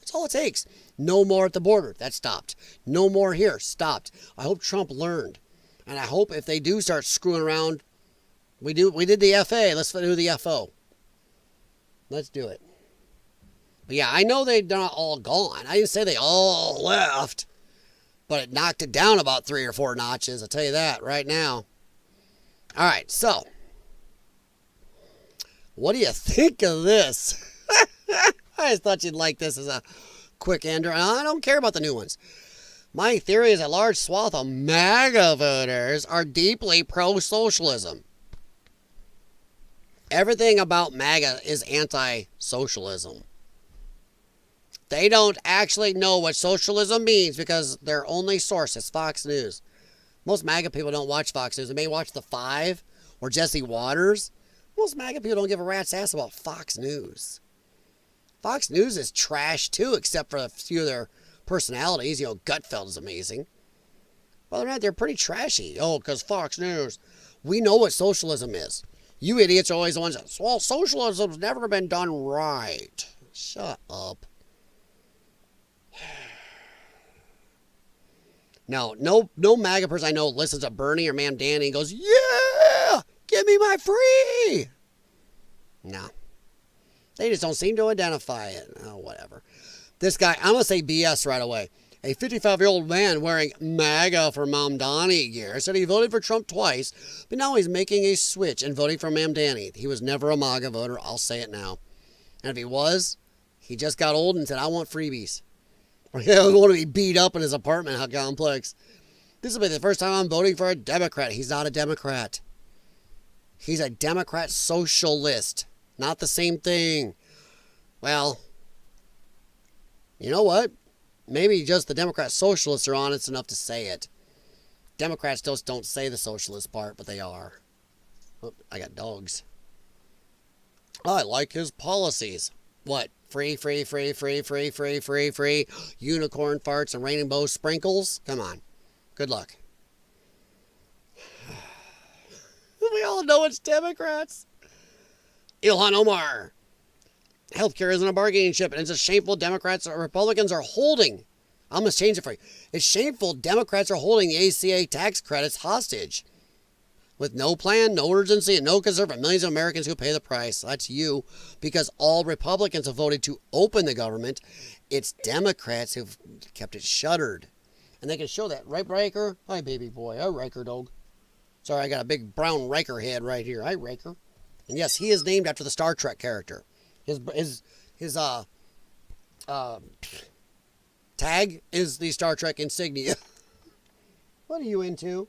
That's all it takes. No more at the border. That stopped. No more here. Stopped. I hope Trump learned. And I hope if they do start screwing around, we did the FA. Let's do the FO. Let's do it. But yeah, I know they're not all gone. I didn't say they all left. But it knocked it down about 3 or 4 notches. I'll tell you that right now. All right, so what do you think of this? I just thought you'd like this as a quick ender. And I don't care about the new ones. My theory is a large swath of MAGA voters are deeply pro-socialism. Everything about MAGA is anti-socialism. They don't actually know what socialism means because their only source is Fox News. Most MAGA people don't watch Fox News. They may watch The Five or Jesse Waters. Most MAGA people don't give a rat's ass about Fox News. Fox News is trash too, except for a few of their personalities. Gutfeld is amazing. Other than that, they're pretty trashy. Oh, because Fox News. We know what socialism is. You idiots are always the ones that, well, socialism's never been done right. Shut up. No MAGA person I know listens to Bernie or Ma'am Danny and goes, yeah, give me my free. No. They just don't seem to identify it. Oh, whatever. This guy, I'm going to say BS right away. A 55-year-old man wearing MAGA for Ma'am Danny gear said he voted for Trump twice, but now he's making a switch and voting for Ma'am Danny. He was never a MAGA voter. I'll say it now. And if he was, he just got old and said, I want freebies. Or he doesn't want to be beat up in his apartment complex. This will be the first time I'm voting for a Democrat. He's not a Democrat. He's a Democrat socialist. Not the same thing. Well, you know what? Maybe just the Democrat socialists are honest enough to say it. Democrats just don't say the socialist part, but they are. Oh, I got dogs. I like his policies. What? Free, free, free, free, free, free, free, free. Unicorn farts and rainbow sprinkles? Come on. Good luck. We all know it's Democrats. Ilhan Omar. Healthcare isn't a bargaining chip, and it's a shameful Democrats or Republicans are holding. I'm going to change it for you. It's shameful Democrats are holding the ACA tax credits hostage. with no plan, no urgency, and no concern for millions of Americans who pay the price. That's you, because all Republicans have voted to open the government. It's Democrats who've kept it shuttered. And they can show that. Right, Riker? Hi, baby boy. Hi, Riker dog. Sorry, I got a big brown Riker head right here. Hi, Riker. And yes, he is named after the Star Trek character. His tag is the Star Trek insignia. What are you into?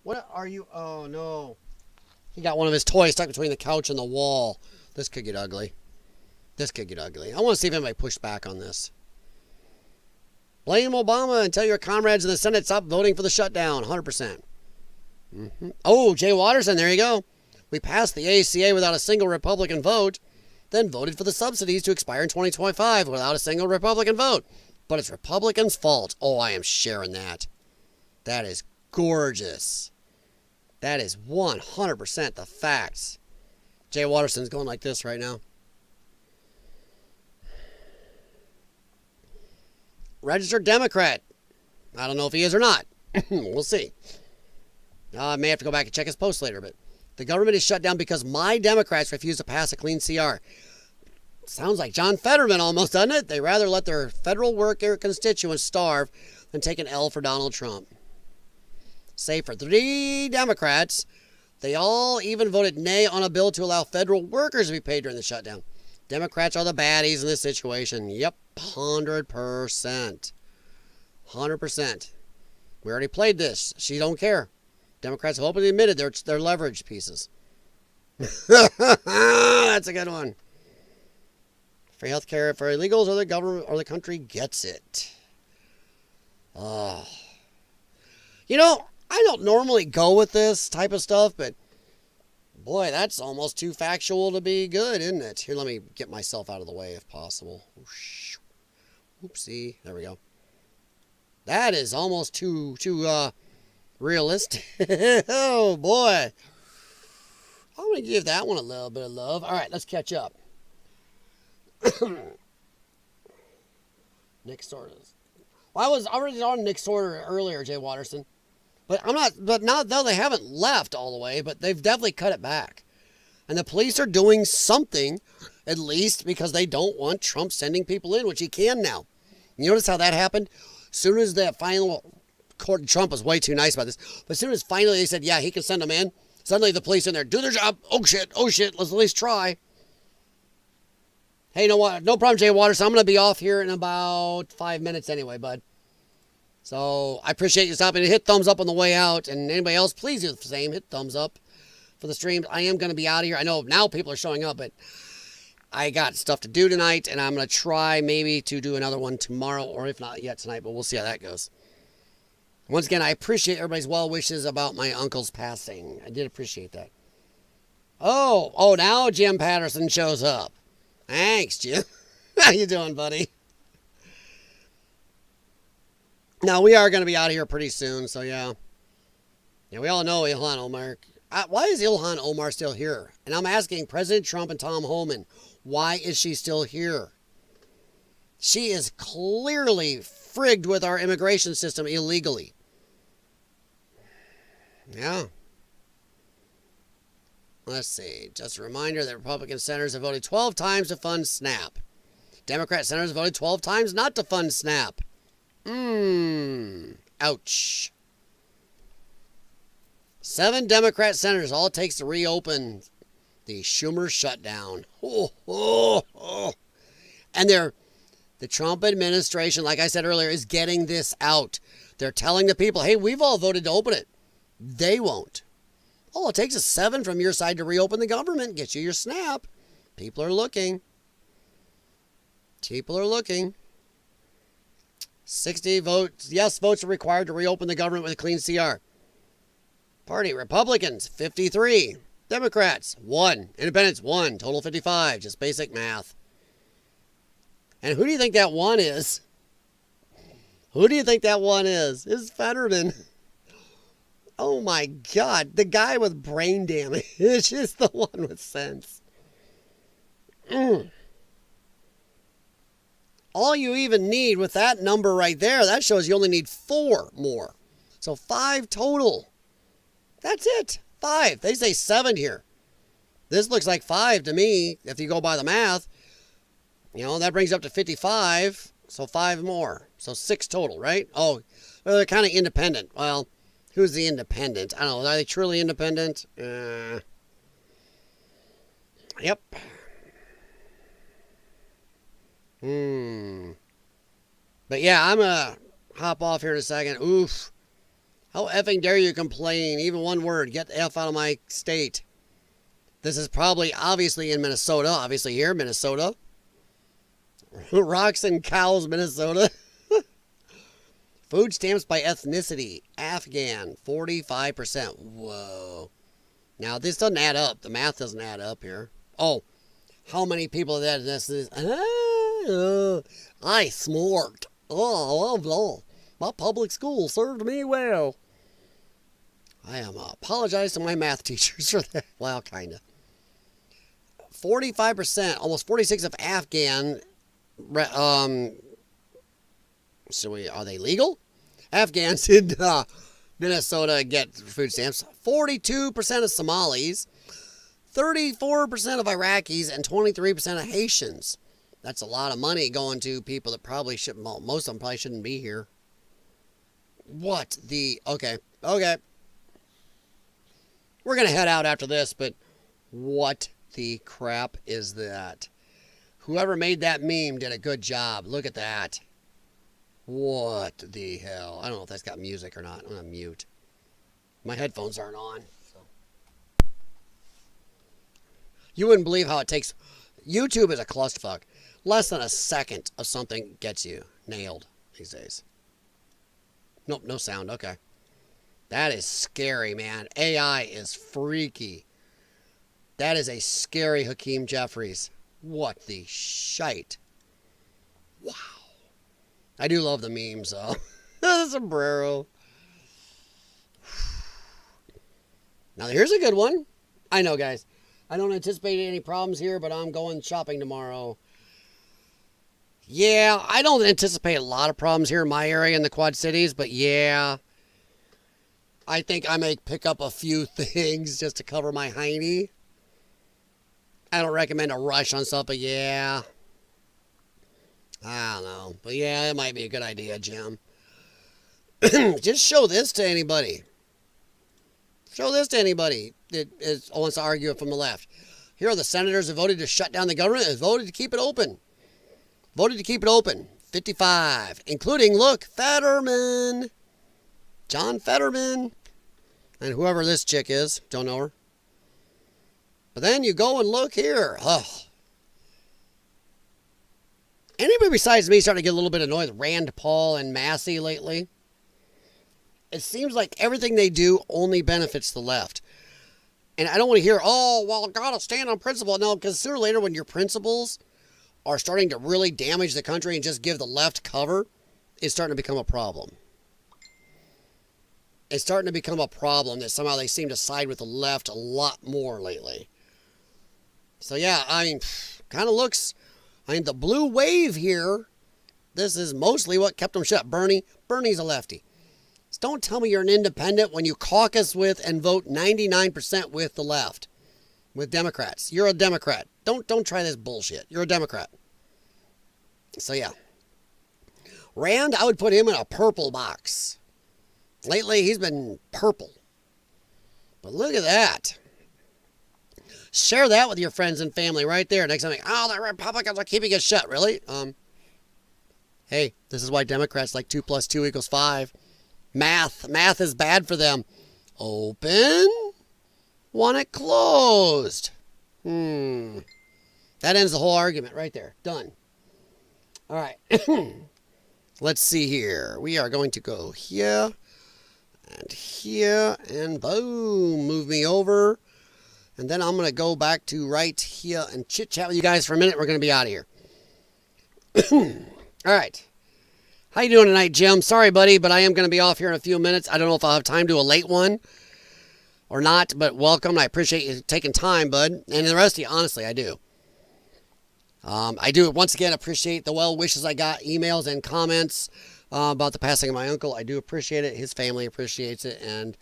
What are you? Oh, no. He got one of his toys stuck between the couch and the wall. This could get ugly. This could get ugly. I want to see if anybody pushed back on this. Blame Obama and tell your comrades in the Senate stop voting for the shutdown. 100%. Oh, Jay Watterson, there you go. We passed the ACA without a single Republican vote, then voted for the subsidies to expire in 2025 without a single Republican vote. But it's Republicans' fault. Oh, I am sharing that. That is gorgeous. That is 100% the facts. Jay Watterson's going like this right now. Registered Democrat. I don't know if he is or not. We'll see. I may have to go back and check his post later, but the government is shut down because my Democrats refuse to pass a clean CR. Sounds like John Fetterman almost, doesn't it? They rather let their federal worker constituents starve than take an L for Donald Trump. Save for 3 Democrats, they all even voted nay on a bill to allow federal workers to be paid during the shutdown. Democrats are the baddies in this situation. Yep, 100%. 100%. We already played this. She don't care. Democrats have openly admitted they're leverage pieces. That's a good one. Free health care for illegals, or the government or the country gets it. Oh. You know, I don't normally go with this type of stuff, but boy, that's almost too factual to be good, isn't it? Here, let me get myself out of the way if possible. Oopsie. There we go. That is almost too realistic. Oh, boy. I'm going to give that one a little bit of love. All right, let's catch up. Nick Sorters. Well, I was already on Nick Sorter earlier, Jay Watterson. But now they haven't left all the way, but they've definitely cut it back. And the police are doing something, at least, because they don't want Trump sending people in, which he can now. You notice how that happened? As soon as the final court, Trump was way too nice about this, but as soon as finally they said, yeah, he can send them in, suddenly the police in there do their job. Oh shit, let's at least try. Hey, you know what? No problem, Jay Waters. I'm going to be off here in about 5 minutes anyway, bud. So I appreciate you stopping to hit thumbs up on the way out. And anybody else, please do the same. Hit thumbs up for the stream. I am going to be out of here. I know now people are showing up, but I got stuff to do tonight. And I'm going to try maybe to do another one tomorrow, or if not yet tonight, but we'll see how that goes. Once again, I appreciate everybody's well wishes about my uncle's passing. I did appreciate that. Oh, now Jim Patterson shows up. Thanks, Jim. How you doing, buddy? Now, we are going to be out of here pretty soon, so yeah. Yeah, we all know Ilhan Omar. Why is Ilhan Omar still here? And I'm asking President Trump and Tom Homan, why is she still here? She is clearly frigged with our immigration system illegally. Yeah. Let's see. Just a reminder that Republican senators have voted 12 times to fund SNAP. Democrat senators voted 12 times not to fund SNAP. Ouch. 7 Democrat senators, all it takes to reopen the Schumer shutdown. And the Trump administration, like I said earlier, is getting this out. They're telling the people, hey, we've all voted to open it. They won't. All it takes is 7 from your side to reopen the government, get you your SNAP. People are looking. 60 votes, yes votes are required to reopen the government with a clean CR. Party, Republicans, 53. Democrats, 1. Independents, 1. Total 55. Just basic math. And who do you think that 1 is? It's Fetterman. Oh my God. The guy with brain damage is the one with sense. All you even need with that number right there, that shows you only need 4 more. So 5 total. That's it. 5. They say 7 here. This looks like 5 to me, if you go by the math. You know, that brings up to 55. So 5 more. So 6 total, right? Oh, well, they're kind of independent. Well, who's the independent? I don't know. Are they truly independent? Yep. But yeah, I'm going to hop off here in a second. Oof. How effing dare you complain? Even one word. Get the F out of my state. This is probably, obviously, in Minnesota. Obviously here, Minnesota. Rocks and Cows, Minnesota. Food stamps by ethnicity. Afghan, 45%. Whoa. Now, this doesn't add up. The math doesn't add up here. Oh, how many people of that ethnicity? I smart. Oh, my public school served me well. I am apologize to my math teachers for that. Well, kind of. 45%, almost 46% of Afghan. Are they legal? Afghans in Minnesota get food stamps. 42% of Somalis, 34% of Iraqis, and 23% of Haitians. That's a lot of money going to people that probably shouldn't. Most of them probably shouldn't be here. What the? Okay. We're gonna head out after this, but what the crap is that? Whoever made that meme did a good job. Look at that. What the hell? I don't know if that's got music or not. I'm going to mute. My headphones aren't on. So. You wouldn't believe how it takes. YouTube is a clusterfuck. Less than a second of something gets you nailed these days. Nope, no sound. Okay. That is scary, man. AI is freaky. That is a scary Hakeem Jeffries. What the shite. Wow. I do love the memes, though. The sombrero. Now, here's a good one. I know, guys. I don't anticipate any problems here, but I'm going shopping tomorrow. Yeah, I don't anticipate a lot of problems here in my area in the Quad Cities, but yeah. I think I may pick up a few things just to cover my hiney. I don't recommend a rush on stuff, but yeah. I don't know. But yeah, it might be a good idea, Jim. Just show this to anybody. Show this to anybody that wants to argue it from the left. Here are the senators who voted to shut down the government and voted to keep it open. Voted to keep it open. 55. Including, look, Fetterman. John Fetterman. And whoever this chick is. Don't know her. But then you go and look here. Oh. Anybody besides me starting to get a little bit annoyed with Rand Paul and Massey lately? It seems like everything they do only benefits the left. And I don't want to hear, oh, well, gotta stand on principle. No, because sooner or later when your principles are starting to really damage the country and just give the left cover, it's starting to become a problem. It's starting to become a problem that somehow they seem to side with the left a lot more lately. So yeah, I mean, kind of looks, the blue wave here, this is mostly what kept them shut. Bernie's a lefty. So don't tell me you're an independent when you caucus with and vote 99% with the left, with Democrats. You're a Democrat. Don't try this bullshit. You're a Democrat. So yeah. Rand, I would put him in a purple box. Lately, he's been purple. But look at that. Share that with your friends and family right there. Next time, oh, the Republicans are keeping it shut. Really? Hey, this is why Democrats like 2 + 2 = 5. Math is bad for them. Open. Want it closed. That ends the whole argument right there. Done. All right. Let's see here. We are going to go here and boom, move me over. And then I'm going to go back to right here and chit-chat with you guys for a minute. We're going to be out of here. All right. How you doing tonight, Jim? Sorry, buddy, but I am going to be off here in a few minutes. I don't know if I'll have time to do a late one or not, but welcome. I appreciate you taking time, bud. And the rest of you, honestly, I do. I do, once again, appreciate the well wishes I got, emails and comments about the passing of my uncle. I do appreciate it. His family appreciates it. And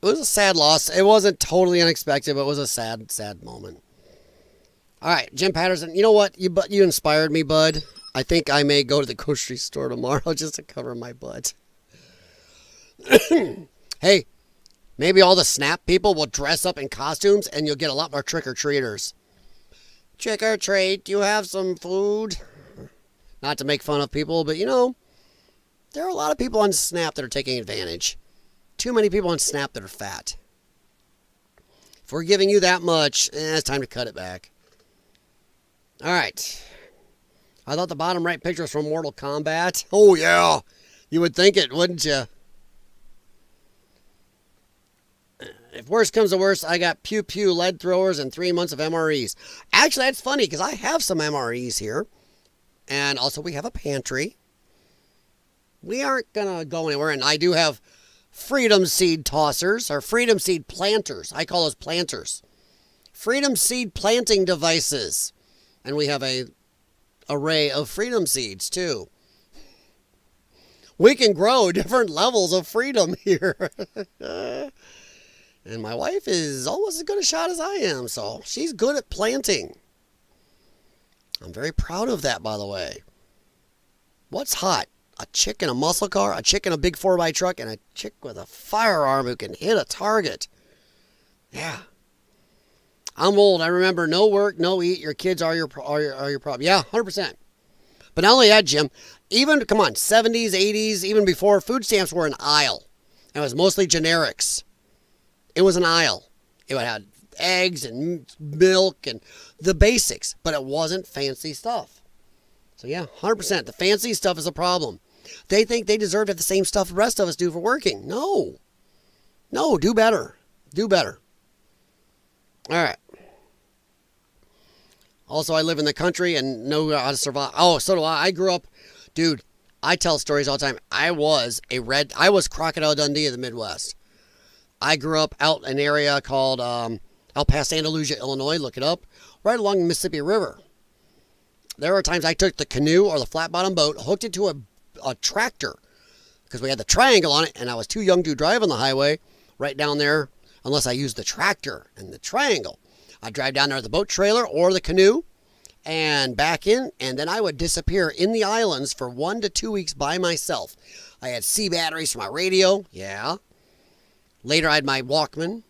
It was a sad loss. It wasn't totally unexpected, but it was a sad, sad moment. All right, Jim Patterson, you know what? You inspired me, bud. I think I may go to the grocery store tomorrow just to cover my butt. Hey, maybe all the SNAP people will dress up in costumes and you'll get a lot more trick-or-treaters. Trick or treat, you have some food? Not to make fun of people, but there are a lot of people on SNAP that are taking advantage. Too many people on SNAP that are fat. If we're giving you that much, it's time to cut it back. All right. I thought the bottom right picture was from Mortal Kombat. Oh, yeah. You would think it, wouldn't you? If worse comes to worse, I got pew-pew lead throwers and 3 months of MREs. Actually, that's funny because I have some MREs here. And also we have a pantry. We aren't going to go anywhere. And I do have freedom seed tossers or freedom seed planters. I call those planters. Freedom seed planting devices. And we have a array of freedom seeds too. We can grow different levels of freedom here. And my wife is almost as good a shot as I am, so she's good at planting. I'm very proud of that, by the way. What's hot? A chick in a muscle car, a chick in a big 4x truck, and a chick with a firearm who can hit a target. Yeah. I'm old. I remember no work, no eat. Your kids are your problem. Yeah, 100%. But not only that, Jim, even, come on, 70s, 80s, even before, food stamps were an aisle. And it was mostly generics. It was an aisle. It had eggs and milk and the basics, but it wasn't fancy stuff. So yeah, 100%. The fancy stuff is a problem. They think they deserve to have the same stuff the rest of us do for working. No. No, do better. Do better. All right. Also, I live in the country and know how to survive. Oh, so do I. I grew up, dude, I tell stories all the time. I was Crocodile Dundee of the Midwest. I grew up out in an area called El Paso, Andalusia, Illinois. Look it up. Right along the Mississippi River. There were times I took the canoe or the flat-bottom boat, hooked it to a tractor because we had the triangle on it, and I was too young to drive on the highway right down there unless I used the tractor and the triangle. I'd drive down there with the boat trailer or the canoe and back in, and then I would disappear in the islands for 1 to 2 weeks by myself. I had C batteries for my radio. Yeah. Later, I had my Walkman,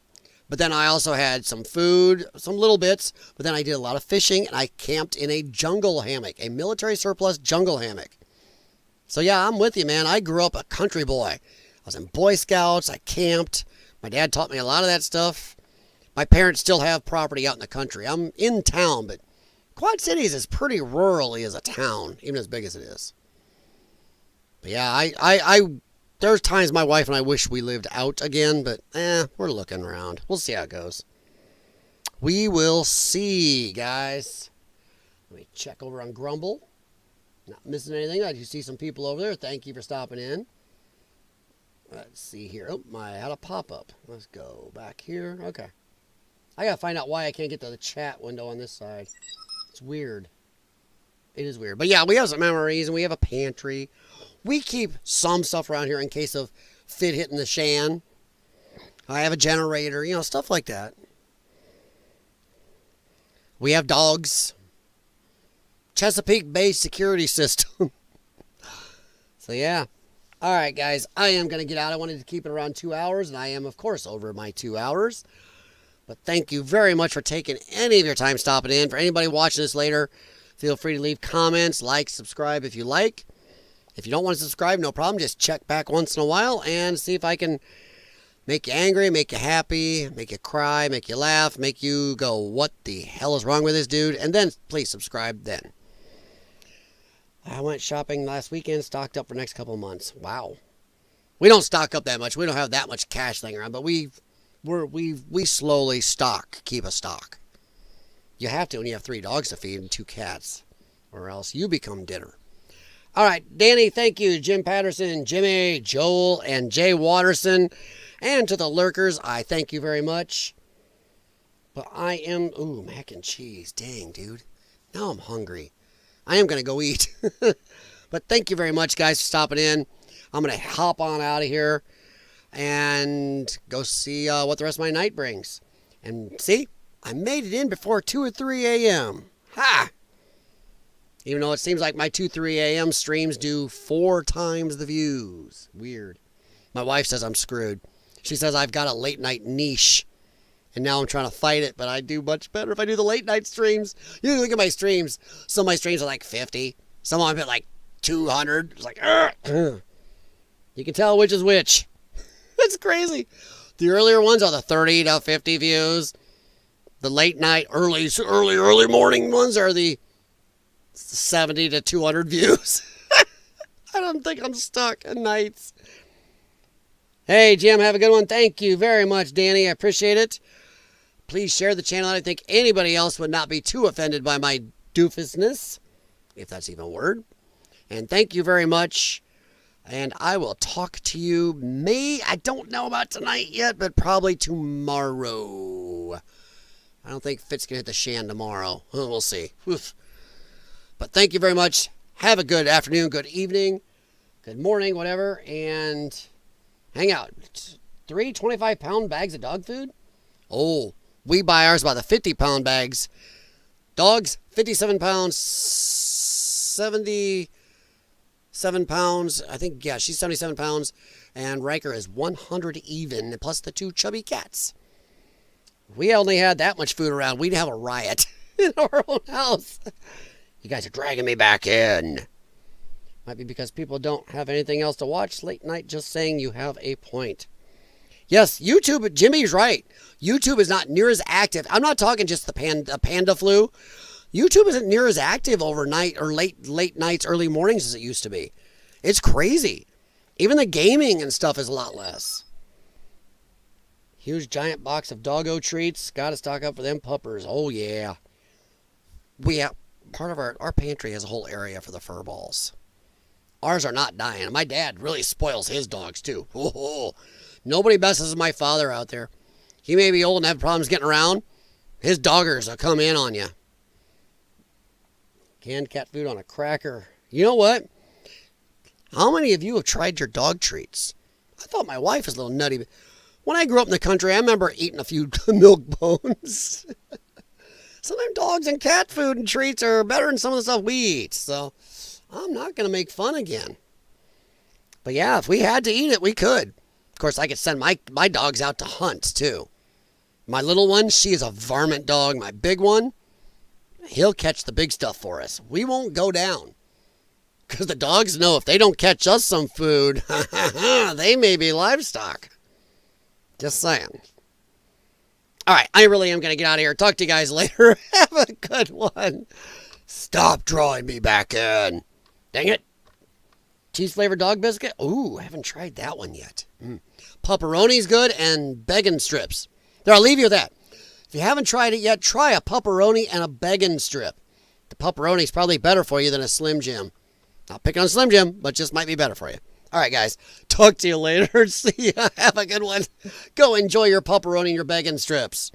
but then I also had some food, some little bits, but then I did a lot of fishing, and I camped in a jungle hammock, a military surplus jungle hammock. So yeah, I'm with you, man. I grew up a country boy. I was in Boy Scouts. I camped. My dad taught me a lot of that stuff. My parents still have property out in the country. I'm in town, but Quad Cities is pretty rurally as a town, even as big as it is. But yeah, there's times my wife and I wish we lived out again, but we're looking around. We'll see how it goes. We will see, guys. Let me check over on Grumble. Not missing anything. I do see some people over there. Thank you for stopping in. Let's see here. Oh, I had a pop-up. Let's go back here. Okay. I gotta find out why I can't get to the chat window on this side. It's weird. It is weird. But yeah, we have some memories and we have a pantry. We keep some stuff around here in case of fit hitting the shan. I have a generator, stuff like that. We have dogs. Chesapeake Bay security system. So yeah. All right, guys. I am going to get out. I wanted to keep it around 2 hours, and I am, of course, over my 2 hours. But thank you very much for taking any of your time stopping in. For anybody watching this later, feel free to leave comments, like, subscribe if you like. If you don't want to subscribe, no problem. Just check back once in a while and see if I can make you angry, make you happy, make you cry, make you laugh, make you go, what the hell is wrong with this dude? And then please subscribe then. I went shopping last weekend, stocked up for the next couple of months. Wow. We don't stock up that much. We don't have that much cash laying around, but we slowly keep a stock. You have to when you have 3 dogs to feed and 2 cats, or else you become dinner. All right, Danny, thank you. Jim Patterson, Jimmy, Joel, and Jay Watterson. And to the lurkers, I thank you very much. But I am, mac and cheese. Dang, dude. Now I'm hungry. I am going to go eat. But thank you very much, guys, for stopping in. I'm going to hop on out of here. and go see what the rest of my night brings. And see, I made it in before 2 or 3 a.m. Ha! Even though it seems like my 2, 3 a.m. streams do 4 times the views. Weird. My wife says I'm screwed. She says I've got a late night niche. And now I'm trying to fight it, but I do much better if I do the late night streams. You look at my streams. Some of my streams are like 50. Some of them are like 200. It's like, ugh. You can tell which is which. It's crazy. The earlier ones are the 30 to 50 views. The late night, early morning ones are the 70 to 200 views. I don't think I'm stuck at nights. Hey, Jim, have a good one. Thank you very much, Danny. I appreciate it. Please share the channel. I think anybody else would not be too offended by my doofusness, if that's even a word. And thank you very much. And I will talk to you I don't know about tonight yet, but probably tomorrow. I don't think Fitz can hit the shan tomorrow. We'll see. Oof. But thank you very much. Have a good afternoon, good evening, good morning, whatever, and hang out. 3 25-pound bags of dog food? Oh, we buy ours by the 50-pound bags. Dogs, 57 pounds, 77 pounds. I think, yeah, she's 77 pounds. And Riker is 100 even, plus the 2 chubby cats. If we only had that much food around, we'd have a riot in our own house. You guys are dragging me back in. Might be because people don't have anything else to watch late night. Just saying, you have a point. Yes, YouTube, Jimmy's right. YouTube is not near as active. I'm not talking just the panda flu. YouTube isn't near as active overnight or late nights, early mornings as it used to be. It's crazy. Even the gaming and stuff is a lot less. Huge giant box of doggo treats. Got to stock up for them puppers. Oh, yeah. We have part of our pantry has a whole area for the fur balls. Ours are not dying. My dad really spoils his dogs, too. Oh, nobody messes with my father out there. He may be old and have problems getting around. His doggers will come in on you. Canned cat food on a cracker. You know what? How many of you have tried your dog treats? I thought my wife was a little nutty. But when I grew up in the country, I remember eating a few milk bones. Some of them dogs and cat food and treats are better than some of the stuff we eat. So I'm not going to make fun again. But yeah, if we had to eat it, we could. Of course, I could send my dogs out to hunt, too. My little one, she is a varmint dog. My big one, he'll catch the big stuff for us. We won't go down. Because the dogs know if they don't catch us some food, they may be livestock. Just saying. All right, I really am going to get out of here. Talk to you guys later. Have a good one. Stop drawing me back in. Dang it. Cheese flavored dog biscuit. Ooh, I haven't tried that one yet. Pepperoni's good, and bacon strips. There, I'll leave you with that. If you haven't tried it yet, try a pepperoni and a bacon strip. The pepperoni's probably better for you than a Slim Jim. Not picking on Slim Jim, but just might be better for you. All right, guys. Talk to you later. See ya. Have a good one. Go enjoy your pepperoni and your bacon strips.